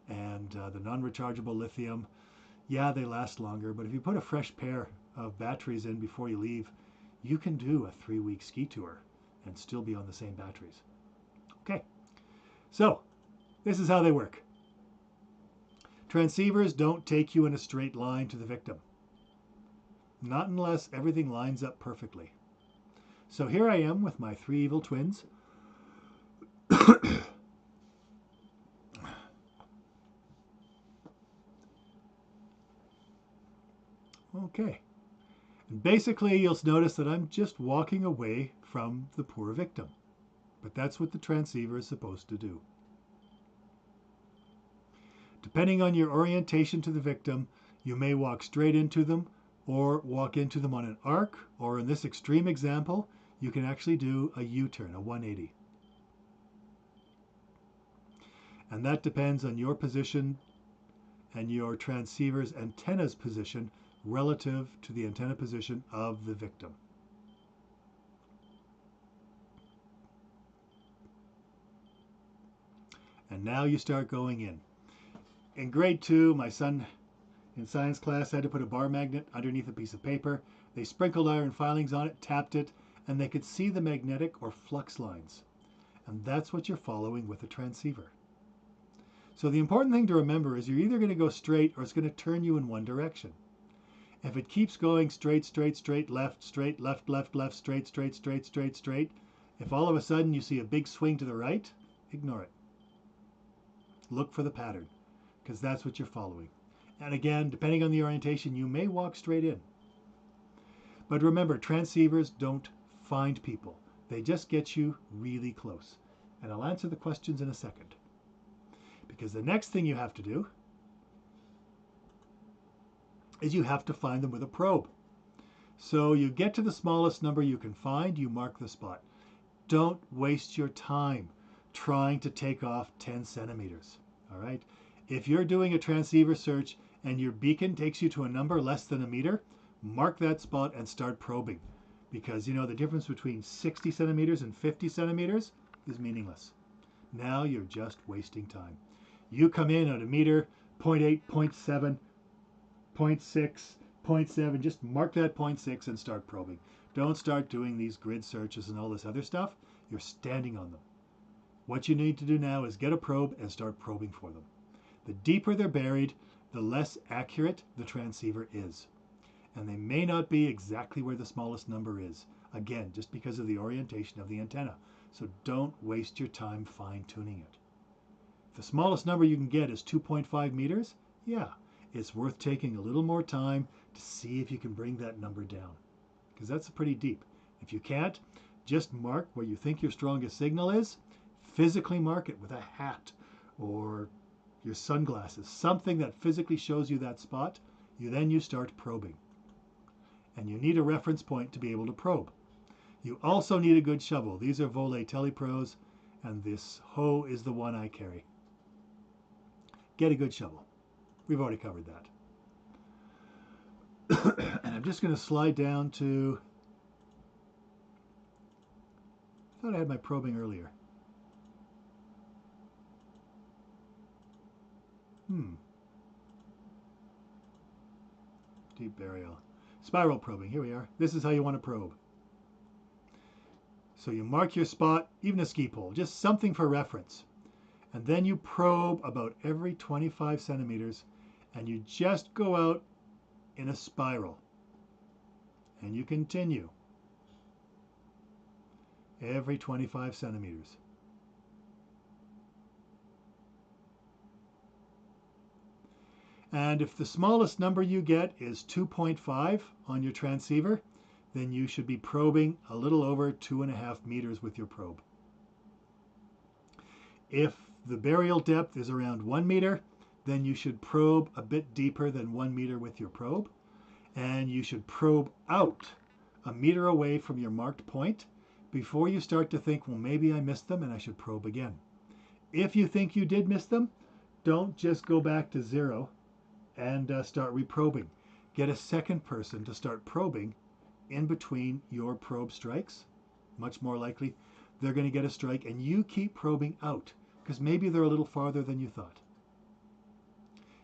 And the non-rechargeable lithium, yeah, they last longer, but if you put a fresh pair of batteries in before you leave, you can do a 3-week ski tour and still be on the same batteries. Okay, so this is how they work. Transceivers don't take you in a straight line to the victim. Not unless everything lines up perfectly. So here I am with my 3 evil twins. Okay. And basically, you'll notice that I'm just walking away from the poor victim. But that's what the transceiver is supposed to do. Depending on your orientation to the victim, you may walk straight into them or walk into them on an arc, or in this extreme example, you can actually do a U-turn, a 180. And that depends on your position and your transceiver's antenna's position relative to the antenna position of the victim. And now you start going in. In grade 2, my son in science class had to put a bar magnet underneath a piece of paper. They sprinkled iron filings on it, tapped it, and they could see the magnetic or flux lines. And that's what you're following with a transceiver. So the important thing to remember is you're either going to go straight or it's going to turn you in one direction. If it keeps going straight, left, straight, if all of a sudden you see a big swing to the right, ignore it. Look for the pattern, because that's what you're following. And again, depending on the orientation, you may walk straight in. But remember, transceivers don't find people. They just get you really close. And I'll answer the questions in a second. Because the next thing you have to do is you have to find them with a probe. So you get to the smallest number you can find, you mark the spot. Don't waste your time trying to take off 10 centimeters. All right? If you're doing a transceiver search and your beacon takes you to a number less than a meter, mark that spot and start probing. Because you know the difference between 60 centimeters and 50 centimeters is meaningless. Now you're just wasting time. You come in at a meter, 0.8, 0.7, 0.6, 0.7, just mark that 0.6 and start probing. Don't start doing these grid searches and all this other stuff. You're standing on them. What you need to do now is get a probe and start probing for them. The deeper they're buried, the less accurate the transceiver is. And they may not be exactly where the smallest number is. Again, just because of the orientation of the antenna. So don't waste your time fine-tuning it. If the smallest number you can get is 2.5 meters, yeah, it's worth taking a little more time to see if you can bring that number down, because that's pretty deep. If you can't, just mark where you think your strongest signal is, physically mark it with a hat or your sunglasses, something that physically shows you that spot. Then you start probing. And you need a reference point to be able to probe. You also need a good shovel. These are Volet Telepros, and this hoe is the one I carry. Get a good shovel. We've already covered that. And I'm just going to slide down to, I thought I had my probing earlier. Deep burial. Spiral probing, here we are. This is how you want to probe. So you mark your spot, even a ski pole, just something for reference. And then you probe about every 25 centimeters, and you just go out in a spiral. And you continue every 25 centimeters. And if the smallest number you get is 2.5 on your transceiver, then you should be probing a little over 2.5 meters with your probe. If the burial depth is around 1 meter, then you should probe a bit deeper than 1 meter with your probe. And you should probe out a meter away from your marked point before you start to think, well, maybe I missed them and I should probe again. If you think you did miss them, don't just go back to zero and start reprobing. Get a second person to start probing in between your probe strikes. Much more likely they're going to get a strike, and you keep probing out because maybe they're a little farther than you thought.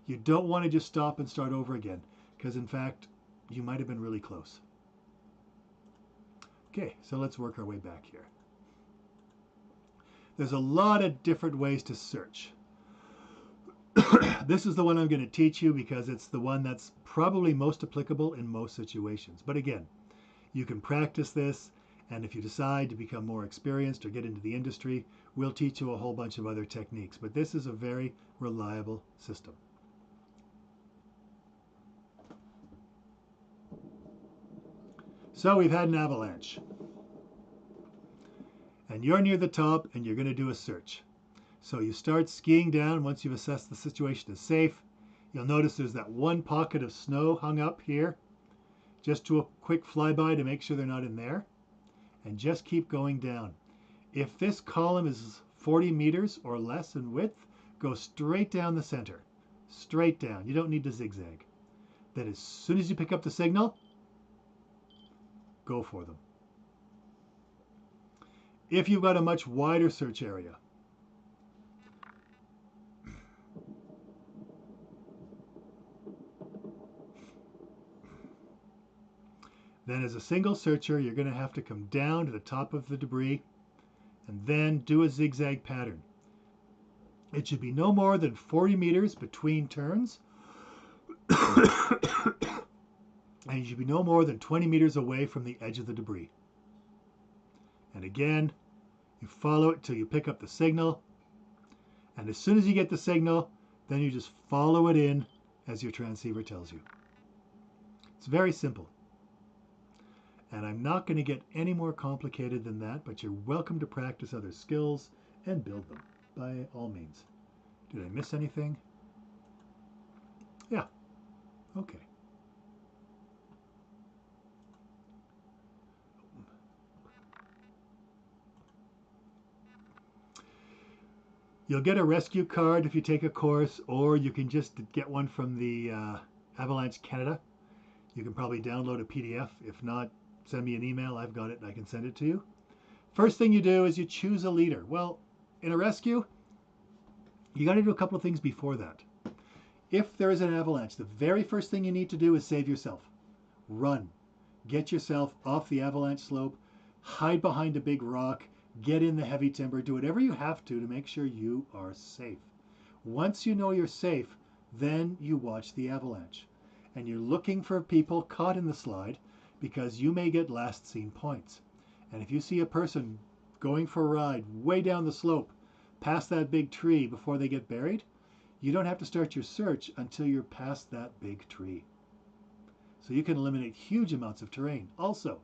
You don't want to just stop and start over again, because in fact you might have been really close. Okay, so let's work our way back here. There's a lot of different ways to search. This is the one I'm going to teach you because it's the one that's probably most applicable in most situations. But again, you can practice this, and if you decide to become more experienced or get into the industry, we'll teach you a whole bunch of other techniques. But this is a very reliable system. So we've had an avalanche. And you're near the top, and you're going to do a search. So you start skiing down once you've assessed the situation is safe. You'll notice there's that one pocket of snow hung up here. Just do a quick flyby to make sure they're not in there. And just keep going down. If this column is 40 meters or less in width, go straight down the center. Straight down. You don't need to zigzag. Then as soon as you pick up the signal, go for them. If you've got a much wider search area, then as a single searcher, you're going to have to come down to the top of the debris and then do a zigzag pattern. It should be no more than 40 meters between turns, and you should be no more than 20 meters away from the edge of the debris. And again, you follow it till you pick up the signal, and as soon as you get the signal, then you just follow it in as your transceiver tells you. It's very simple. And I'm not going to get any more complicated than that, but you're welcome to practice other skills and build them, by all means. Did I miss anything? Yeah. Okay. You'll get a rescue card if you take a course, or you can just get one from the Avalanche Canada. You can probably download a PDF. If not, send me an email. I've got it and I can send it to you. First thing you do is you choose a leader. Well, in a rescue, you got to do a couple of things before that. If there is an avalanche, the very first thing you need to do is save yourself. Run. Get yourself off the avalanche slope. Hide behind a big rock. Get in the heavy timber. Do whatever you have to make sure you are safe. Once you know you're safe, then you watch the avalanche. And you're looking for people caught in the slide because you may get last seen points. And if you see a person going for a ride way down the slope, past that big tree before they get buried, you don't have to start your search until you're past that big tree. So you can eliminate huge amounts of terrain. Also,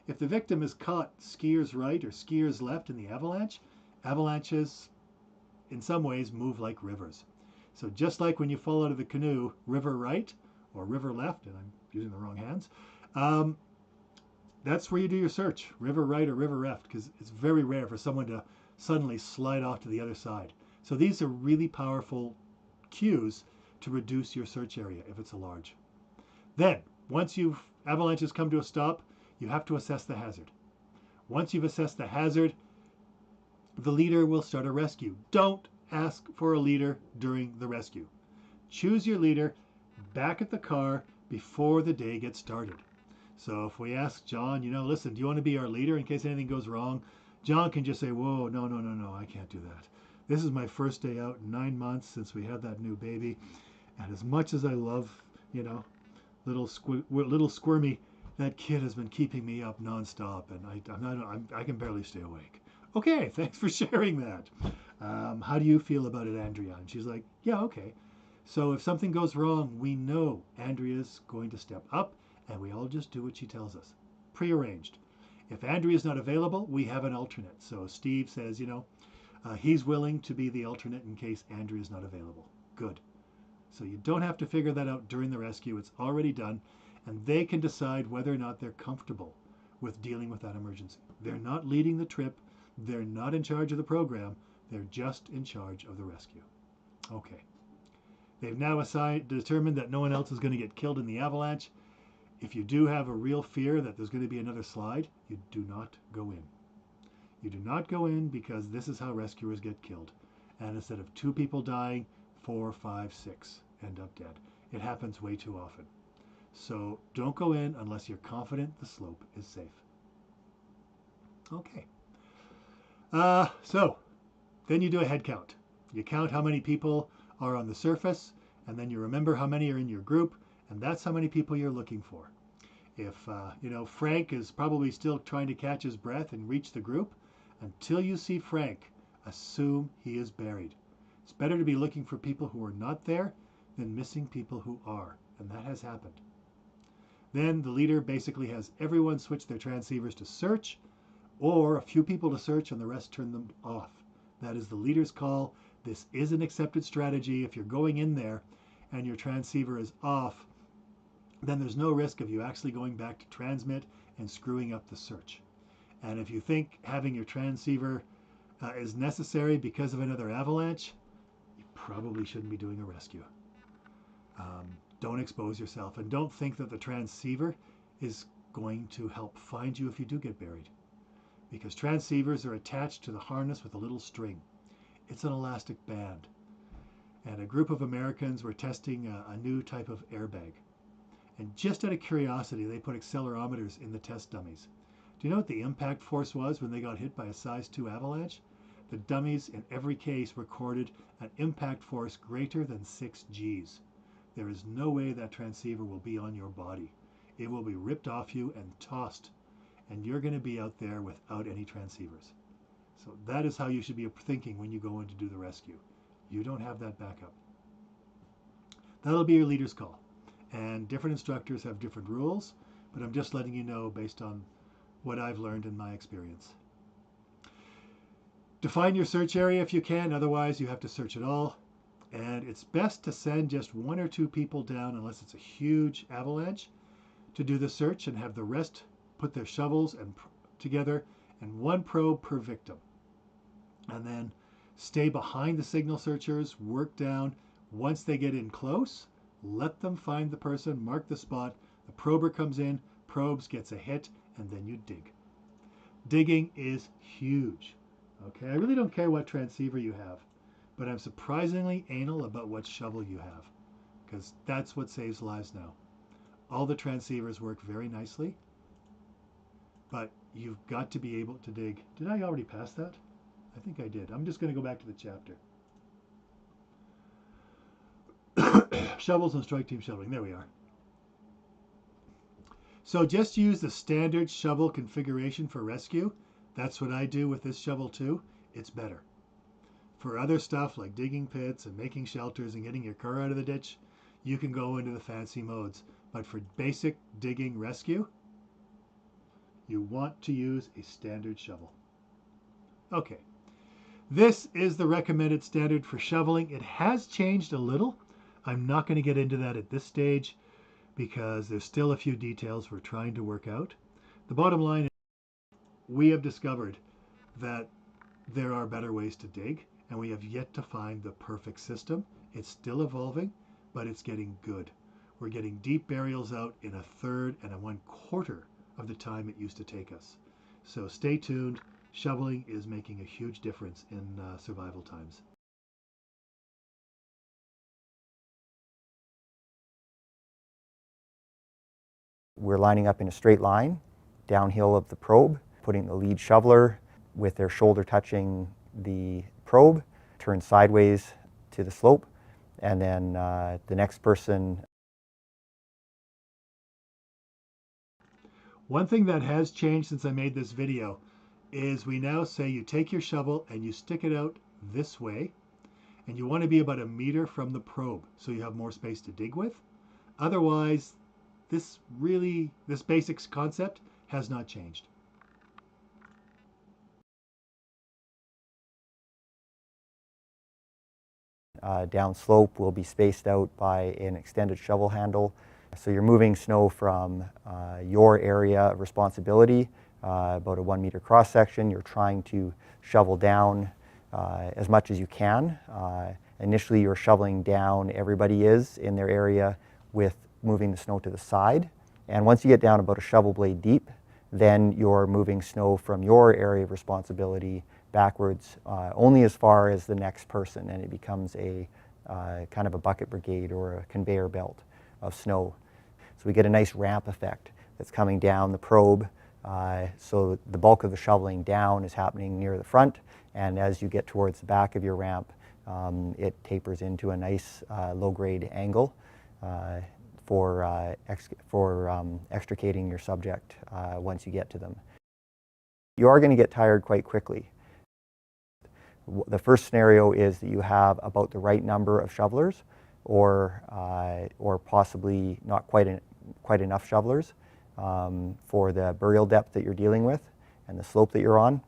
if the victim is caught skiers right or skiers left in the avalanche, avalanches in some ways move like rivers. So just like when you fall out of the canoe, river right or river left, and I'm using the wrong hands, that's where you do your search, river right or river left, because it's very rare for someone to suddenly slide off to the other side. So these are really powerful cues to reduce your search area if it's a large. Then, once avalanches come to a stop, you have to assess the hazard. Once you've assessed the hazard, the leader will start a rescue. Don't ask for a leader during the rescue. Choose your leader back at the car before the day gets started. So if we ask John, listen, do you want to be our leader in case anything goes wrong? John can just say, whoa, no, I can't do that. This is my first day out in 9 months since we had that new baby. And as much as I love, little squirmy, that kid has been keeping me up nonstop, and I can barely stay awake. Okay, thanks for sharing that. How do you feel about it, Andrea? And she's like, yeah, okay. So if something goes wrong, we know Andrea's going to step up, and we all just do what she tells us. Prearranged. If Andrea's not available, we have an alternate. So Steve says, he's willing to be the alternate in case Andrea's not available. Good. So you don't have to figure that out during the rescue. It's already done, and they can decide whether or not they're comfortable with dealing with that emergency. They're not leading the trip. They're not in charge of the program. They're just in charge of the rescue. Okay. They've now determined that no one else is going to get killed in the avalanche. If you do have a real fear that there's going to be another slide, you do not go in. You do not go in because this is how rescuers get killed. And instead of 2 people dying, 4, 5, 6 end up dead. It happens way too often. So don't go in unless you're confident the slope is safe. Okay. So then you do a head count. You count how many people are on the surface, and then you remember how many are in your group, and that's how many people you're looking for. If, Frank is probably still trying to catch his breath and reach the group, until you see Frank, assume he is buried. It's better to be looking for people who are not there than missing people who are, and that has happened. Then the leader basically has everyone switch their transceivers to search, or a few people to search and the rest turn them off. That is the leader's call. This is an accepted strategy. If you're going in there and your transceiver is off, then there's no risk of you actually going back to transmit and screwing up the search. And if you think having your transceiver is necessary because of another avalanche, you probably shouldn't be doing a rescue. Don't expose yourself, and don't think that the transceiver is going to help find you if you do get buried, because transceivers are attached to the harness with a little string. It's an elastic band. And a group of Americans were testing a new type of airbag. And just out of curiosity, they put accelerometers in the test dummies. Do you know what the impact force was when they got hit by a size 2 avalanche? The dummies in every case recorded an impact force greater than 6 Gs. There is no way that transceiver will be on your body. It will be ripped off you and tossed, and you're going to be out there without any transceivers. So that is how you should be thinking when you go in to do the rescue. You don't have that backup. That'll be your leader's call. And different instructors have different rules, but I'm just letting you know based on what I've learned in my experience. Define your search area if you can, otherwise you have to search it all. And it's best to send just 1 or 2 people down, unless it's a huge avalanche, to do the search, and have the rest put their shovels together and 1 probe per victim. And then stay behind the signal searchers, work down. Once they get in close, let them find the person, mark the spot. The prober comes in, probes, gets a hit, and then you dig. Digging is huge. Okay, I really don't care what transceiver you have, but I'm surprisingly anal about what shovel you have, because that's what saves lives now. All the transceivers work very nicely, but you've got to be able to dig. Did I already pass that? I think I did. I'm just going to go back to the chapter. Shovels and strike team shoveling. There we are. So just use the standard shovel configuration for rescue. That's what I do with this shovel too. It's better. For other stuff like digging pits and making shelters and getting your car out of the ditch, you can go into the fancy modes. But for basic digging rescue, you want to use a standard shovel. Okay, this is the recommended standard for shoveling. It has changed a little. I'm not going to get into that at this stage because there's still a few details we're trying to work out. The bottom line is we have discovered that there are better ways to dig, and we have yet to find the perfect system. It's still evolving, but it's getting good. We're getting deep burials out in a third and a 1/4 of the time it used to take us. So stay tuned. Shoveling is making a huge difference in survival times. We're lining up in a straight line downhill of the probe, putting the lead shoveler with their shoulder touching the probe, turn sideways to the slope, and then the next person. One thing that has changed since I made this video is we now say you take your shovel and you stick it out this way, and you want to be about 1 meter from the probe so you have more space to dig with. Otherwise, this basic concept has not changed. Down slope will be spaced out by an extended shovel handle. So you're moving snow from your area of responsibility, about a 1 meter cross section. You're trying to shovel down as much as you can. Initially you're shoveling down, everybody is in their area, with moving the snow to the side. And once you get down about a shovel blade deep, then you're moving snow from your area of responsibility backwards only as far as the next person, and it becomes a kind of a bucket brigade or a conveyor belt of snow. So we get a nice ramp effect that's coming down the probe. So the bulk of the shoveling down is happening near the front, and as you get towards the back of your ramp, it tapers into a nice low-grade angle for extricating your subject once you get to them. You are going to get tired quite quickly. The first scenario is that you have about the right number of shovelers, or possibly not quite enough shovelers for the burial depth that you're dealing with and the slope that you're on.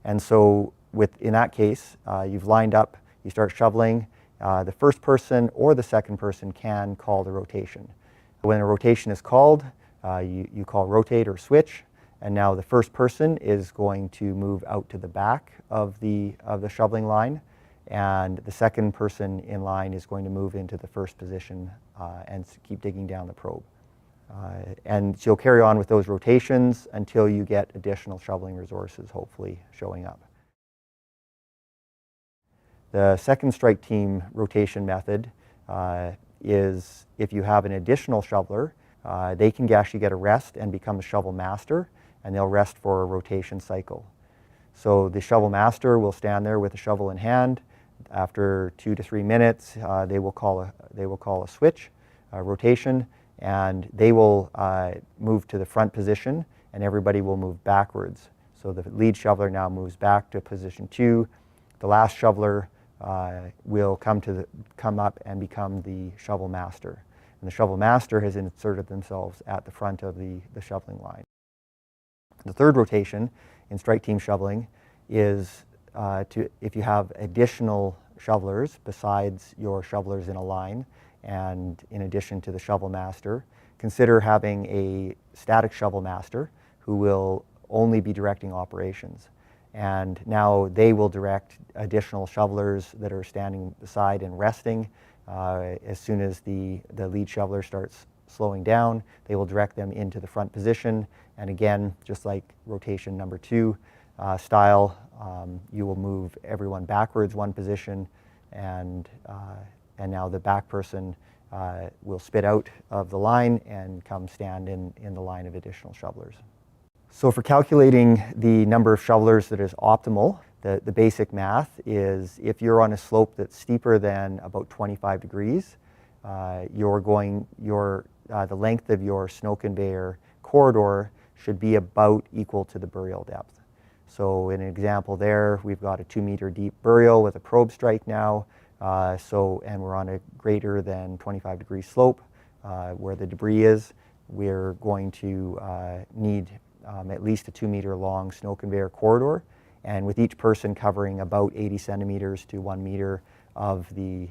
And so in that case, you've lined up, you start shoveling. The first person or the second person can call the rotation. When a rotation is called, you call rotate or switch, and now the first person is going to move out to the back of the shoveling line, and the second person in line is going to move into the first position and keep digging down the probe. And so you'll carry on with those rotations until you get additional shoveling resources hopefully showing up. The second strike team rotation method is if you have an additional shoveler, they can actually get a rest and become a shovel master, and they'll rest for a rotation cycle. So the shovel master will stand there with a shovel in hand. After 2 to 3 minutes, they will call a switch, a rotation, and they will move to the front position, and everybody will move backwards. So the lead shoveler now moves back to position 2. The last shoveler will come up and become the shovel master. And the shovel master has inserted themselves at the front of the shoveling line. The third rotation in strike team shoveling is if you have additional shovelers besides your shovelers in a line, and in addition to the shovel master, consider having a static shovel master who will only be directing operations. And now they will direct additional shovelers that are standing beside and resting. As soon as the lead shoveler starts slowing down, they will direct them into the front position. And again, just like rotation number 2 style, you will move everyone backwards 1 position, and now the back person will spit out of the line and come stand in the line of additional shovelers. So for calculating the number of shovelers that is optimal, the basic math is if you're on a slope that's steeper than about 25 degrees, the length of your snow conveyor corridor should be about equal to the burial depth. So in an example there, we've got a 2-meter deep burial with a probe strike now. And we're on a greater than 25-degree slope where the debris is. We're going to need at least a 2-meter long snow conveyor corridor, and with each person covering about 80 centimeters to 1 meter of the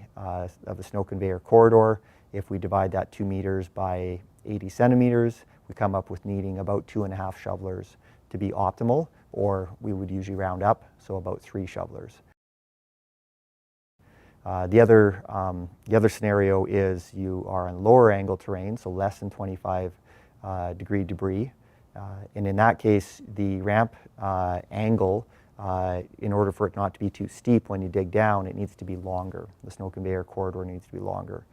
snow conveyor corridor. If we divide that 2 meters by 80 centimeters, we come up with needing about 2.5 shovelers to be optimal, or we would usually round up, so about 3 shovelers. The other scenario is you are on lower angle terrain, so less than 25 degree debris. And in that case, the ramp angle, in order for it not to be too steep when you dig down, it needs to be longer. The snow conveyor corridor needs to be longer.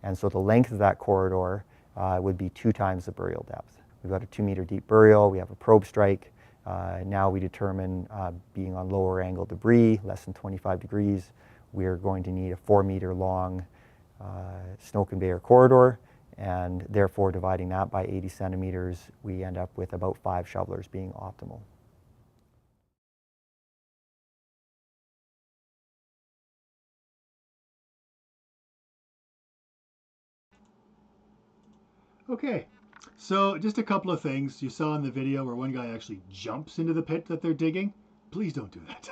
And so the length of that corridor would be 2 times the burial depth. We've got a 2-meter deep burial, we have a probe strike. Now we determine being on lower angle debris, less than 25 degrees, we're going to need a 4-meter long snow conveyor corridor, and therefore dividing that by 80 centimeters, we end up with about 5 shovelers being optimal. Okay, so just a couple of things. You saw in the video where one guy actually jumps into the pit that they're digging. Please don't do that.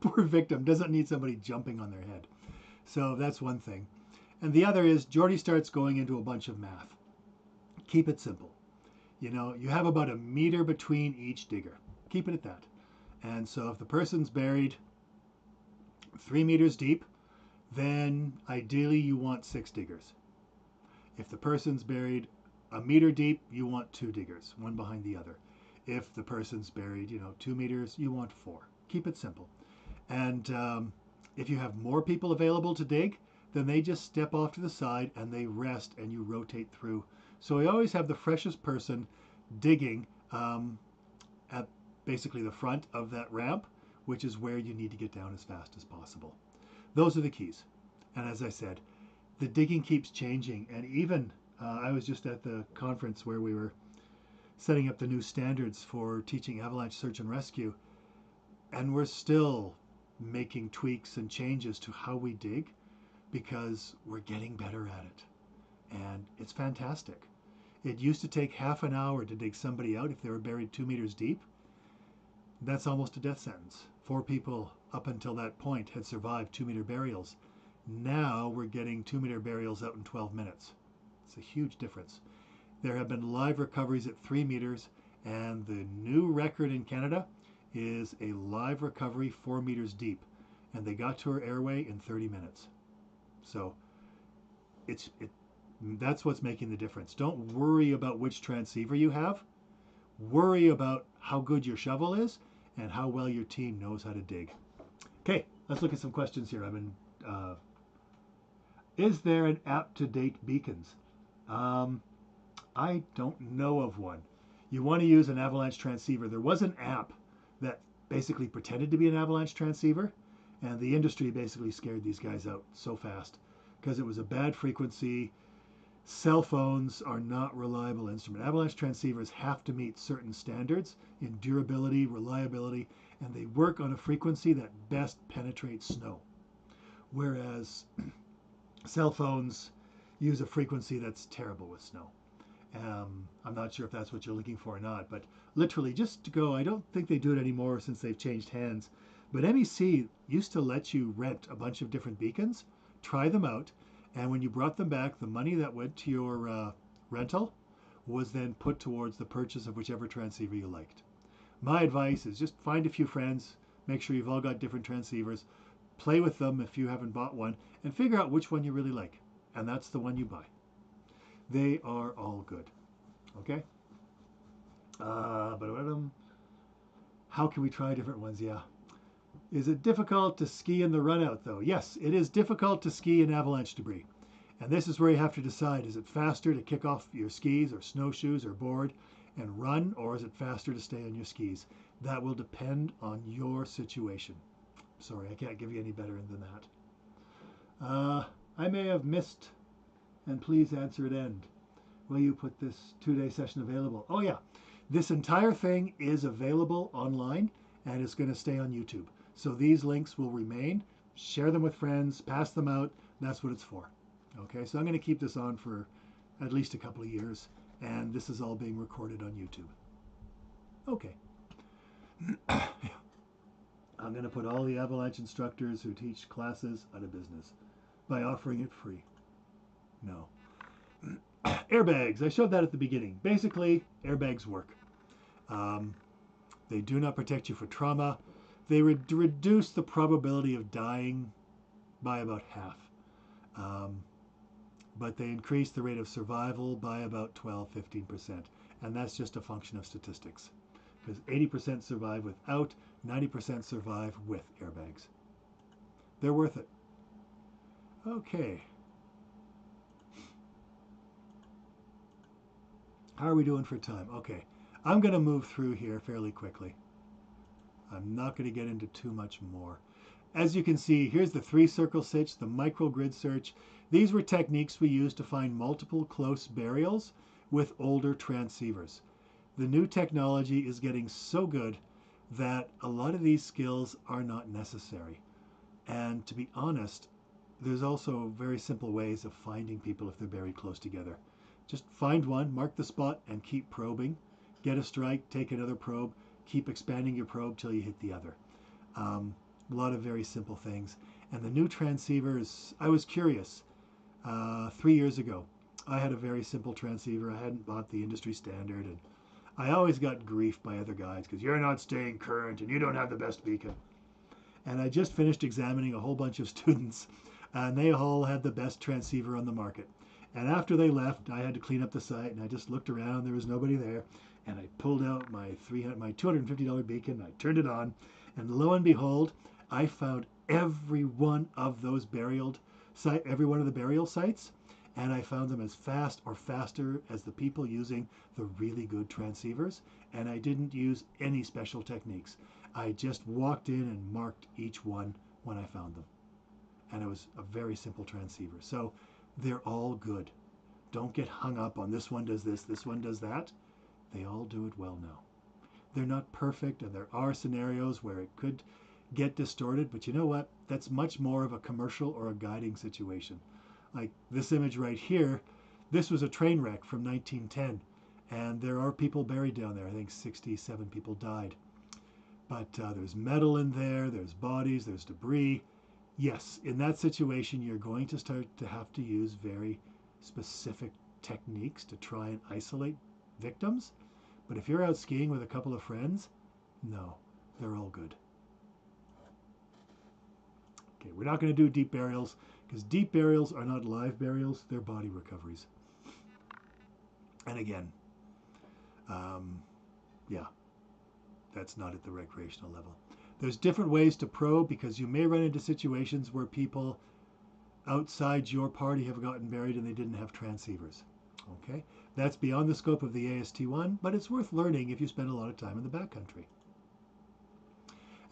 Poor victim doesn't need somebody jumping on their head. So that's one thing. And the other is Jordy starts going into a bunch of math. Keep it simple. You know, you have about 1 meter between each digger. Keep it at that. And so if the person's buried 3 meters deep, then ideally you want 6 diggers. If the person's buried 1 meter deep, you want 2 diggers, one behind the other. If the person's buried, 2 meters, you want 4. Keep it simple. And if you have more people available to dig, then they just step off to the side and they rest and you rotate through. So we always have the freshest person digging at basically the front of that ramp, which is where you need to get down as fast as possible. Those are the keys. And as I said, the digging keeps changing. And even I was just at the conference where we were setting up the new standards for teaching avalanche search and rescue, and we're still making tweaks and changes to how we dig because we're getting better at it, and it's fantastic. It used to take half an hour to dig somebody out if they were buried 2 meters deep. That's almost a death sentence. 4 people up until that point had survived 2-meter burials. Now we're getting 2-meter burials out in 12 minutes. It's a huge difference. There have been live recoveries at 3 meters, and the new record in Canada is a live recovery 4 meters deep, and they got to her airway in 30 minutes. So that's what's making the difference. Don't worry about which transceiver you have. Worry about how good your shovel is and how well your team knows how to dig. Okay, let's look at some questions here. Is there an app-to-date beacons? I don't know of one. You want to use an avalanche transceiver. There was an app that basically pretended to be an avalanche transceiver, and the industry basically scared these guys out so fast because it was a bad frequency. Cell phones are not reliable instruments. Avalanche transceivers have to meet certain standards in durability, reliability, and they work on a frequency that best penetrates snow. Whereas cell phones use a frequency that's terrible with snow. I'm not sure if that's what you're looking for or not, but literally just to go, I don't think they do it anymore since they've changed hands, but MEC used to let you rent a bunch of different beacons, try them out, and when you brought them back, the money that went to your rental was then put towards the purchase of whichever transceiver you liked. My advice is just find a few friends, make sure you've all got different transceivers, play with them if you haven't bought one, and figure out which one you really like, and that's the one you buy. They are all good. Okay? How can we try different ones? Yeah. Is it difficult to ski in the run out though? Yes, it is difficult to ski in avalanche debris. And this is where you have to decide, is it faster to kick off your skis or snowshoes or board and run, or is it faster to stay on your skis? That will depend on your situation. Sorry, I can't give you any better than that. I may have missed, and please answer at end. Will you put this 2-day session available? Oh yeah. This entire thing is available online and it's going to stay on YouTube. So these links will remain. Share them with friends, pass them out. That's what it's for. Okay, so I'm going to keep this on for at least a couple of years, and this is all being recorded on YouTube. Okay. I'm going to put all the Avalanche instructors who teach classes out of business by offering it free. No. Airbags. I showed that at the beginning. Basically, airbags work. They do not protect you for trauma. They reduce the probability of dying by about half. But they increase the rate of survival by about 12-15%. And that's just a function of statistics. Because 80% survive without, 90% survive with airbags. They're worth it. Okay. How are we doing for time? Okay. I'm going to move through here fairly quickly. I'm not going to get into too much more. As you can see, here's the 3-circle sitch, the microgrid search. These were techniques we used to find multiple close burials with older transceivers. The new technology is getting so good that a lot of these skills are not necessary. And to be honest, there's also very simple ways of finding people if they're buried close together. Just find one, mark the spot, and keep probing. Get a strike, take another probe, keep expanding your probe till you hit the other. A lot of very simple things. And the new transceivers, I was curious. 3 years ago, I had a very simple transceiver. I hadn't bought the industry standard, and I always got grief by other guys because you're not staying current and you don't have the best beacon. And I just finished examining a whole bunch of students, and they all had the best transceiver on the market. And after they left, I had to clean up the site, and I just looked around. There was nobody there, and I pulled out my $250 beacon. I turned it on, and lo and behold, I found every one of those every one of the burial sites, and I found them as fast or faster as the people using the really good transceivers. And I didn't use any special techniques. I just walked in and marked each one when I found them, and it was a very simple transceiver. So they're all good. Don't get hung up on this one does this one does that. They all do it well now. They're not perfect, and there are scenarios where it could get distorted, but you know what? That's much more of a commercial or a guiding situation. Like this image right here, this was a train wreck from 1910, and there are people buried down there. I think 67 people died. But there's metal in there, there's bodies, there's debris. Yes, in that situation, you're going to start to have to use very specific techniques to try and isolate victims. But if you're out skiing with a couple of friends, no, they're all good. Okay, we're not going to do deep burials because deep burials are not live burials, they're body recoveries. And again, yeah, that's not at the recreational level. There's different ways to probe because you may run into situations where people outside your party have gotten buried and they didn't have transceivers. Okay, that's beyond the scope of the AST1, but it's worth learning if you spend a lot of time in the backcountry.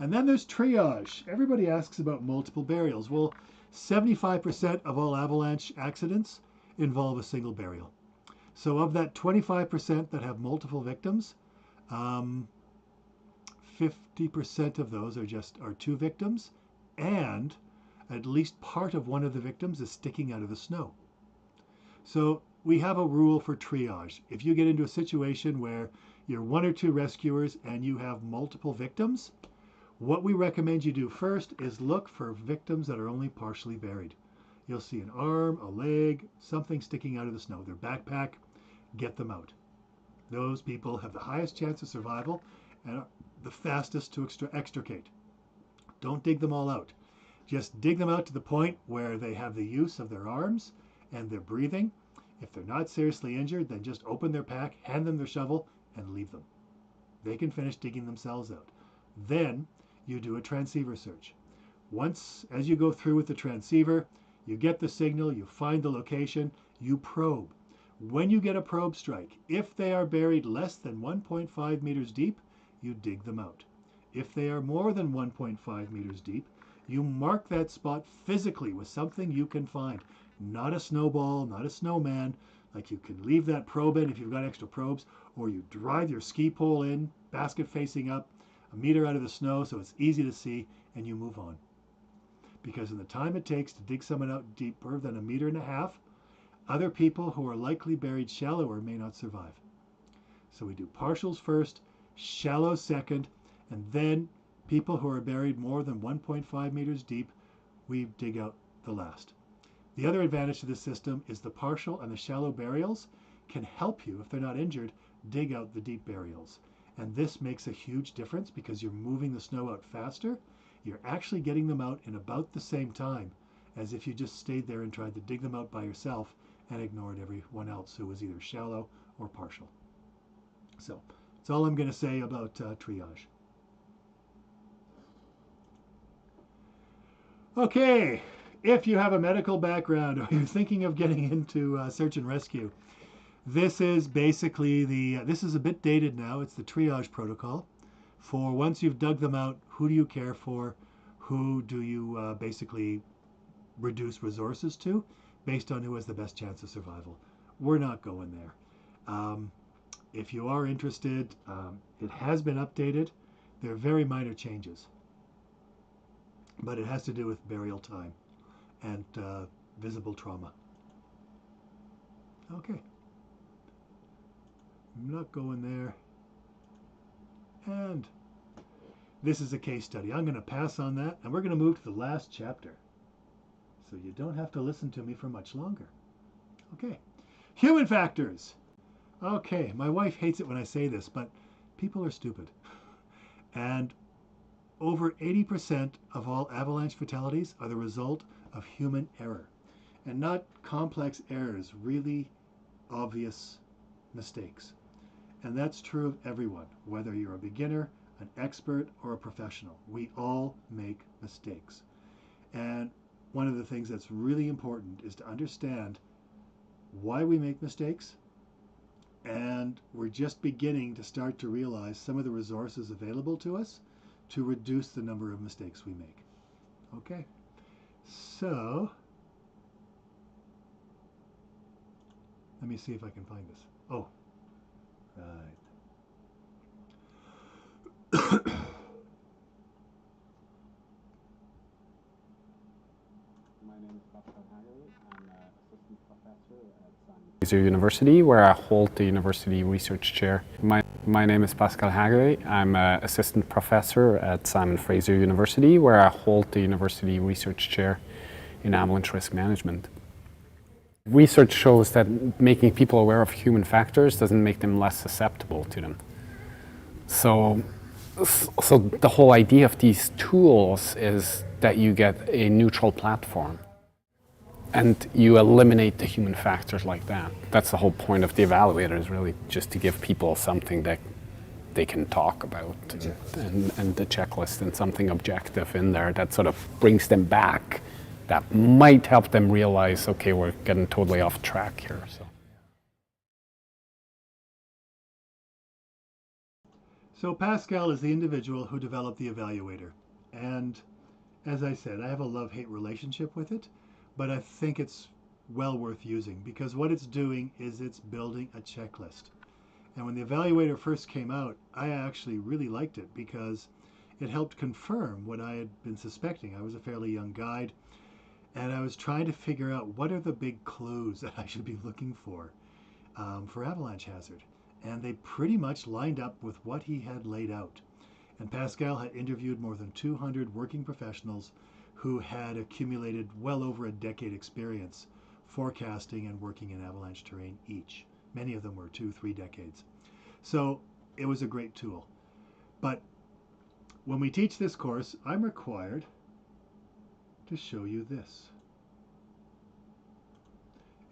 And then there's triage. Everybody asks about multiple burials. Well, 75% of all avalanche accidents involve a single burial. So of that 25% that have multiple victims, 50% of those are 2 victims, and at least part of one of the victims is sticking out of the snow. So we have a rule for triage. If you get into a situation where you're 1 or 2 rescuers and you have multiple victims, what we recommend you do first is look for victims that are only partially buried. You'll see an arm, a leg, something sticking out of the snow. Their backpack, get them out. Those people have the highest chance of survival and are the fastest to extricate. Don't dig them all out. Just dig them out to the point where they have the use of their arms and they're breathing. If they're not seriously injured, then just open their pack, hand them their shovel, and leave them. They can finish digging themselves out. Then you do a transceiver search. Once, as you go through with the transceiver, you get the signal, you find the location, you probe. When you get a probe strike, if they are buried less than 1.5 meters deep, you dig them out. If they are more than 1.5 meters deep, you mark that spot physically with something you can find. Not a snowball, not a snowman, Like you can leave that probe in if you've got extra probes, or you drive your ski pole in, basket facing up, a meter out of the snow so it's easy to see, and you move on. Because in the time it takes to dig someone out deeper than 1.5 meters, other people who are likely buried shallower may not survive. So we do partials first, shallow second, and then people who are buried more than 1.5 meters deep, we dig out the last. The other advantage to this system is the partial and the shallow burials can help you, if they're not injured, dig out the deep burials. And this makes a huge difference because you're moving the snow out faster. You're actually getting them out in about the same time as if you just stayed there and tried to dig them out by yourself and ignored everyone else who was either shallow or partial. So that's all I'm going to say about triage. Okay, if you have a medical background or you're thinking of getting into search and rescue, this is basically this is a bit dated now. It's the triage protocol. For once you've dug them out, who do you care for? Who do you basically reduce resources to based on who has the best chance of survival? We're not going there. If you are interested, it has been updated. There are very minor changes, but it has to do with burial time and visible trauma. Okay. I'm not going there. And this is a case study. I'm going to pass on that, and we're going to move to the last chapter. So you don't have to listen to me for much longer. Okay. Human factors. Okay, my wife hates it when I say this, but people are stupid. And over 80% of all avalanche fatalities are the result of human error. And not complex errors, really obvious mistakes. And that's true of everyone, whether you're a beginner, an expert, or a professional. We all make mistakes. And one of the things that's really important is to understand why we make mistakes. And we're just beginning to start to realize some of the resources available to us to reduce the number of mistakes we make. Okay, so let me see if I can find this. Oh, right. My name is Pascal Hagerly. I'm an assistant professor at Simon University, where I hold the university research chair. My name is Pascal Hagerly. I'm an assistant professor at Simon Fraser University, where I hold the university research chair in avalanche risk management. Research shows that making people aware of human factors doesn't make them less susceptible to them. So the whole idea of these tools is that you get a neutral platform and you eliminate the human factors like that. That's the whole point of the evaluator, is really just to give people something that they can talk about, and the checklist and something objective in there that sort of brings them back, that might help them realize, okay, we're getting totally off track here. So Pascal is the individual who developed the evaluator. And as I said, I have a love-hate relationship with it, but I think it's well worth using because what it's doing is it's building a checklist. And when the evaluator first came out, I actually really liked it because it helped confirm what I had been suspecting. I was a fairly young guide, and I was trying to figure out what are the big clues that I should be looking for avalanche hazard. And they pretty much lined up with what he had laid out. And Pascal had interviewed more than 200 working professionals who had accumulated well over a decade experience forecasting and working in avalanche terrain each. Many of them were 2-3 decades. So it was a great tool. But when we teach this course, I'm required to show you this.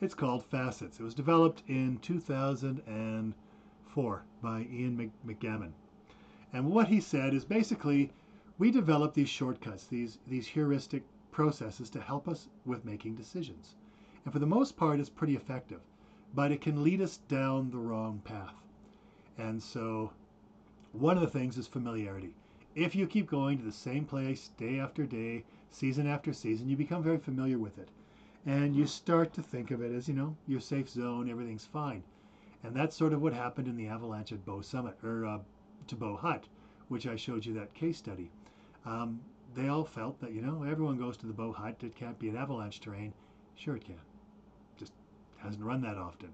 It's called Facets. It was developed in 2004 by Ian McGammon. And what he said is basically, we develop these shortcuts, these heuristic processes to help us with making decisions. And for the most part, it's pretty effective, but it can lead us down the wrong path. And so one of the things is familiarity. If you keep going to the same place day after day, season after season, you become very familiar with it. And you start to think of it as, your safe zone, everything's fine. And that's sort of what happened in the avalanche at Bow Summit, or to Bow Hut, which I showed you that case study. They all felt that, everyone goes to the Bow Hut, it can't be an avalanche terrain. Sure it can. Just hasn't run that often.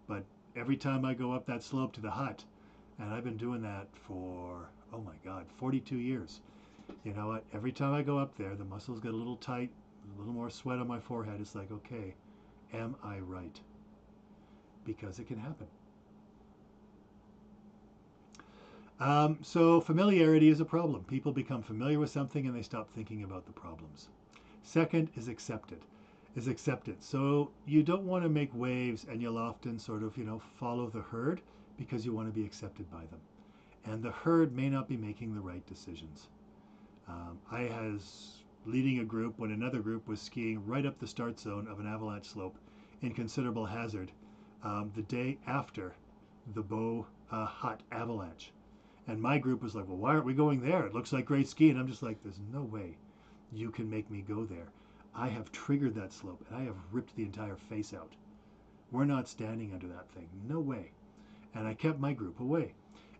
But every time I go up that slope to the hut, and I've been doing that for, oh my God, 42 years. You know what? Every time I go up there, the muscles get a little tight, a little more sweat on my forehead. It's like, okay, am I right? Because it can happen. So familiarity is a problem. People become familiar with something and they stop thinking about the problems. Second is accepted. So you don't want to make waves, and you'll often sort of, follow the herd because you want to be accepted by them. And the herd may not be making the right decisions. I was leading a group when another group was skiing right up the start zone of an avalanche slope in considerable hazard the day after the Bow Hut avalanche. And my group was like, well, why aren't we going there? It looks like great ski. And I'm just like, there's no way you can make me go there. I have triggered that slope and I have ripped the entire face out. We're not standing under that thing. No way. And I kept my group away.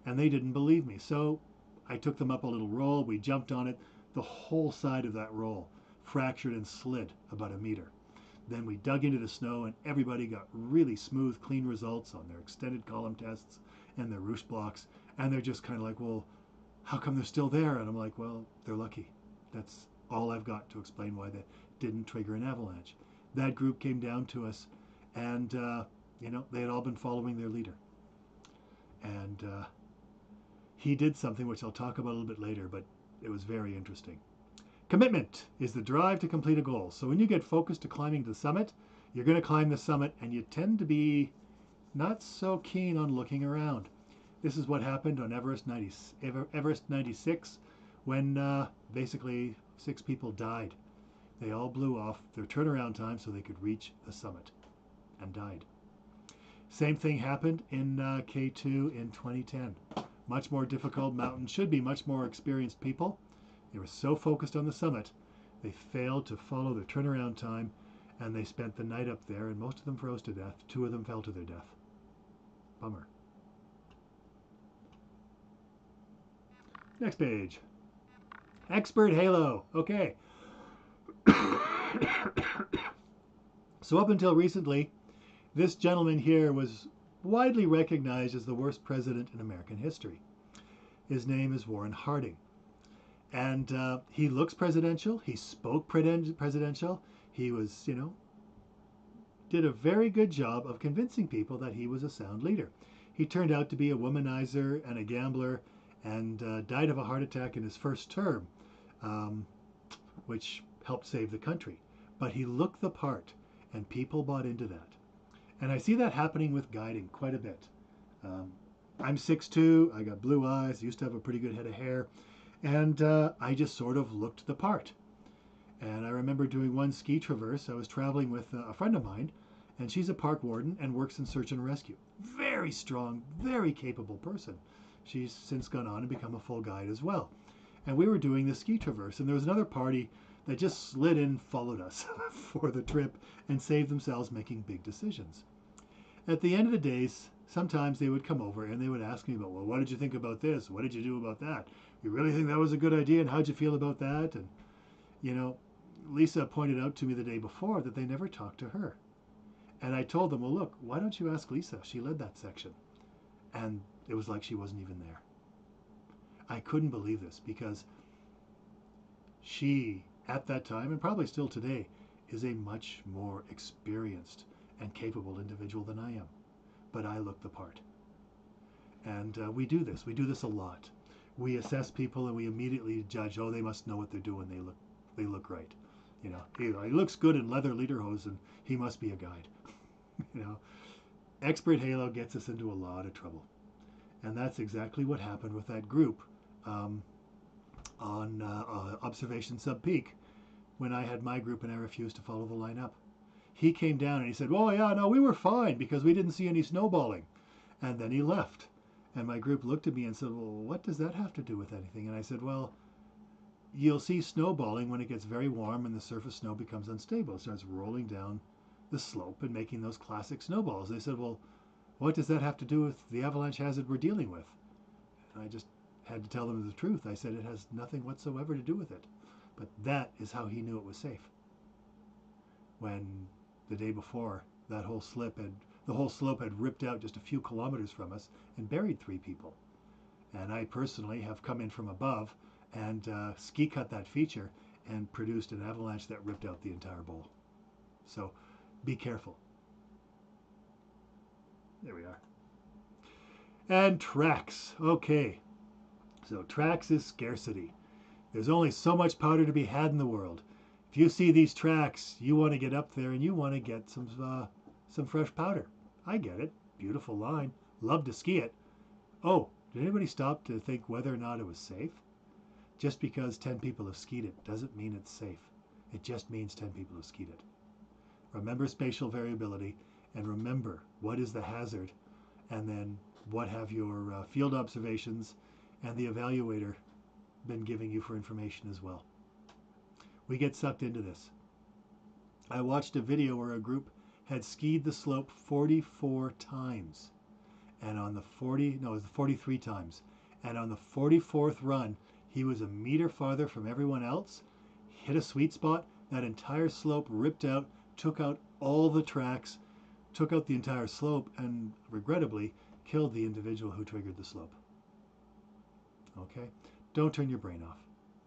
And they didn't believe me. So I took them up a little roll. We jumped on it. The whole side of that roll fractured and slid about a meter. Then we dug into the snow and everybody got really smooth, clean results on their extended column tests and their roosh blocks. And they're just kind of like, well, how come they're still there? And I'm like, well, they're lucky. That's all I've got to explain why they didn't trigger an avalanche. That group came down to us and, they had all been following their leader. And he did something which I'll talk about a little bit later, but it was very interesting. Commitment is the drive to complete a goal. So when you get focused to climbing the summit, you're going to climb the summit and you tend to be not so keen on looking around. This is what happened on Everest 96 when basically 6 people died. They all blew off their turnaround time so they could reach the summit and died. Same thing happened in K2 in 2010. Much more difficult mountain, should be much more experienced people. They were so focused on the summit, they failed to follow their turnaround time, and they spent the night up there, and most of them froze to death. 2 of them fell to their death. Bummer. Next page. Expert halo. Okay. So up until recently, this gentleman here was widely recognized as the worst president in American history. His name is Warren Harding. And he looks presidential. He spoke presidential. He was, did a very good job of convincing people that he was a sound leader. He turned out to be a womanizer and a gambler and died of a heart attack in his first term, which helped save the country. But he looked the part, and people bought into that. And I see that happening with guiding quite a bit. I'm 6'2", I got blue eyes, used to have a pretty good head of hair, and I just sort of looked the part. And I remember doing one ski traverse. I was traveling with a friend of mine, and she's a park warden and works in search and rescue. Very strong, very capable person. She's since gone on and become a full guide as well. And we were doing the ski traverse, and there was another party that just slid in, followed us for the trip, and saved themselves making big decisions. At the end of the days, sometimes they would come over and they would ask me about, well, what did you think about this? What did you do about that? You really think that was a good idea? And how'd you feel about that? And, Lisa pointed out to me the day before that they never talked to her. And I told them, well, look, why don't you ask Lisa? She led that section. And it was like she wasn't even there. I couldn't believe this because she, at that time, and probably still today, is a much more experienced and capable individual than I am. But I look the part. And we do this. We do this a lot. We assess people and we immediately judge, oh, they must know what they're doing. They look right. He looks good in leather lederhosen and he must be a guide. Expert halo gets us into a lot of trouble. And that's exactly what happened with that group on Observation Sub Peak when I had my group and I refused to follow the line up. He came down and he said, well, yeah, no, we were fine because we didn't see any snowballing. And then he left. And my group looked at me and said, well, what does that have to do with anything? And I said, well, you'll see snowballing when it gets very warm and the surface snow becomes unstable. It starts rolling down the slope and making those classic snowballs. They said, well, what does that have to do with the avalanche hazard we're dealing with? And I just had to tell them the truth. I said it has nothing whatsoever to do with it. But that is how he knew it was safe. When the day before, the whole slope had ripped out just a few kilometers from us and buried 3 people. And I personally have come in from above and ski cut that feature and produced an avalanche that ripped out the entire bowl. So be careful. There we are. And tracks. Okay. So tracks is scarcity. There's only so much powder to be had in the world. If you see these tracks, you want to get up there and you want to get some fresh powder. I get it. Beautiful line. Love to ski it. Oh, did anybody stop to think whether or not it was safe? Just because 10 people have skied it doesn't mean it's safe. It just means 10 people have skied it. Remember spatial variability and remember what is the hazard, and then what have your field observations and the evaluator been giving you for information as well. We get sucked into this. I watched a video where a group had skied the slope 44 times. And on the 43 times. And on the 44th run, he was a meter farther from everyone else, hit a sweet spot, that entire slope ripped out, took out all the tracks, took out the entire slope, and regrettably killed the individual who triggered the slope. Okay? Don't turn your brain off.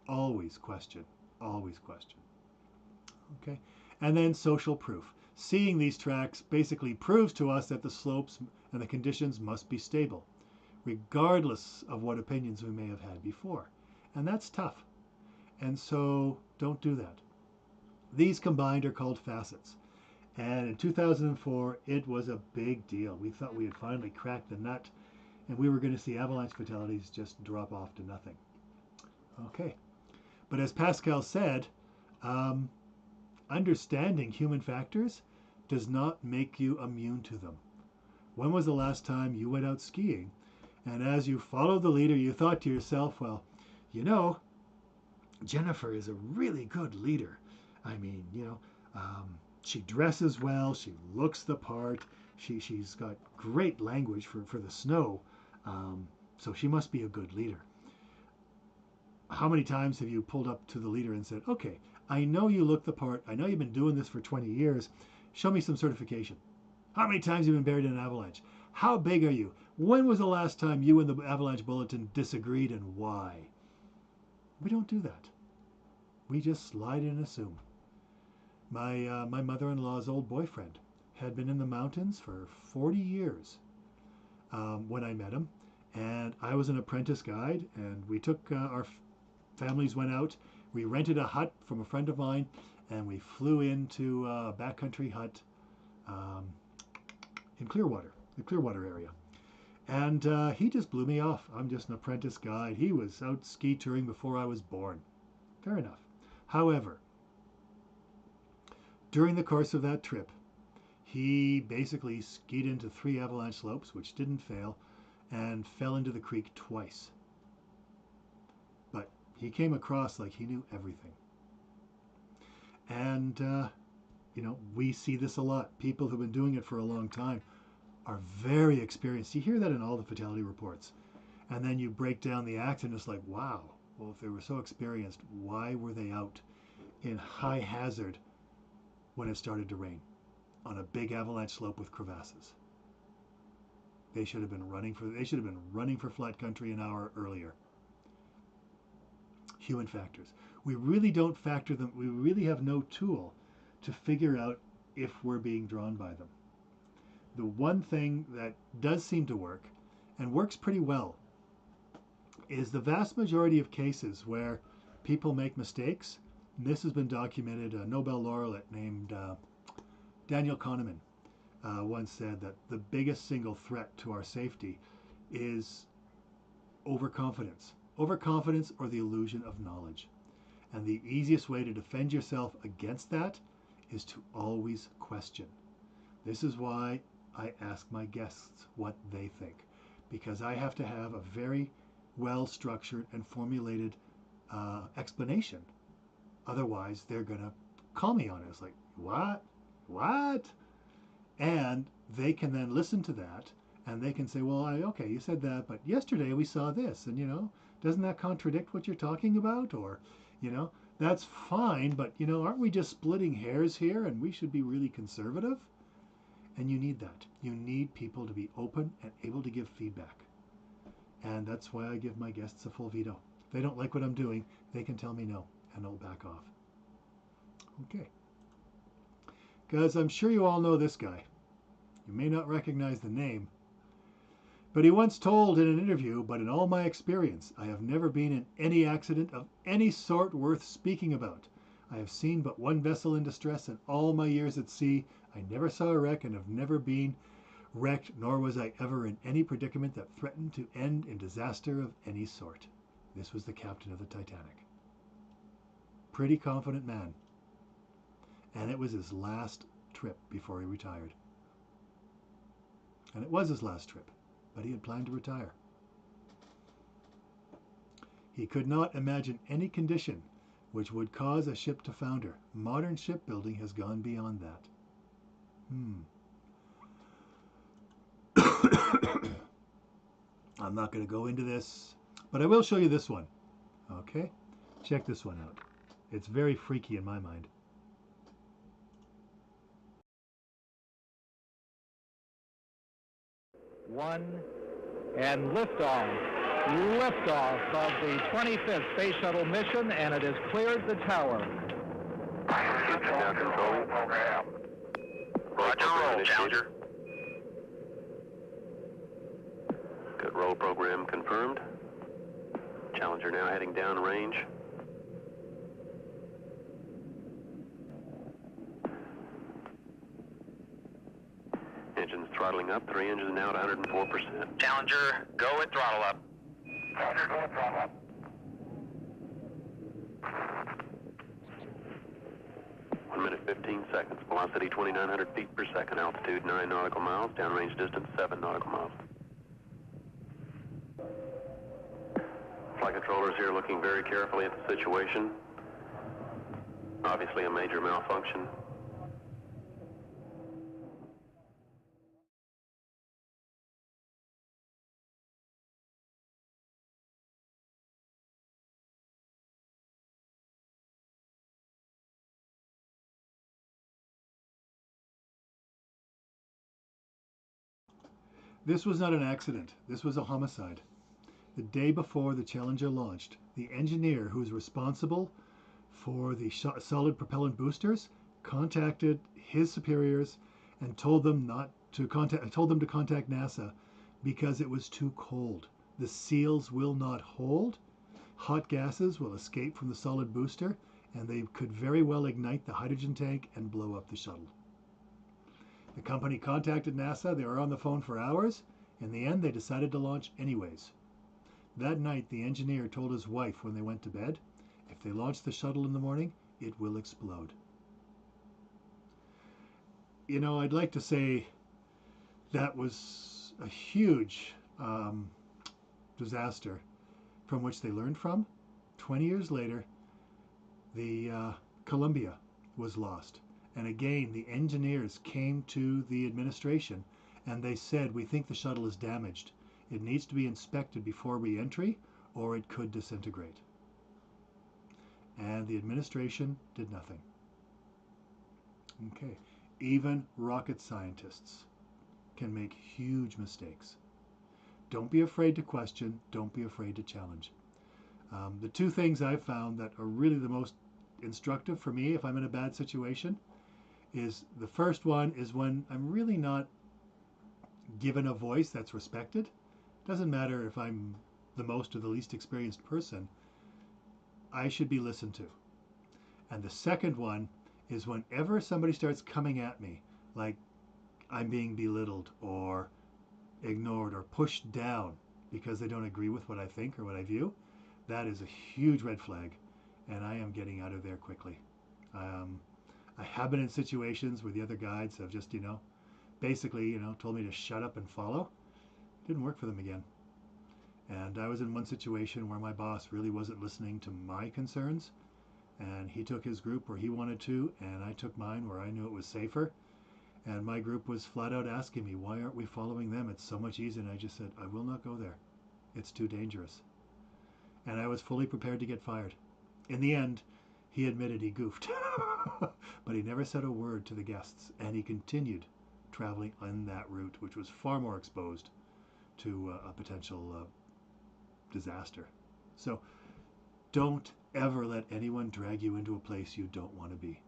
Always question. Always question. Okay? And then social proof. Seeing these tracks basically proves to us that the slopes and the conditions must be stable, regardless of what opinions we may have had before. And that's tough. And so don't do that. These combined are called facets. And in 2004, it was a big deal. We thought we had finally cracked the nut and we were going to see avalanche fatalities just drop off to nothing. Okay. But as Pascal said, understanding human factors does not make you immune to them. When was the last time you went out skiing and as you followed the leader, you thought to yourself, well, you know, Jennifer is a really good leader. I mean, she dresses well, she looks the part, she's got great language for the snow, so she must be a good leader. How many times have you pulled up to the leader and said, okay, I know you look the part, I know you've been doing this for 20 years, show me some certification. How many times have you been buried in an avalanche? How big are you? When was the last time you and the Avalanche Bulletin disagreed and why? We don't do that. We just slide in and assume. My mother-in-law's old boyfriend had been in the mountains for 40 years when I met him, and I was an apprentice guide, and we took our families went out. We rented a hut from a friend of mine, and we flew into a backcountry hut in Clearwater, the Clearwater area. And he just blew me off. I'm just an apprentice guide. He was out ski touring before I was born. Fair enough. However, during the course of that trip, he basically skied into 3 avalanche slopes, which didn't fail, and fell into the creek twice. But he came across like he knew everything. And, we see this a lot. People who've been doing it for a long time are very experienced. You hear that in all the fatality reports. And then you break down the acts and it's like, wow, well, if they were so experienced, why were they out in high hazard when it started to rain on a big avalanche slope with crevasses? They should have been running for flat country an hour earlier. Human factors. We really don't factor them. We really have no tool to figure out if we're being drawn by them. The one thing that does seem to work, and works pretty well, is the vast majority of cases where people make mistakes. And this has been documented. A Nobel laureate named Daniel Kahneman once said that the biggest single threat to our safety is overconfidence. Overconfidence or the illusion of knowledge. And the easiest way to defend yourself against that is to always question. This is why I ask my guests what they think, because I have to have a very well structured and formulated explanation. Otherwise, they're going to call me on it. It's like, what? What? And they can then listen to that and they can say, well, okay, you said that, but yesterday we saw this. And, doesn't that contradict what you're talking about? Or, that's fine, but, aren't we just splitting hairs here and we should be really conservative? And you need that. You need people to be open and able to give feedback. And that's why I give my guests a full veto. If they don't like what I'm doing, they can tell me no, and I'll back off. Okay. Guys, I'm sure you all know this guy. You may not recognize the name, but he once told in an interview, but in all my experience, I have never been in any accident of any sort worth speaking about. I have seen but one vessel in distress in all my years at sea. I never saw a wreck and have never been wrecked, nor was I ever in any predicament that threatened to end in disaster of any sort. This was the captain of the Titanic. Pretty confident man. And it was his last trip before he retired. And it was his last trip, but he had planned to retire. He could not imagine any condition which would cause a ship to founder. Modern shipbuilding has gone beyond that. I'm not going to go into this, but I will show you this one. Okay? Check this one out. It's very freaky in my mind. One, and liftoff. Liftoff of the 25th Space Shuttle mission, and it has cleared the tower. Now control. Roger, roll, Challenger. Good, roll program confirmed. Challenger now heading downrange. Engines throttling up, 3 engines now at 104%. Challenger, go at throttle up. Challenger, go at throttle up. One minute, 15 seconds. Velocity 2,900 feet per second. Altitude 9 nautical miles. Downrange distance 7 nautical miles. Flight controllers here looking very carefully at the situation. Obviously a major malfunction. This was not an accident. This was a homicide. The day before the Challenger launched, the engineer who was responsible for the solid propellant boosters contacted his superiors and told them to contact NASA because it was too cold. The seals will not hold. Hot gases will escape from the solid booster, and they could very well ignite the hydrogen tank and blow up the shuttle. The company contacted NASA. They were on the phone for hours. In the end, they decided to launch anyways. That night, the engineer told his wife when they went to bed, if they launch the shuttle in the morning, it will explode. I'd like to say that was a huge disaster from which they learned from. 20 years later, the Columbia was lost. And again, the engineers came to the administration and they said, we think the shuttle is damaged. It needs to be inspected before re-entry or it could disintegrate. And the administration did nothing. Okay. Even rocket scientists can make huge mistakes. Don't be afraid to question. Don't be afraid to challenge. The two things I've found that are really the most instructive for me if I'm in a bad situation is the first one is when I'm really not given a voice that's respected. Doesn't matter if I'm the most or the least experienced person, I should be listened to. And the second one is whenever somebody starts coming at me like I'm being belittled or ignored or pushed down because they don't agree with what I think or what I view, that is a huge red flag, and I am getting out of there quickly. I have been in situations where the other guides have just, basically, told me to shut up and follow. It didn't work for them again. And I was in one situation where my boss really wasn't listening to my concerns, and he took his group where he wanted to, and I took mine where I knew it was safer. And my group was flat out asking me, why aren't we following them? It's so much easier. And I just said, I will not go there. It's too dangerous. And I was fully prepared to get fired. In the end, he admitted he goofed. But he never said a word to the guests. And he continued traveling on that route, which was far more exposed to a potential disaster. So don't ever let anyone drag you into a place you don't want to be.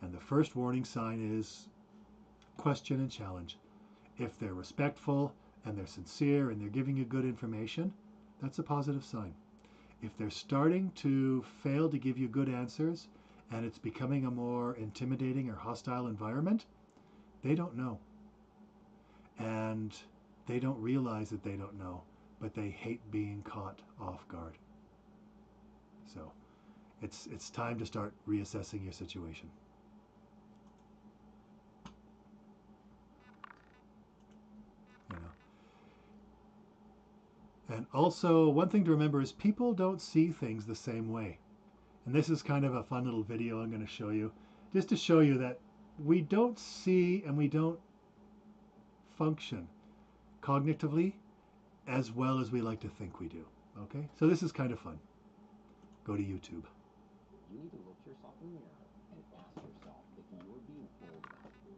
And the first warning sign is question and challenge. If they're respectful and they're sincere and they're giving you good information, that's a positive sign. If they're starting to fail to give you good answers and it's becoming a more intimidating or hostile environment, they don't know. And they don't realize that they don't know, but they hate being caught off guard. So it's time to start reassessing your situation. You know. And also, one thing to remember is people don't see things the same way. And this is kind of a fun little video I'm going to show you, just to show you that we don't see and we don't function cognitively as well as we like to think we do. Okay? So this is kind of fun. Go to YouTube. You need to look yourself in the mirror and ask yourself if you're being fooled.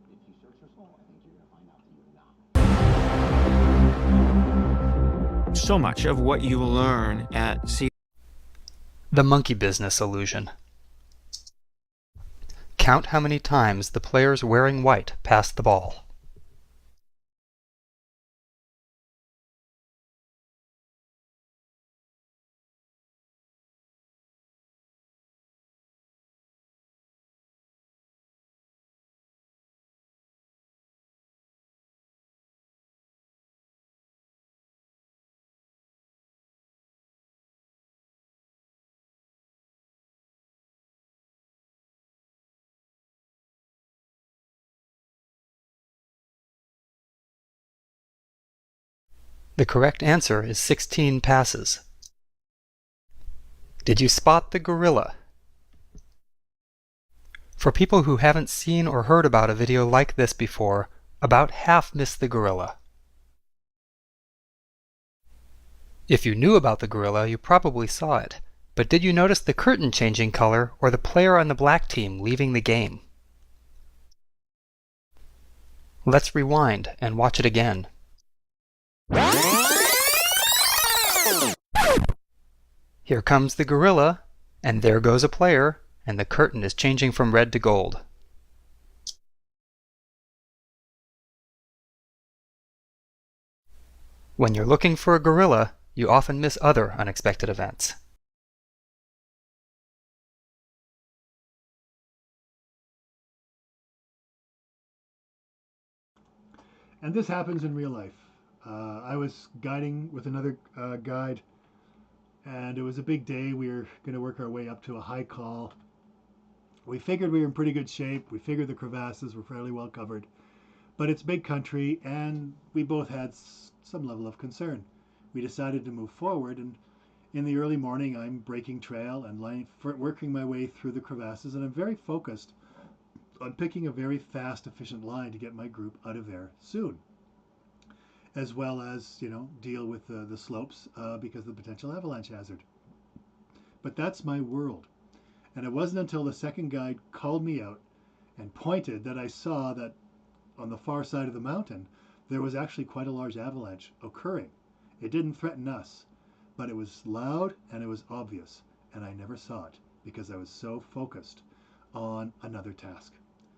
If you search your soul, I think you're going to find out that you're not. So much of what you learn at sea. The monkey business illusion. Count how many times the players wearing white pass the ball. The correct answer is 16 passes. Did you spot the gorilla? For people who haven't seen or heard about a video like this before, about half miss the gorilla. If you knew about the gorilla, you probably saw it. But did you notice the curtain changing color or the player on the black team leaving the game? Let's rewind and watch it again. Here comes the gorilla, and there goes a player, and the curtain is changing from red to gold. When you're looking for a gorilla, you often miss other unexpected events. And this happens in real life. I was guiding with another guide, and it was a big day. We were going to work our way up to a high call. We figured we were in pretty good shape. We figured the crevasses were fairly well covered. But it's big country, and we both had some level of concern. We decided to move forward, and in the early morning, I'm breaking trail and working my way through the crevasses, and I'm very focused on picking a very fast, efficient line to get my group out of there soon, as well as, deal with the slopes because of the potential avalanche hazard. But that's my world. And it wasn't until the second guide called me out and pointed that I saw that on the far side of the mountain, there was actually quite a large avalanche occurring. It didn't threaten us, but it was loud and it was obvious, and I never saw it because I was so focused on another task.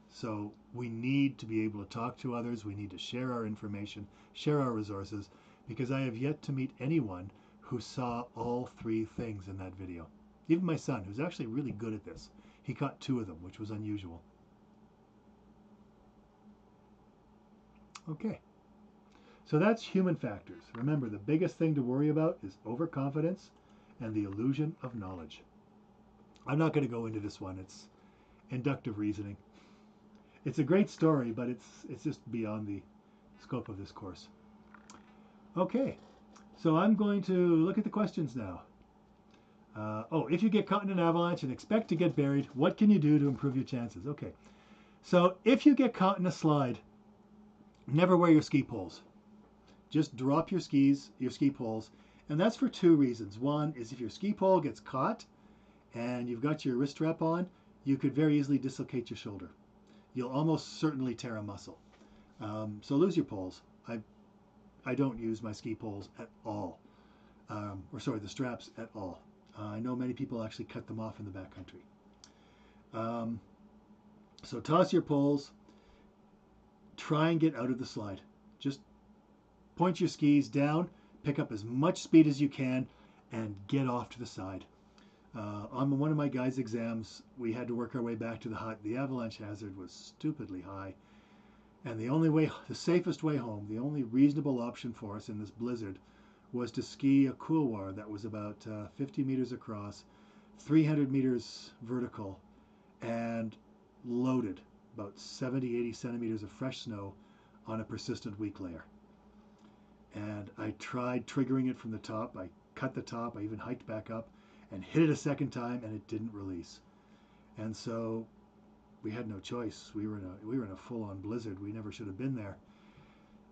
So we need to be able to talk to others. We need to share our information, share our resources, because I have yet to meet anyone who saw all three things in that video. Even my son, who's actually really good at this, he caught 2 of them, which was unusual. Okay, so that's human factors. Remember, the biggest thing to worry about is overconfidence and the illusion of knowledge. I'm not going to go into this one. It's inductive reasoning. It's a great story, but it's just beyond the scope of this course. Okay, So I'm going to look at the questions now. If you get caught in an avalanche and expect to get buried, what can you do to improve your chances? Okay. So if you get caught in a slide, never wear your ski poles. Just drop your ski poles. And that's for two reasons. One is if your ski pole gets caught and you've got your wrist strap on, you could very easily dislocate your shoulder. You'll almost certainly tear a muscle. So lose your poles. I don't use my ski poles at all. The straps at all. I know many people actually cut them off in the backcountry. So toss your poles. Try and get out of the slide. Just point your skis down, pick up as much speed as you can, and get off to the side. On one of my guys' exams, we had to work our way back to the hut. The avalanche hazard was stupidly high. And the safest way home, the only reasonable option for us in this blizzard was to ski a couloir that was about 50 meters across, 300 meters vertical, and loaded about 70, 80 centimeters of fresh snow on a persistent weak layer. And I tried triggering it from the top. I cut the top. I even hiked back up and hit it a second time, and it didn't release. And so we had no choice. We were in a full-on blizzard. We never should have been there.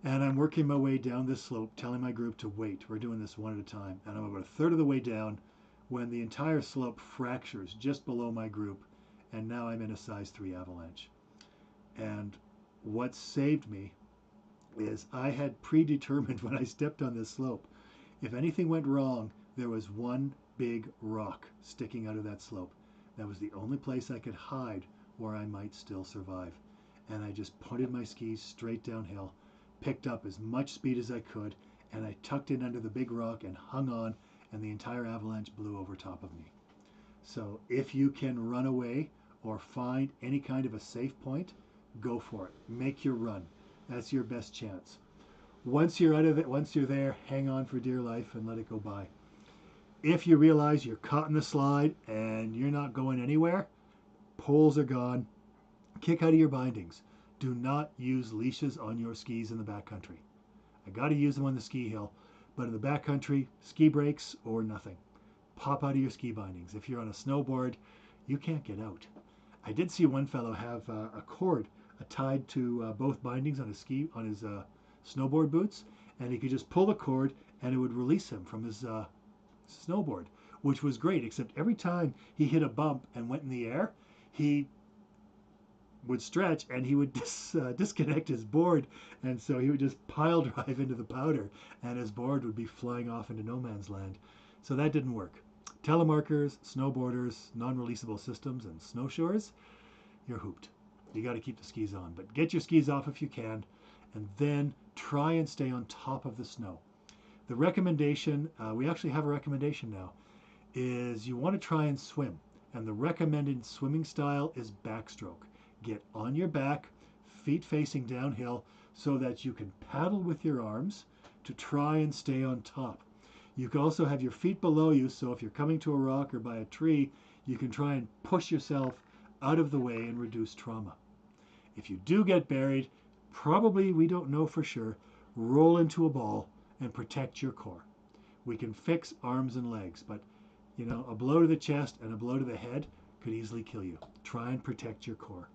And I'm working my way down this slope, telling my group to wait. We're doing this one at a time. And I'm about a third of the way down when the entire slope fractures just below my group. And now I'm in a size 3 avalanche. And what saved me is I had predetermined when I stepped on this slope, if anything went wrong, there was one big rock sticking out of that slope. That was the only place I could hide where I might still survive. And I just pointed my skis straight downhill, picked up as much speed as I could, and I tucked in under the big rock and hung on, and the entire avalanche blew over top of me. So if you can run away or find any kind of a safe point, go for it. Make your run. That's your best chance. Once you're out of it, once you're there, hang on for dear life and let it go by. If you realize you're caught in the slide and you're not going anywhere, poles are gone, kick out of your bindings. Do not use leashes on your skis in the backcountry. I got to use them on the ski hill, but in the backcountry, ski brakes or nothing. Pop out of your ski bindings. If you're on a snowboard, you can't get out. I did see one fellow have a cord tied to both bindings on his snowboard boots, and he could just pull the cord and it would release him from his snowboard, which was great, except every time he hit a bump and went in the air, he would stretch and he would disconnect his board, and so he would just pile drive into the powder and his board would be flying off into no man's land. So that didn't work. Telemarkers, snowboarders, non-releasable systems, and snowshoers, you're hooped. You got to keep the skis on, but get your skis off if you can, and then try and stay on top of the snow. The recommendation, we actually have a recommendation now, is you want to try and swim, and the recommended swimming style is backstroke. Get on your back, feet facing downhill, so that you can paddle with your arms to try and stay on top. You can also have your feet below you, so if you're coming to a rock or by a tree, you can try and push yourself out of the way and reduce trauma. If you do get buried, probably, we don't know for sure, roll into a ball and protect your core. We can fix arms and legs, but a blow to the chest and a blow to the head could easily kill you. Try and protect your core.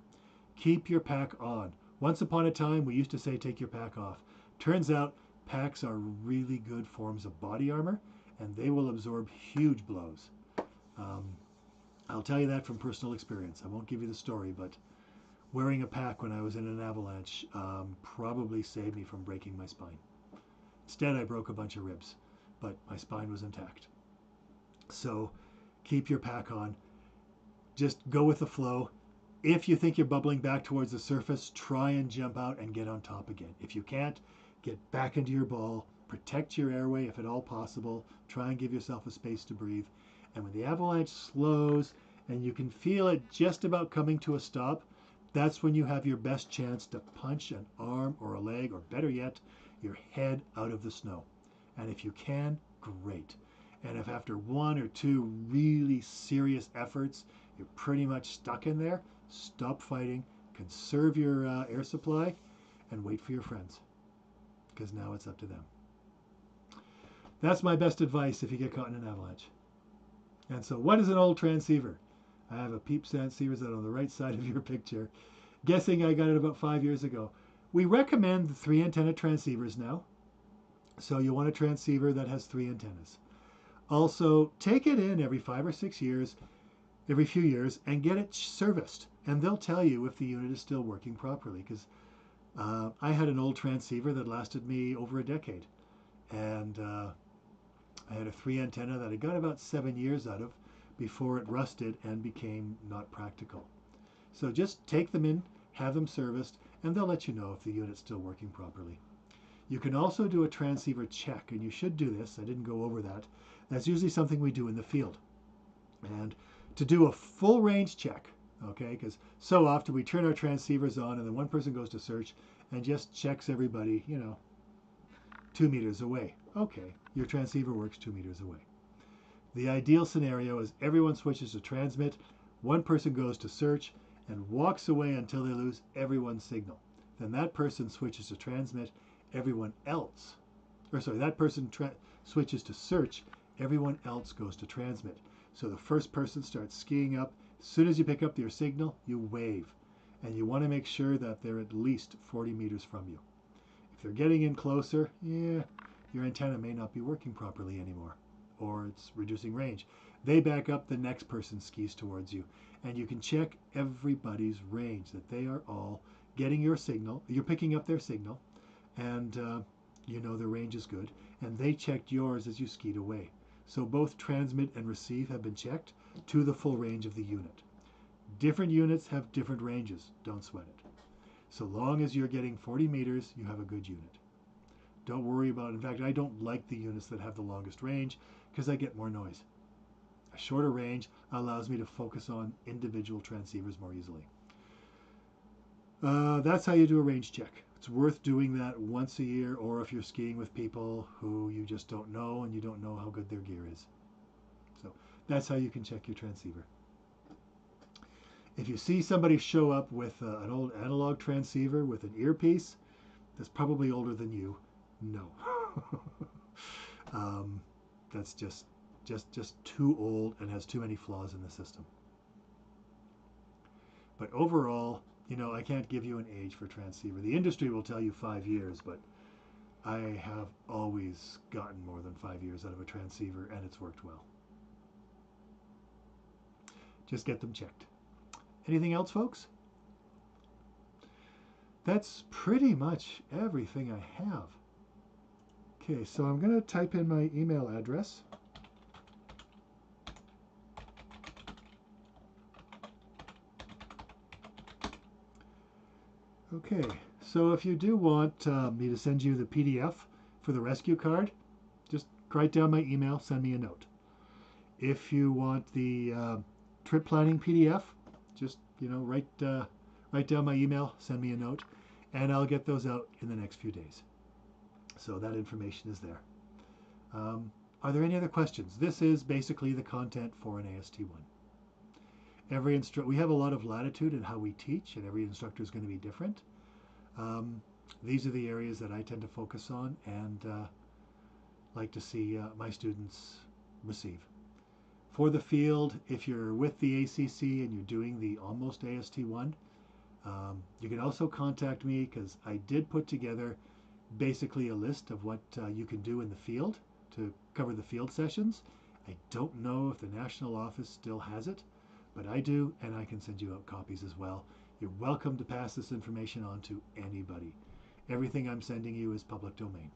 Keep your pack on. Once upon a time, we used to say take your pack off. Turns out packs are really good forms of body armor, and they will absorb huge blows. I'll tell you that from personal experience. I won't give you the story, but wearing a pack when I was in an avalanche probably saved me from breaking my spine. Instead, I broke a bunch of ribs, but my spine was intact. So keep your pack on. Just go with the flow. If you think you're bubbling back towards the surface, try and jump out and get on top again. If you can't, get back into your ball. Protect your airway if at all possible. Try and give yourself a space to breathe. And when the avalanche slows and you can feel it just about coming to a stop, that's when you have your best chance to punch an arm or a leg, or better yet, your head out of the snow. And if you can, great. And if after one or two really serious efforts, you're pretty much stuck in there, stop fighting, conserve your air supply, and wait for your friends, because now it's up to them. That's my best advice if you get caught in an avalanche. And so what is an old transceiver? I have a PEEP transceiver that on the right side of your picture. Guessing I got it about 5 years ago. We recommend the 3 antenna transceivers now. So you want a transceiver that has 3 antennas. Also, take it in every 5 or 6 years, every few years, and get it serviced. And they'll tell you if the unit is still working properly. Because I had an old transceiver that lasted me over a decade. And I had a 3 antenna that I got about 7 years out of before it rusted and became not practical. So just take them in, have them serviced, and they'll let you know if the unit's still working properly. You can also do a transceiver check, and you should do this. I didn't go over that. That's usually something we do in the field. And to do a full range check, okay, because so often we turn our transceivers on and then one person goes to search and just checks everybody, 2 meters away. Okay, your transceiver works 2 meters away. The ideal scenario is everyone switches to transmit, one person goes to search and walks away until they lose everyone's signal. Then that person switches to transmit, that person switches to search, everyone else goes to transmit. So the first person starts skiing up. As soon as you pick up your signal, you wave. And you want to make sure that they're at least 40 meters from you. If they're getting in closer, your antenna may not be working properly anymore, or it's reducing range. They back up, the next person skis towards you. And you can check everybody's range, that they are all getting your signal, you're picking up their signal, and their range is good, and they checked yours as you skied away. So both transmit and receive have been checked to the full range of the unit. Different units have different ranges, don't sweat it. So long as you're getting 40 meters, you have a good unit. Don't worry about it. In fact, I don't like the units that have the longest range because I get more noise. A shorter range allows me to focus on individual transceivers more easily. That's how you do a range check. It's worth doing that once a year, or if you're skiing with people who you just don't know and you don't know how good their gear is. So that's how you can check your transceiver. If you see somebody show up with an old analog transceiver with an earpiece that's probably older than you, no. That's just too old and has too many flaws in the system. But overall, I can't give you an age for transceiver. The industry will tell you 5 years, but I have always gotten more than 5 years out of a transceiver, and it's worked well. Just get them checked. Anything else, folks? That's pretty much everything I have. Okay, so I'm going to type in my email address. Okay, so if you do want me to send you the PDF for the rescue card, just write down my email, send me a note. If you want the trip planning PDF, just write down my email, send me a note, and I'll get those out in the next few days. So that information is there. Are there any other questions? This is basically the content for an AST1. We have a lot of latitude in how we teach, and every instructor is going to be different. These are the areas that I tend to focus on and like to see my students receive. For the field, if you're with the ACC and you're doing the almost AST1, you can also contact me because I did put together basically a list of what you can do in the field to cover the field sessions. I don't know if the national office still has it, but I do, and I can send you out copies as well. You're welcome to pass this information on to anybody. Everything I'm sending you is public domain.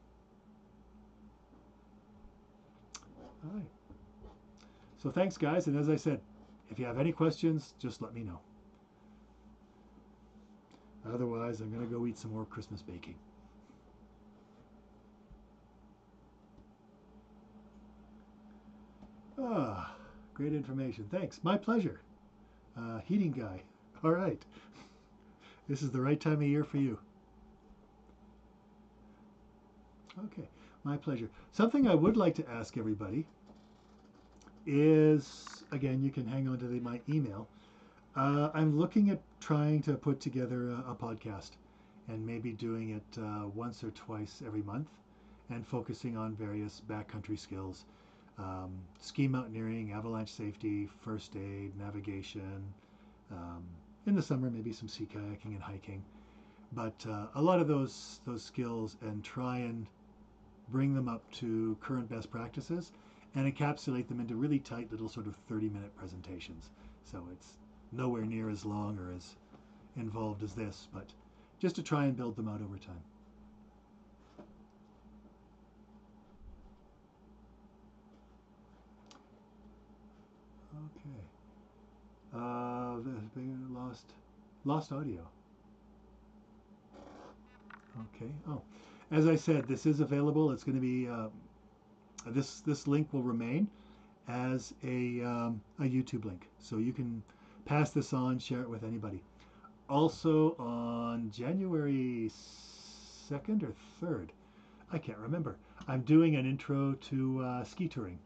All right. So thanks, guys, and as I said, if you have any questions, just let me know. Otherwise, I'm going to go eat some more Christmas baking. Great information. Thanks. My pleasure. Heating guy. All right. This is the right time of year for you. Okay. My pleasure. Something I would like to ask everybody is, again, you can hang on to my email. I'm looking at trying to put together a podcast and maybe doing it once or twice every month. and focusing on various backcountry skills. Ski mountaineering, avalanche safety, first aid, navigation. In the summer, maybe some sea kayaking and hiking. But a lot of those skills, and try and bring them up to current best practices and encapsulate them into really tight little sort of 30-minute presentations. So it's nowhere near as long or as involved as this, but just to try and build them out over time. Okay. Lost audio. Okay. Oh, as I said, this is available. It's going to be this link will remain as a YouTube link, so you can pass this on, share it with anybody. Also, on January 2nd or 3rd, I can't remember, I'm doing an intro to ski touring.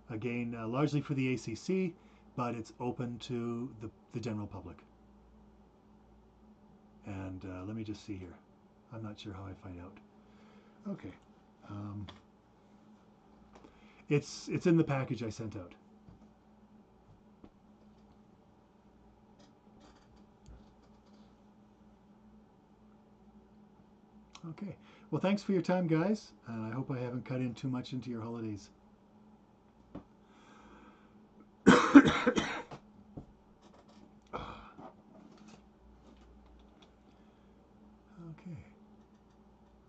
Again, largely for the ACC, but it's open to the general public. And let me just see here. I'm not sure how I find out. Okay. It's in the package I sent out. Okay. Well, thanks for your time, guys. And I hope I haven't cut in too much into your holidays. Okay.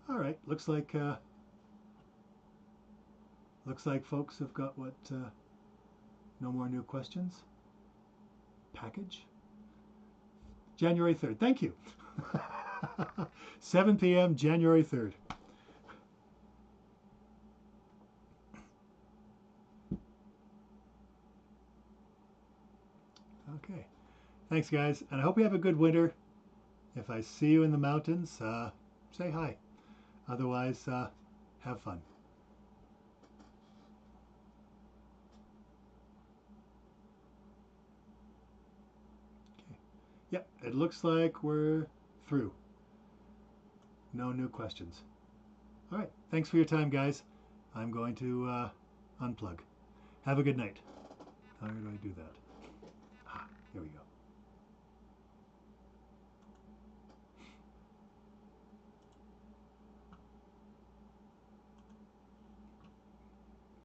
All right. Looks like folks have got what? No more new questions. Package. January 3rd. Thank you. 7 p.m. January 3rd. Okay. Thanks, guys. And I hope you have a good winter. If I see you in the mountains, say hi. Otherwise, have fun. Okay. Yep, it looks like we're through. No new questions. All right. Thanks for your time, guys. I'm going to unplug. Have a good night. How do I do that? Here we go.